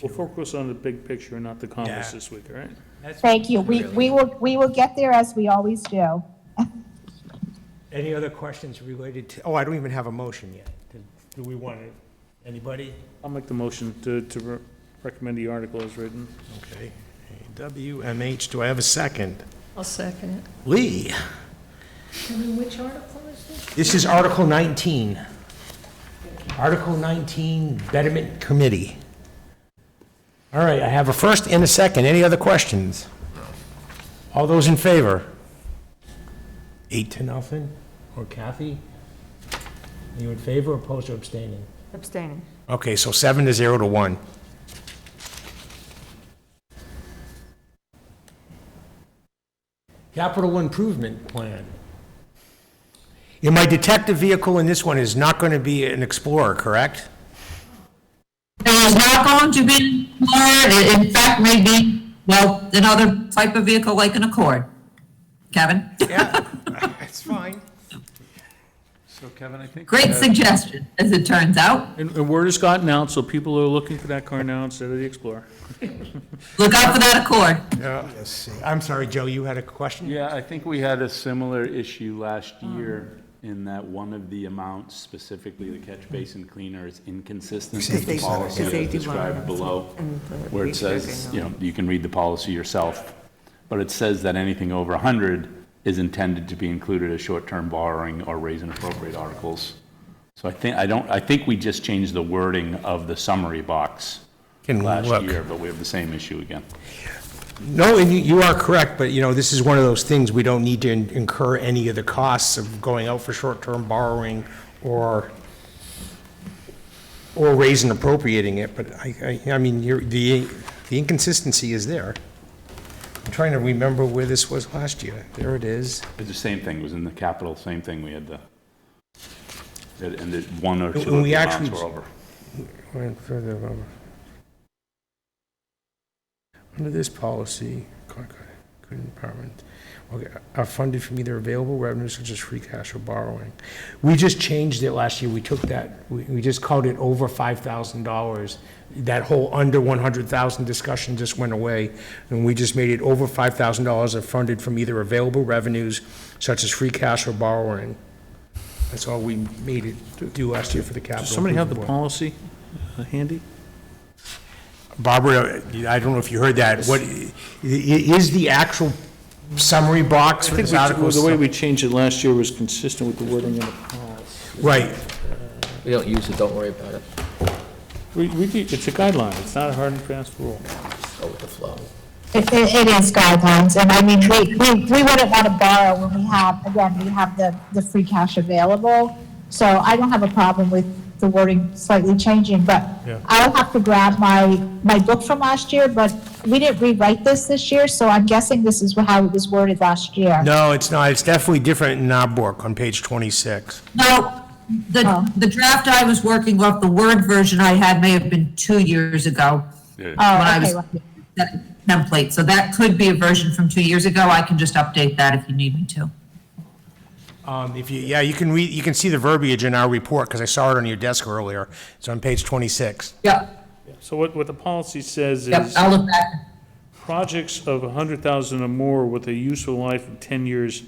We'll focus on the big picture, not the comments Yeah. this week, all right? Thank you. We will get there as we always do. Any other questions related to, oh, I don't even have a motion yet. Do we want it? Anybody? I'll make the motion to recommend the article as written. Okay. WMH, do I have a second? I'll second it. Lee, Tell me which article is this? this is Article 19. Article 19, Betterment Committee. All right, I have a first and a second. Any other questions? All those in favor? 8-0, or Kathy? You in favor, opposed, or abstaining? Abstaining. Okay, so 7 to 0 to 1. Capital improvement plan. In my detective vehicle in this one is not going to be an Explorer, correct? There is not going to be, in fact, maybe, well, another type of vehicle like an Accord. Kevin? Yeah, that's fine. So Kevin, I think. Great suggestion, as it turns out. And word has gotten out, so people are looking for that car now instead of the Explorer. Look out for that Accord. Yeah. I'm sorry, Joe, you had a question? Yeah, I think we had a similar issue last year in that one of the amounts, specifically the catch basin cleaner, is inconsistent with the policy as described below, where it says, you can read the policy yourself, but it says that anything over 100 is intended to be included as short-term borrowing or raise and appropriate articles. So I think we just changed the wording of the summary box last year, but we have the same issue again. No, and you are correct, but, this is one of those things, we don't need to incur any of the costs of going out for short-term borrowing or raising and appropriating it, but I mean, the inconsistency is there. I'm trying to remember where this was last year. There it is. It's the same thing, it was in the capital, same thing, we had and the one or two And of we the actually amounts were over. went further over. Under this policy, good empowerment, okay, are funded from either available revenues such as free cash or borrowing. We just changed it last year. We took that, we just called it over $5,000. That whole under 100,000 discussion just went away, and we just made it over $5,000 are funded from either available revenues such as free cash or borrowing. That's all we made it do last year for the capital. Does somebody have the improvement board. policy handy? Barbara, I don't know if you heard that. What is the actual summary box I for think this article? the way we changed it last year was consistent with the wording in the policy. Right. We don't use it, don't worry about it. It's a guideline, it's not a hard and fast rule. Go with the flow. It is guidelines, and I mean, we wouldn't want to borrow when we have the free cash available. So I don't have a problem with the wording slightly changing, but Yeah. I'll have to grab my book from last year, but we didn't rewrite this year, so I'm guessing this is how it was worded last year. No, it's not. It's definitely different in our book on page 26. No, the draft I was working off, the Word version I had may have been 2 years ago. Yeah. When I Oh, was okay. that template, so that could be a version from 2 years ago. I can just update that if you need me to. You can read, you can see the verbiage in our report, because I saw it on your desk earlier. It's on page 26. Yep, So what the policy says yep, is, I'll look back. projects of 100,000 or more with a useful life of 10 years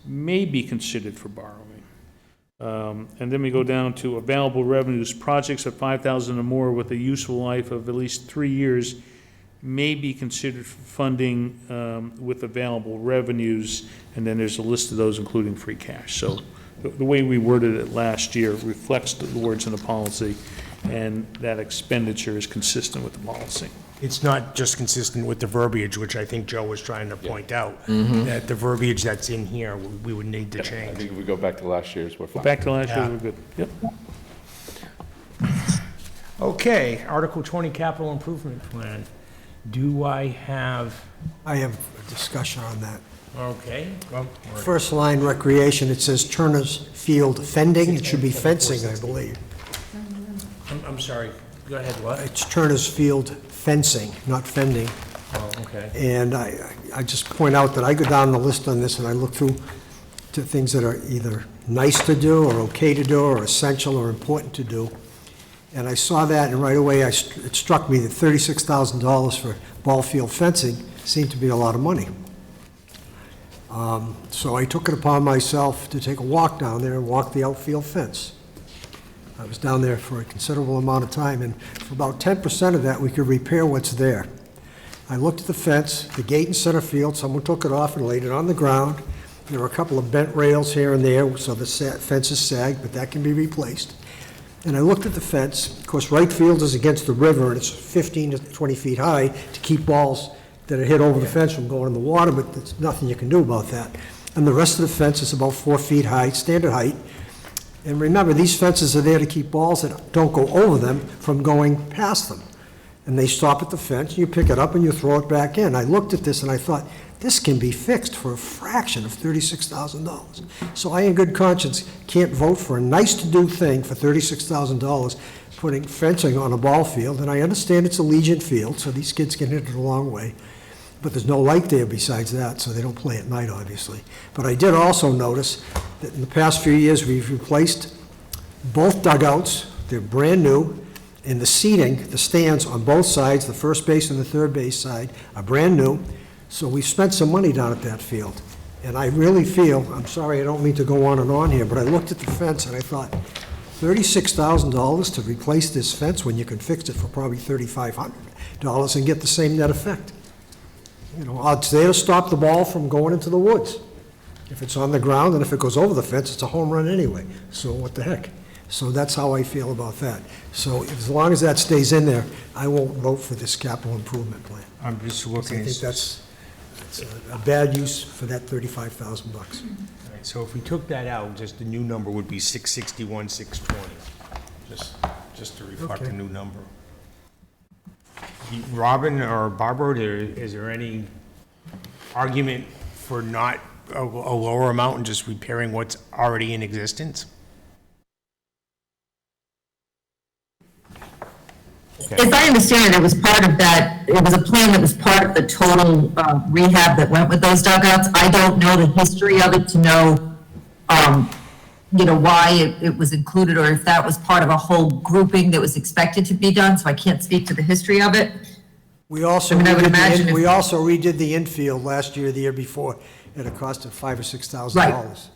may be considered for borrowing. And then we go down to available revenues, projects of 5,000 or more with a useful life of at least 3 years may be considered for funding with available revenues, and then there's a list of those, including free cash. So the way we worded it last year reflects the words in the policy, and that expenditure is consistent with the policy. It's not just consistent with the verbiage, which I think Joe was trying to point out, that the verbiage that's in here, we would need to I change. think if we go back to last year's, we're fine. Back to last year, Yeah. we're good. Yep. Okay, Article 20, Capital Improvement Plan. Do I have, I have a discussion on that. okay, well, First line recreation, it says Turner's Field Fending. It should be fencing, I believe. I'm sorry, go ahead, what? It's Turner's Field Fencing, not fending. Oh, okay. And I just point out that I go down the list on this and I look through to things that are either nice to do or okay to do or essential or important to do. And I saw that and right away it struck me that $36,000 for ball field fencing seemed to be a lot of money. So I took it upon myself to take a walk down there and walk the outfield fence. I was down there for a considerable amount of time, and for about 10% of that, we could repair what's there. I looked at the fence, the gate in center field, someone took it off and laid it on the ground. There were a couple of bent rails here and there, so the fence is sagged, but that can be replaced. And I looked at the fence. Of course, right field is against the river, and it's 15 to 20 feet high to keep balls that are hit over the fence from going in the water, but there's nothing you can do about that. And the rest of the fence is about 4 feet high, standard height. And remember, these fences are there to keep balls that don't go over them from going past them. And they stop at the fence, you pick it up and you throw it back in. I looked at this and I thought, this can be fixed for a fraction of $36,000. So I, in good conscience, can't vote for a nice-to-do thing for $36,000, putting fencing on a ball field. And I understand it's a Legion field, so these kids can hit it a long way. But there's no light there besides that, so they don't play at night, obviously. But I did also notice that in the past few years, we've replaced both dugouts. They're brand new. And the seating, the stands on both sides, the first base and the third base side, are brand new. So we've spent some money down at that field. And I really feel, I'm sorry, I don't mean to go on and on here, but I looked at the fence and I thought, $36,000 to replace this fence when you can fix it for probably $3,500 and get the same net effect. You know, it's there to stop the ball from going into the woods. If it's on the ground and if it goes over the fence, it's a home run anyway. So what the heck? So that's how I feel about that. So as long as that stays in there, I won't vote for this capital improvement plan. I'm just I looking. think that's a bad use for that $35,000. All right, so if we took that out, just the new number would be 661, 620. Just to reflect the Okay. new number. Robin or Barbara, is there any argument for not a lower amount and just repairing what's already in existence? As I understand it, it was part of that, it was a plan that was part of the total rehab that went with those dugouts. I don't know the history of it to know, why it was included, or if that was part of a whole grouping that was expected to be done, so I can't speak to the history of it. We also, I mean, I would imagine if- we also redid the infield last year, the year before, at a cost of $5,000 or $6,000.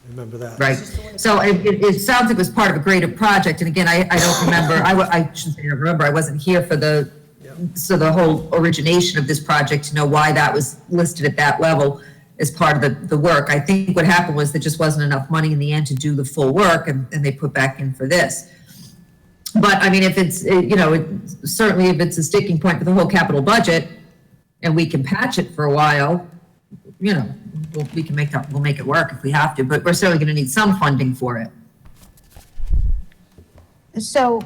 Remember that? Right. So it sounds like it was part of a greater project, and again, I don't remember, I shouldn't say I remember, I wasn't here for the whole origination of this project to know why that was listed at that level as part of the work. I think what happened was there just wasn't enough money in the end to do the full work, and they put back in for this. But, I mean, if it's, certainly if it's a sticking point for the whole capital budget, and we can patch it for a while, we can we'll make it work if we have to, but we're certainly gonna need some funding for it. So,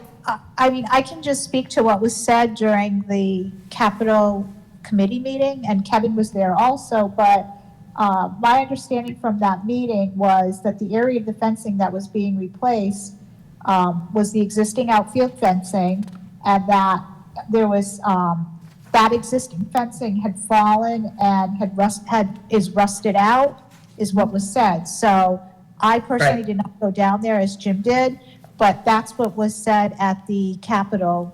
I can just speak to what was said during the capital committee meeting, and Kevin was there also, but my understanding from that meeting was that the area of the fencing that was being replaced was the existing outfield fencing, and that there was, that existing fencing had fallen and is rusted out, is what was said. So I personally Right. did not go down there as Jim did, but that's what was said at the Capitol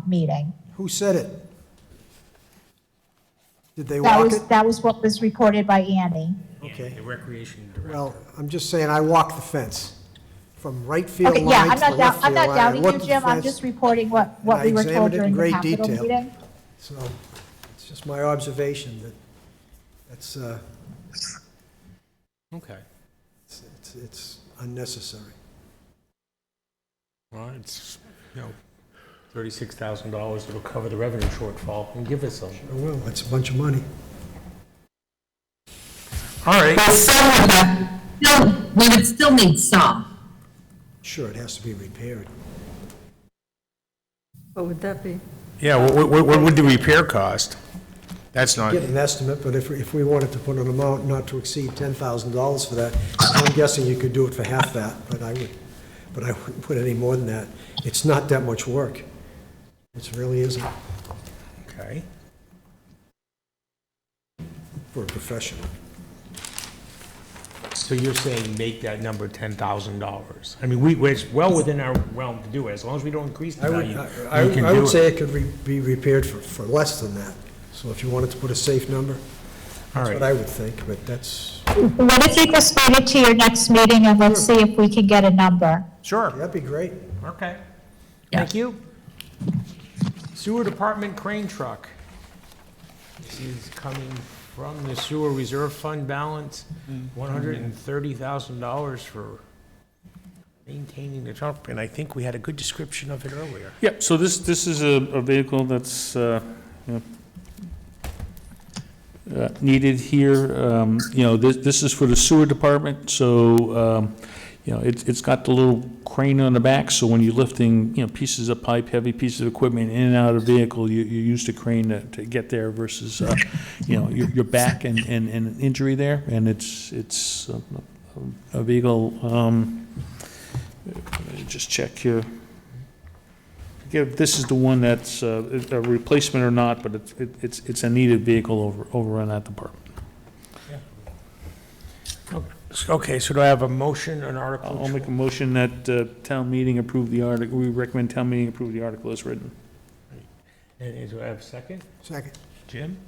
meeting. Who said it? Did they walk it? That was what was reported by Annie. Okay. The recreation director. Well, I'm just saying, I walked the fence from right field Okay, yeah, line to the left I'm field not line. I doubting you, looked at the Jim, I'm fence, just reporting what and I we were told examined it in during the great Capitol detail. meeting. So it's just my observation that that's, Okay. it's unnecessary. Well, it's, $36,000 that'll cover the revenue shortfall and give us some. Oh, well, that's a bunch of money. All right. Well, some of that, we would still need some. Sure, it has to be repaired. What would that be? Yeah, what would the repair cost? That's not, Get an estimate, but if we wanted to put an amount not to exceed $10,000 for that, I'm guessing you could do it for half that, but I wouldn't put any more than that. It's not that much work. It really isn't okay. for a professional. So you're saying make that number $10,000? I mean, it's well within our realm to do it, as long as we don't increase the I value. would say it could be repaired for less than that. So if you wanted to put a safe number, All that's right. what I would think, but that's, What if you postpone it to your next meeting and let's see if we can get a number? Sure. that'd be great. Okay. Yeah. Thank you. Sewer Department crane truck. This is coming from the sewer reserve fund balance, $130,000 for maintaining the truck, and I think we had a good description of it earlier. Yep, so this is a vehicle that's needed here. This is for the sewer department, so, you know, it's got the little crane on the back, so when you're lifting, you know, pieces of pipe, heavy pieces of equipment in and out of the vehicle, you use the crane to get there versus, you know, your back and an injury there, and it's a vehicle, just check here. Forget if this is the one that's a replacement or not, but it's a needed vehicle over in that department. Okay, so do I have a motion on Article? I'll make a motion that town meeting approve the article, we recommend town meeting approve the article as written. And do I have a second? Second. Jim?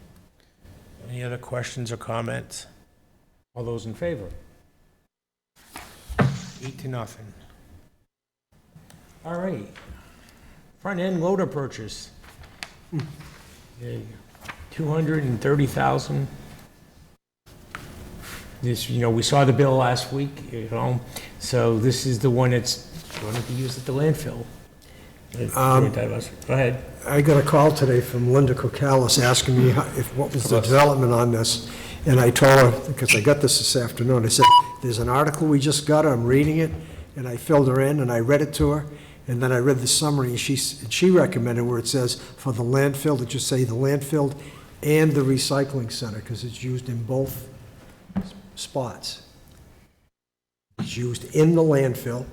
Any other questions or comments? All those in favor? 8-0. All right. Front-end loader purchase. Okay, 230,000. This, you know, we saw the bill last week, you know, so this is the one that's going to be used at the landfill. Go ahead. I got a call today from Linda Kokalis asking me what was the development on this, and I told her, because I got this afternoon, I said, there's an article we just got, I'm reading it, and I filled her in, and I read it to her, and then I read the summary, and she recommended where it says for the landfill, to just say the landfill and the recycling center, because it's used in both spots. It's used in the landfill,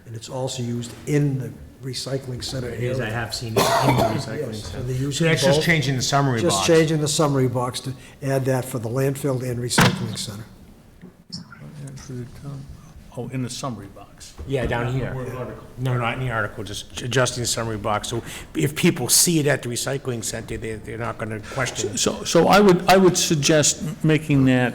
and it's also used in the recycling center Yes, I area. have seen it in the recycling Yes, center. and they use So that's both. just changing the summary box. Just changing the summary box to add that for the landfill and recycling center. Oh, in the summary box. Yeah, down here. No, not in the article, just adjusting the summary box. So if people see it at the recycling center, they're not going to question it. So I would suggest making that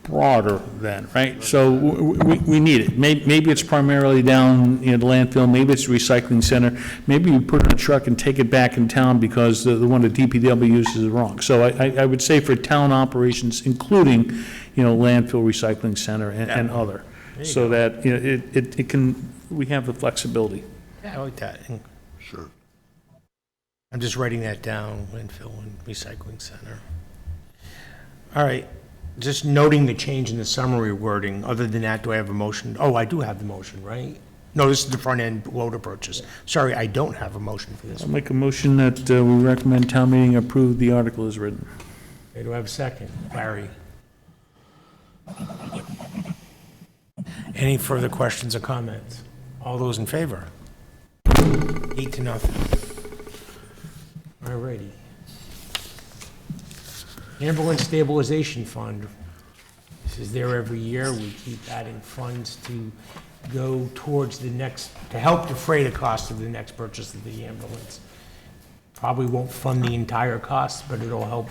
broader then, right? So we need it. Maybe it's primarily down in the landfill, maybe it's a recycling center, maybe you put it in a truck and take it back in town because the one that DPW uses is wrong. So I would say for town operations, including, you know, landfill, recycling center and other, so that, you know, it can, we have the flexibility. Yeah, I like that. And Sure. I'm just writing that down, landfill and recycling center. All right, just noting the change in the summary wording. Other than that, do I have a motion? Oh, I do have the motion, right? No, this is the front-end loader purchase. Sorry, I don't have a motion for this. I'll make a motion that we recommend town meeting approve the article as written. Okay, do I have a second? Larry? Any further questions or comments? All those in favor? 8-0. All righty. Ambulance Stabilization Fund. This is there every year. We keep adding funds to go towards the next, to help defray the cost of the next purchase of the ambulance. Probably won't fund the entire cost, but it'll help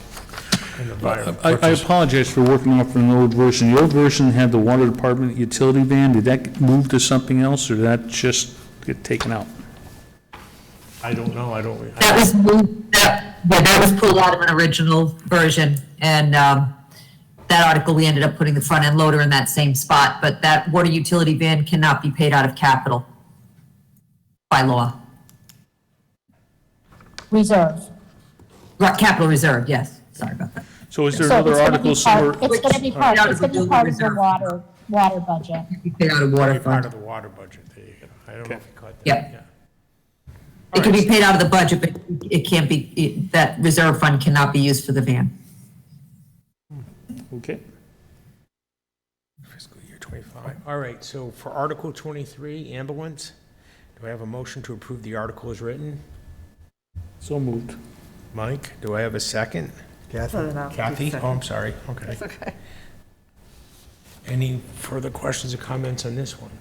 in the I purchase. apologize for working off an old version. The old version had the water department utility van. Did that get moved to something else, or did that just get taken out? I don't know, I don't. That was moved, that was pulled out of an original version, and that article, we ended up putting the front end loader in that same spot, but that water utility van cannot be paid out of capital by law. Reserve. Capital reserve, yes, sorry about that. So is there So another it's gonna article be somewhere? part- It's gonna be part, it's gonna be part of the water budget. Be paid out of water Part fund. of the water budget, there you go. I don't know if you caught that. Yeah. It can be paid out of the budget, but it can't be, that reserve fund cannot be used for the van. Okay. Fiscal year 25. All right, so for Article 23, ambulance, do I have a motion to approve the article as written? So moved. Mike, do I have a second? Kathy? Oh, I'm sorry, okay. That's okay. Any further questions or comments on this one?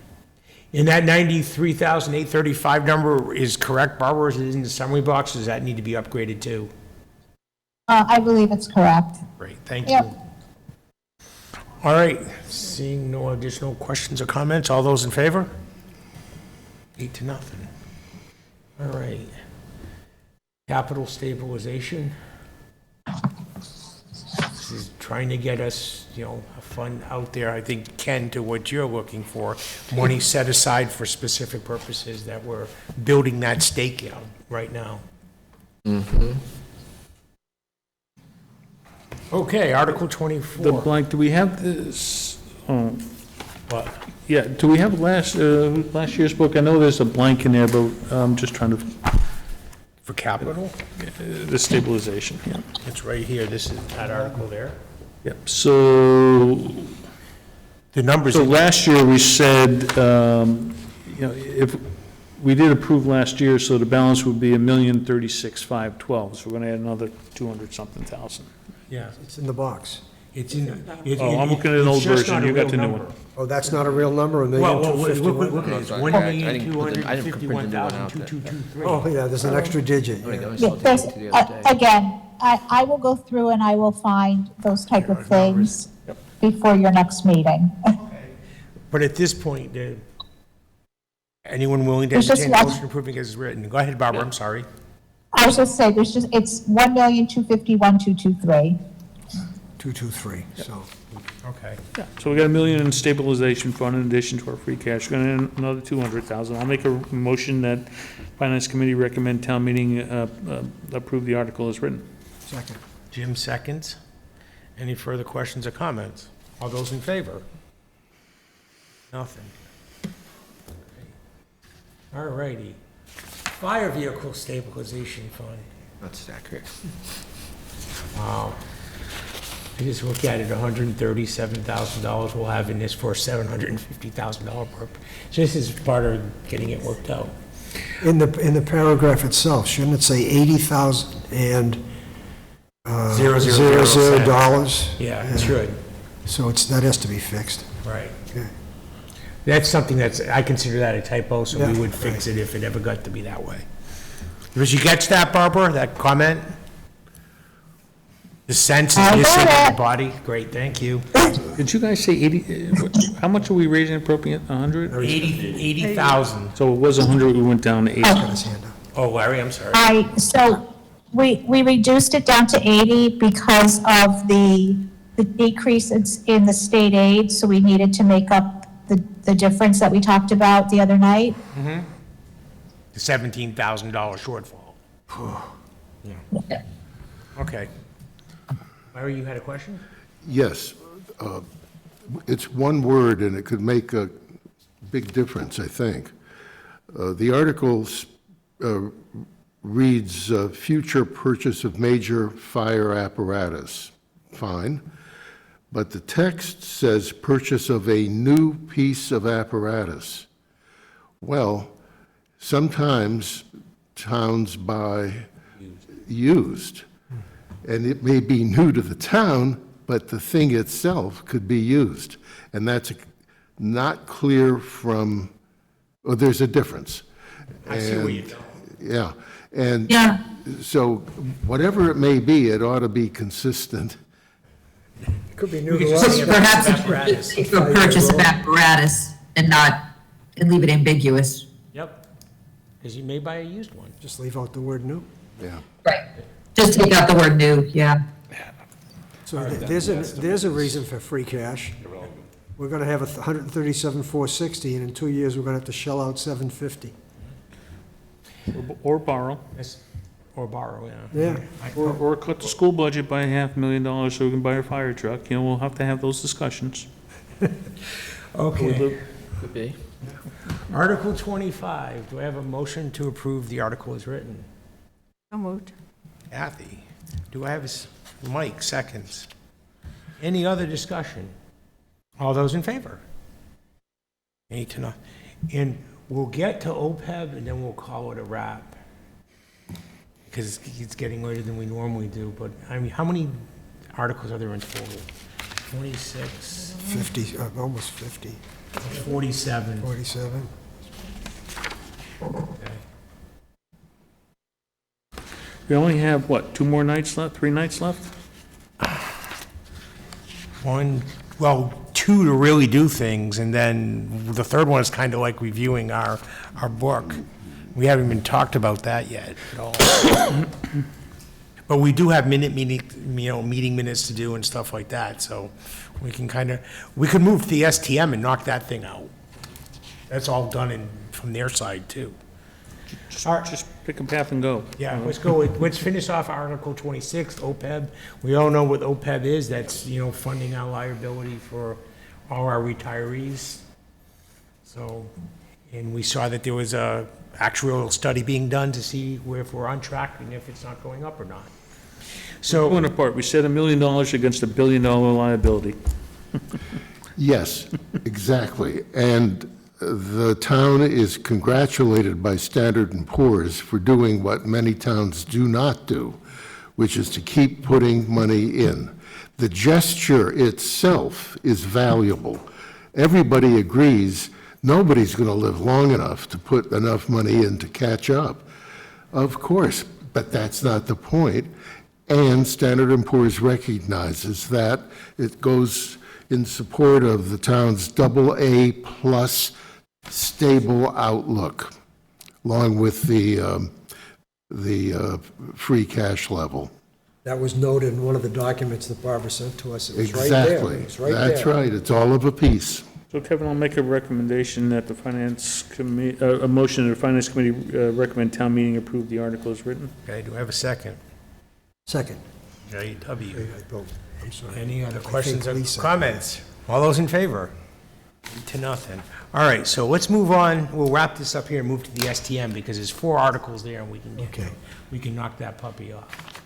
And that 93,835 number is correct, Barbara, is it in the summary box, does that need to be upgraded too? I believe it's correct. Great, thank you. Yep. All right, seeing no additional questions or comments, all those in favor? 8-0. All right. Capital stabilization. This is trying to get us, you know, a fund out there, I think, Ken, to what you're looking for. Money set aside for specific purposes that we're building that stake out right now. Okay, Article 24. The blank, do we have this? Oh, What? Yeah, do we have last year's book? I know there's a blank in there, but I'm just trying to, For capital? the stabilization, yeah. It's right here, this is that article there. Yep, so, The numbers, so last year we said, if, we did approve last year, so the balance would be 1,036,512, so we're gonna add another 200-something thousand. yeah, It's in the box. it's in. Oh, I'm looking at an old version, you got the new one. Oh, that's not a real number, a Well, million, look, 251? look at it, it's sorry. one I million, didn't two put the- hundred I and didn't print the new one fifty-one thousand, out two, there. two, two, three. Oh, yeah, there's an extra digit. I yeah. was Yeah, talking there's, to you the other day. again, I will go through and I will find those type of things before your next meeting. But at this point, anyone willing to There's just entertain a lots- motion approving as written? Go ahead, Barbara, I'm sorry. I was just saying, it's 1,251,223. 223, so. Okay. So we got 1 million in stabilization fund in addition to our free cash, we're gonna add another 200,000. I'll make a motion that Finance Committee recommend town meeting approve the article as written. Second. Jim seconds. Any further questions or comments? All those in favor? Nothing. All righty. Fire Vehicle Stabilization Fund. That's accurate. Wow. I just look at it, $137,000 we'll have in this for $750,000 purpose. So this is part of getting it worked out. In the paragraph itself, shouldn't it say 80,000 and Zero, zero, zero dollars? Yeah, it should, So that has to be fixed. right. Okay. That's something I consider that a typo, so we Yeah, would fix it if it ever got to be that way. Did you catch that, Barbara, that comment? The sense is I missing got in it. the body? Great, thank you. Did you guys say 80, how much are we raising appropriate, 100? 80,000. So it was 100, we went down to 80. Got his hand up. Oh, Larry, I'm sorry. So we reduced it down to 80 because of the decrease in the state aid, so we needed to make up the difference that we talked about the other night. The $17,000 shortfall. Yeah. Okay. Larry, you had a question? Yes, it's one word, and it could make a big difference, I think. The article reads, "Future purchase of major fire apparatus." Fine. But the text says, "Purchase of a new piece of apparatus." Well, sometimes towns buy used. And it may be new to the town, but the thing itself could be used. And that's not clear from, oh, there's a difference. I see where you're And- going. Yeah, and Yeah. so whatever it may be, it ought to be consistent. Could be We new could to just us. say Perhaps it apparatus. should be for purchase of apparatus and leave it ambiguous. Yep. Because you may buy a used one. Just leave out the word new. Yeah. Right. Just take out the word new, yeah. So there's a reason for free cash. We're gonna have 137,460, and in 2 years, we're gonna have to shell out 750. Or borrow, Yes. Or borrow, yeah. Yeah. or cut the school budget by $500,000 so we can buy a fire truck, we'll have to have those discussions. Okay. Could be. Article 25, do I have a motion to approve the article as written? So moved. Kathy, do I have Mike, seconds? Any other discussion? All those in favor? 8 to 0. And we'll get to OPEB and then we'll call it a wrap. Because it's getting later than we normally do, but I mean, how many articles are there in total? 26, 50, almost 50, 47. 47. Okay. We only have, what, 2 more nights left, 3 nights left? Two to really do things, and then the third one is kind of like reviewing our book. We haven't even talked about that yet at all. But we do have meeting minutes to do and stuff like that, so we can we could move to the STM and knock that thing out. That's all done from their side, too. Just pick a path and go. Yeah, let's finish off Article 26, OPEB. We all know what OPEB is, that's, funding our liability for all our retirees. So, and we saw that there was a actual study being done to see if we're on track and if it's not going up or not. So, Pulling apart, we set $1 million against $1 billion liability. Yes, exactly. And the town is congratulated by Standard & Poor's for doing what many towns do not do, which is to keep putting money in. The gesture itself is valuable. Everybody agrees nobody's going to live long enough to put enough money in to catch up. Of course, but that's not the point. And Standard & Poor's recognizes that it goes in support of the town's AA plus stable outlook, along with the free cash level. That was noted in one of the documents that Barbara sent to us. It was right there. Exactly. It was right That's there. right. It's all of a piece. So Kevin, I'll make a recommendation that the finance committee, a motion that the finance committee recommend town meeting approve the article as written. okay, do I have a second? Second. JW. I'm sorry. Any other I questions think or Lisa- comments? All those in favor? 8-0. All right, so let's move on. We'll wrap this up here and move to the STM because there's 4 articles there and Okay. we can knock that puppy off.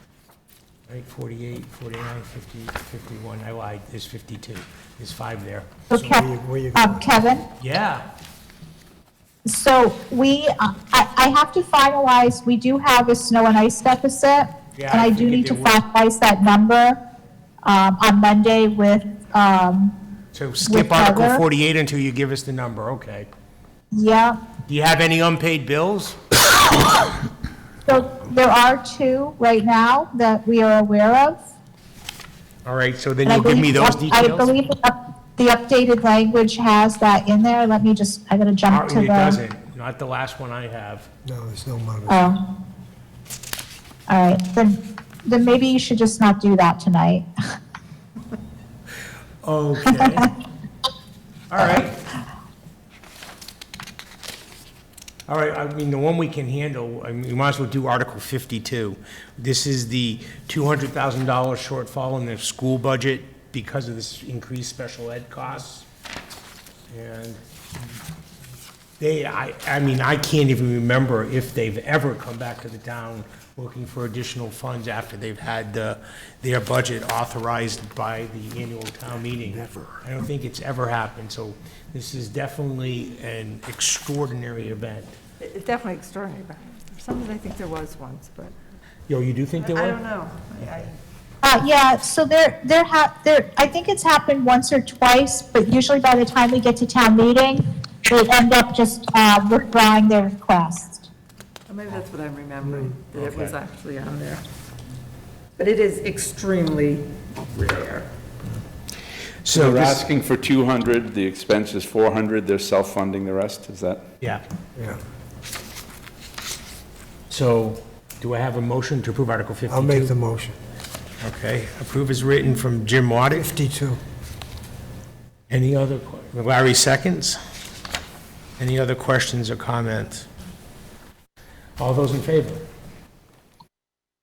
Right, 48, 49, 50, 51. I lied. There's 52. There's 5 there. Okay, where you going? Kevin, Yeah. so I have to finalize, we do have a snow and ice deficit. Yeah, And I I do figured need to there was. finalize that number on Monday with, So skip With Article Heather. 48 until you give us the number. Okay. yeah. Do you have any unpaid bills? So there are 2 right now that we are aware of. All right, so then And I you'll give me believe- those details? I believe the updated language has that in there. Let me just, I gotta jump to the. It doesn't. Not the last one I have. No, there's no money. Oh. All right, then maybe you should just not do that tonight. Okay. All right. All right, I mean, the one we can handle, I mean, we might as well do Article 52. This is the $200,000 shortfall in the school budget because of this increased special ed costs. And I mean, I can't even remember if they've ever come back to the town looking for additional funds after they've had their budget authorized by the annual town meeting. Never. I don't think it's ever happened, so this is definitely an extraordinary event. It's definitely extraordinary, but sometimes I think there was once, but Yo, you do think there I were? don't know. Yeah, so I think it's happened once or twice, but usually by the time we get to town meeting, they end up just withdrawing their request. Maybe that's what I'm remembering, that it was okay. actually on there. But it is extremely rare. So They're this, asking for 200, the expense is 400, they're self-funding the rest, is that? yeah, Yeah. so do I have a motion to approve Article 52? I'll make the motion. Okay, approve is written from Jim Waddick. 52. Any other, Larry seconds? Any other questions or comments? All those in favor?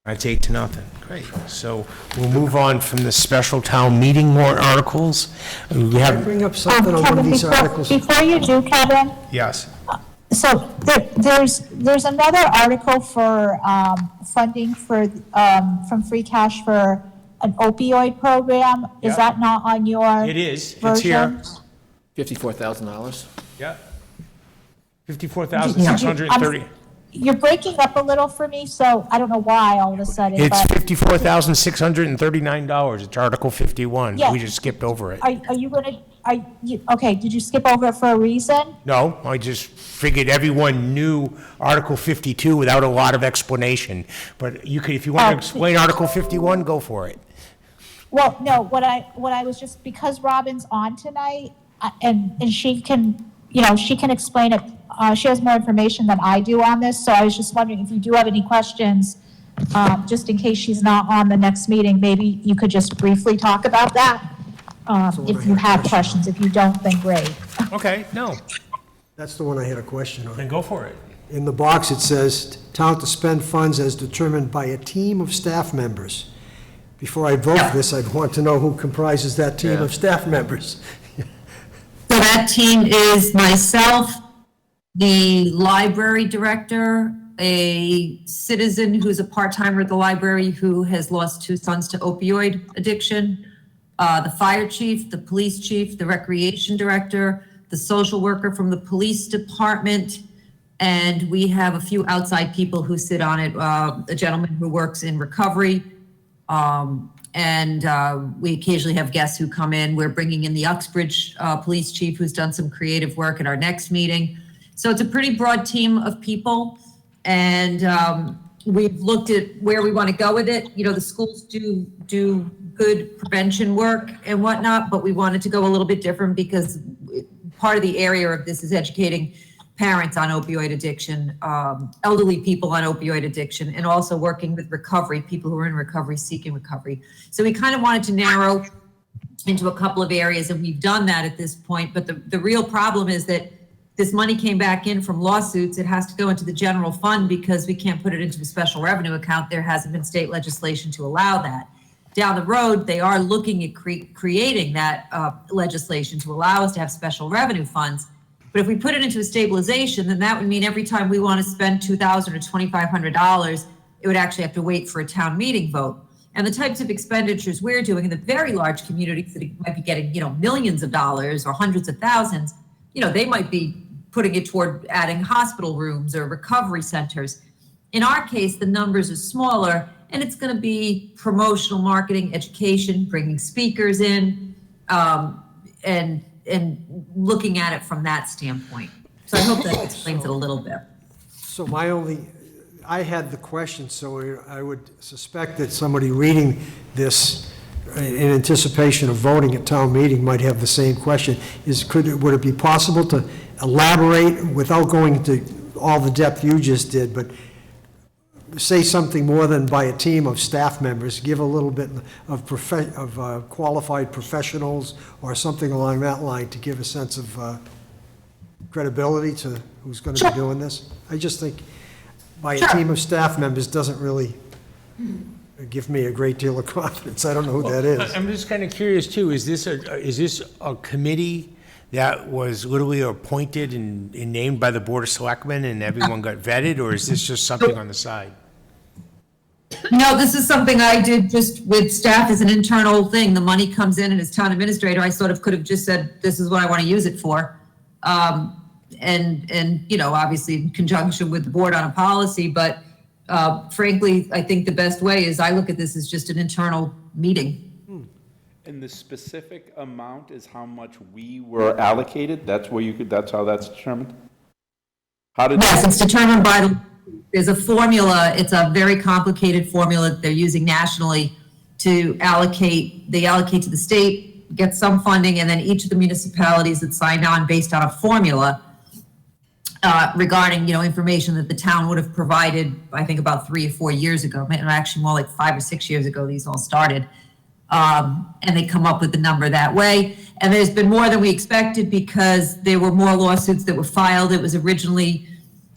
That's 8-0. Great. So we'll move on from the special town meeting warrant articles. We Can I have, bring up something on one of Kevin, these articles? before you do, Kevin, yes. so there's another article for funding for, from free cash for an opioid program. Yeah. Is that not on your It is. It's here. version? $54,000. Yeah. 54,630. You're breaking up a little for me, so I don't know why all of a sudden, It's but $54,639. It's Article 51. Yeah. We just skipped over it. are you gonna, okay, did you skip over it for a reason? No, I just figured everyone knew Article 52 without a lot of explanation. But you could, if you want to Oh. explain Article 51, go for it. Well, no, what I was just, because Robin's on tonight, and she can, she can explain it, she has more information than I do on this, so I was just wondering if you do have any questions, just in case she's not on the next meeting, maybe you could just briefly talk about that, if you have questions. If you don't, then great. Okay, no, That's the one I had a question on. then go for it. In the box, it says, "Town to spend funds as determined by a team of staff members." Before I vote for this, I'd want to know who comprises that team of staff members. that team is myself, the library director, a citizen who's a part-timer at the library who has lost 2 sons to opioid addiction, the fire chief, the police chief, the recreation director, the social worker from the police department, and we have a few outside people who sit on it, a gentleman who works in recovery, and we occasionally have guests who come in. We're bringing in the Uxbridge police chief who's done some creative work at our next meeting. So it's a pretty broad team of people, and we've looked at where we want to go with it. You know, the schools do good prevention work and whatnot, but we wanted to go a little bit different because part of the area of this is educating parents on opioid addiction, elderly people on opioid addiction, and also working with recovery, people who are in recovery, seeking recovery. So we kind of wanted to narrow into a couple of areas, and we've done that at this point. But the real problem is that this money came back in from lawsuits. It has to go into the general fund because we can't put it into a special revenue account. There hasn't been state legislation to allow that. Down the road, they are looking at creating that legislation to allow us to have special revenue funds. But if we put it into a stabilization, then that would mean every time we want to spend $2,000 or $2,500, it would actually have to wait for a town meeting vote. And the types of expenditures we're doing in the very large communities that might be getting, millions of dollars or hundreds of thousands, they might be putting it toward adding hospital rooms or recovery centers. In our case, the numbers are smaller, and it's going to be promotional marketing, education, bringing speakers in, and looking at it from that standpoint. So I hope that explains it a little bit. So I had the question, so I would suspect that somebody reading this in anticipation of voting at town meeting might have the same question. Would it be possible to elaborate without going into all the depth you just did, but say something more than by a team of staff members, give a little bit of qualified professionals or something along that line to give a sense of credibility to who's going to be doing this? I just think by a team of staff members doesn't really give me a great deal of confidence. I don't know who that is. I'm just kind of curious too, is this a committee that was literally appointed and named by the Board of Selectmen and everyone got vetted, or is this just something on the side? No, this is something I did just with staff as an internal thing. The money comes in, and as town administrator, I sort of could have just said, this is what I want to use it for. And obviously in conjunction with the board on a policy, but frankly, I think the best way is I look at this as just an internal meeting. And the specific amount is how much we were allocated? That's how that's determined? Yes, it's determined by there's a formula. It's a very complicated formula that they're using nationally to allocate. They allocate to the state, get some funding, and then each of the municipalities that signed on based on a formula regarding, information that the town would have provided, I think about 3 or 4 years ago, actually more like 5 or 6 years ago, these all started. And they come up with the number that way. And there's been more than we expected because there were more lawsuits that were filed. It was originally,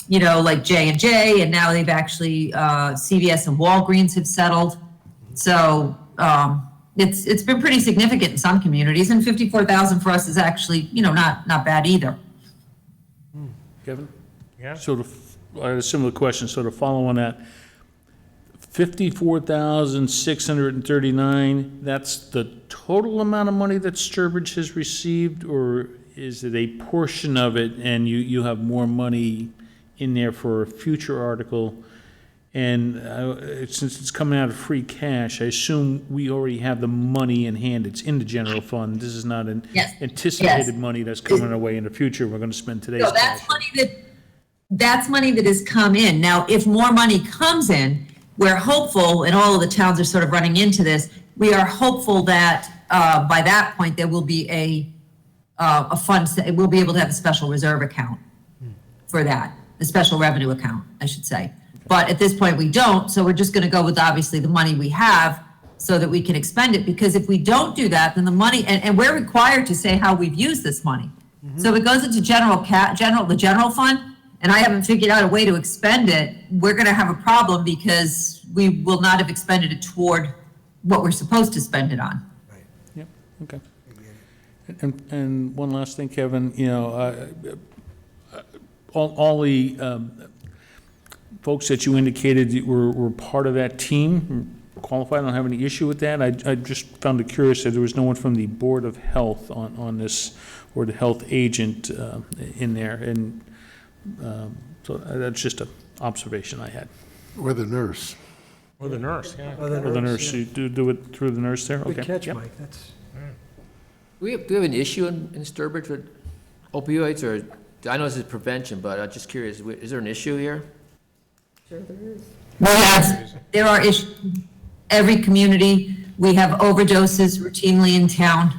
like J&J, and now they've actually, CVS and Walgreens have settled. So it's been pretty significant in some communities, and 54,000 for us is actually, not bad either. Kevin? Yeah. Sort of, I had a similar question, sort of follow on that. 54,639, that's the total amount of money that Sturbridge has received, or is it a portion of it and you have more money in there for a future article? And since it's coming out of free cash, I assume we already have the money in hand. It's in the general fund. This is not an anticipated money that's coming our way in the future. We're going to spend today's So cash. that's money that has come in. Now, if more money comes in, we're hopeful, and all of the towns are sort of running into this, we are hopeful that by that point there will be a fund, we'll be able to have a special reserve account for that, a special revenue account, I should say. But at this point we don't, so we're just going to go with obviously the money we have so that we can expend it, because if we don't do that, then the money, and we're required to say how we've used this money. So it goes into the general fund, and I haven't figured out a way to expend it, we're going to have a problem because we will not have expended it toward what we're supposed to spend it on. Yep, okay. And one last thing, Kevin, all the folks that you indicated were part of that team, qualified, I don't have any issue with that. I just found it curious that there was no one from the Board of Health on this, or the health agent in there, and so that's just an observation I had. Or the nurse. Or the nurse, yeah. Or the nurse, you do it through the nurse there? Good Okay. catch, Yep. Mike, that's, Do we have an issue in Sturbridge with opioids, or, I know this is prevention, but I'm just curious, is there an issue here? There are issues, every community, we have overdoses routinely in town.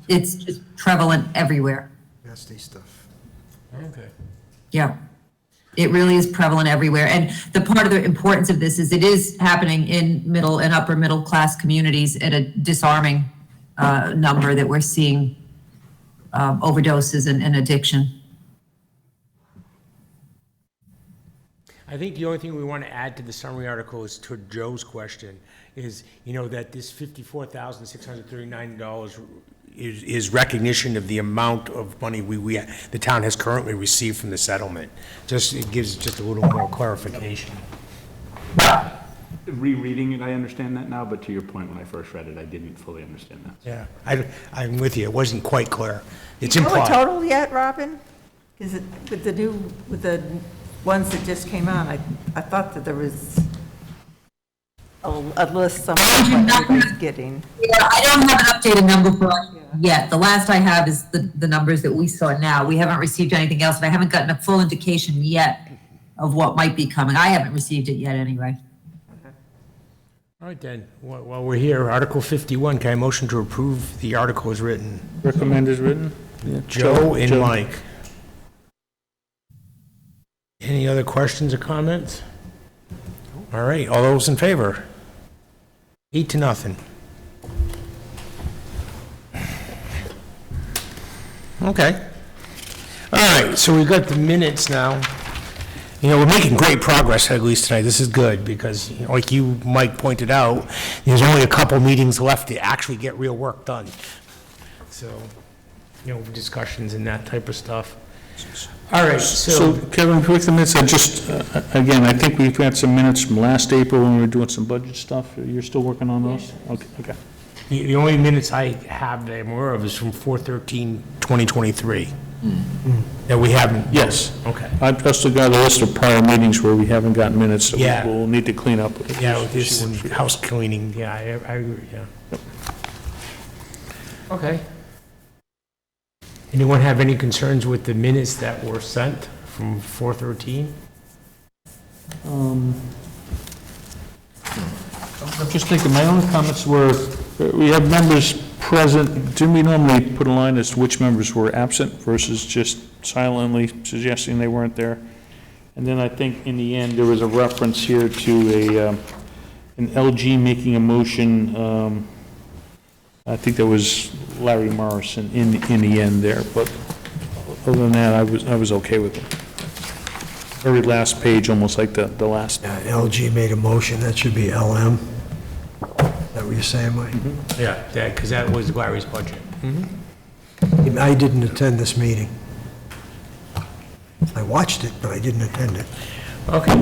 It's just prevalent everywhere. nasty stuff. Okay. Yeah, it really is prevalent everywhere. And the part of the importance of this is it is happening in middle and upper middle class communities at a disarming number that we're seeing overdoses and addiction. I think the only thing we want to add to the summary article is to Joe's question, is, that this $54,639 is recognition of the amount of money the town has currently received from the settlement. It gives just a little more clarification. Rereading it, I understand that now, but to your point, when I first read it, I didn't fully understand that. Yeah, I'm with you. It wasn't quite clear. It's Do you know a implied. total yet, Robin? Is it, with the ones that just came out, I thought that there was a list somewhere what everybody's getting. Yeah, I don't have an updated number for us yet. The last I have is the numbers that we saw now. We haven't received anything else, and I haven't gotten a full indication yet of what might be coming. I haven't received it yet anyway. All right, then, while we're here, Article 51, can I motion to approve the article as written? Recommend is written? Yeah. Joe and Mike. Any other questions or comments? All right, all those in favor? 8-0. Okay. All right, so we got the minutes now. We're making great progress, at least tonight. This is good, because, like you, Mike, pointed out, there's only a couple meetings left to actually get real work done. So, discussions and that type of stuff. All right, So Kevin, with the minutes, again, I think we've got some minutes from last April when we were doing some budget stuff. You're still working on those? Okay. the only minutes I have that I'm aware of is from 4/13/2023. That we haven't. Yes. Okay. I've just got a list of prior meetings where we haven't gotten minutes that Yeah. we'll need to clean up. Yeah, with this house cleaning, yeah, I agree, yeah. Okay. Anyone have any concerns with the minutes that were sent from 4/13? I'm just thinking, my only comments were, we have members present. Didn't we normally put a line as to which members were absent versus just silently suggesting they weren't there? And then I think in the end, there was a reference here to an LG making a motion. I think that was Larry Morrison in the end there, but other than that, I was okay with it. Very last page, almost like the last. LG made a motion, that should be LM. Is that what you're saying, Mike? Yeah, because that was Larry's budget. I didn't attend this meeting. I watched it, but I didn't attend it. Okay.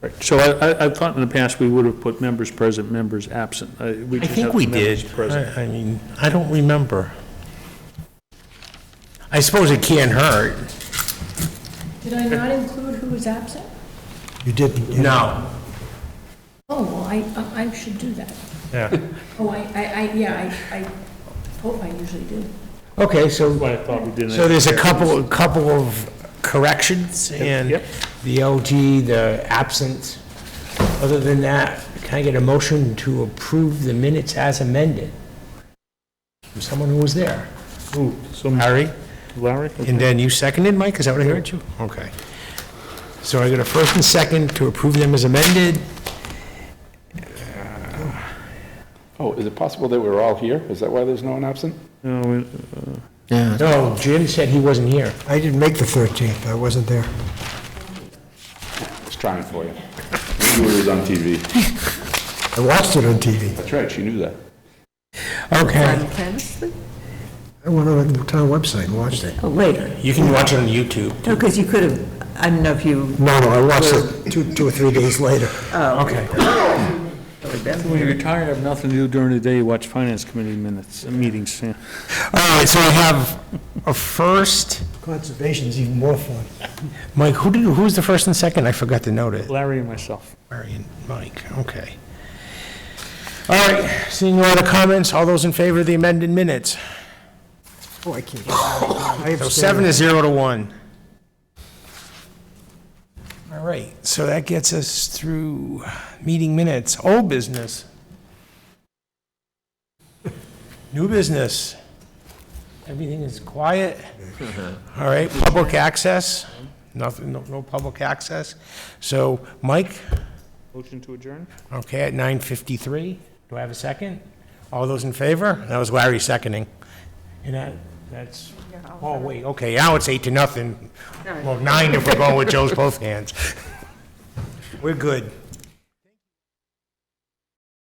Right. So I thought in the past we would have put members present, members absent. I just think have we members did. present. I mean, I don't remember. I suppose it can't hurt. Did I not include who was absent? You didn't? you- No. Oh, well, I should do that. Yeah. Oh, I hope I usually do. Okay, so. That's why I thought we didn't. So there's a couple of corrections, and Yep. the LG, the absent. Other than that, can I get a motion to approve the minutes as amended? From someone who was there. Ooh, so Larry? Larry? Okay. And then you seconded, Mike? Is that what I heard you? Okay. So I got a first and second to approve them as amended. Oh, is it possible that we're all here? Is that why there's no one absent? No, No, Jim said he wasn't here. I didn't make the 13th, I wasn't there. Just trying for you. You knew it was on TV. I watched it on TV. That's right, she knew that. Okay. Simultaneously? I went on the town website and watched it. Oh, later. You can watch it on YouTube. No, because you could have, I don't know if you, No, I watched it two or 3 days later. Okay. When you retire, have nothing to do during the day, you watch finance committee meetings, yeah. All right, so I have a first. Conservation's even more fun. Mike, who's the first and second? I forgot to note it. Larry and myself. Larry and Mike, okay. All right, seeing no other comments, all those in favor of the amended minutes? Oh, I can't get that. I So 7 to 1. All right, so that gets us through meeting minutes. Old business. New business. Everything is quiet. All right, public access. Nothing, no public access. So, Mike, Motion to adjourn? okay, at 9:53. Do I have a second? All those in favor? That was Larry seconding. And that's, oh, wait, okay, now it's 8 to 0. Well, 9 if we're going with Joe's both hands. We're good.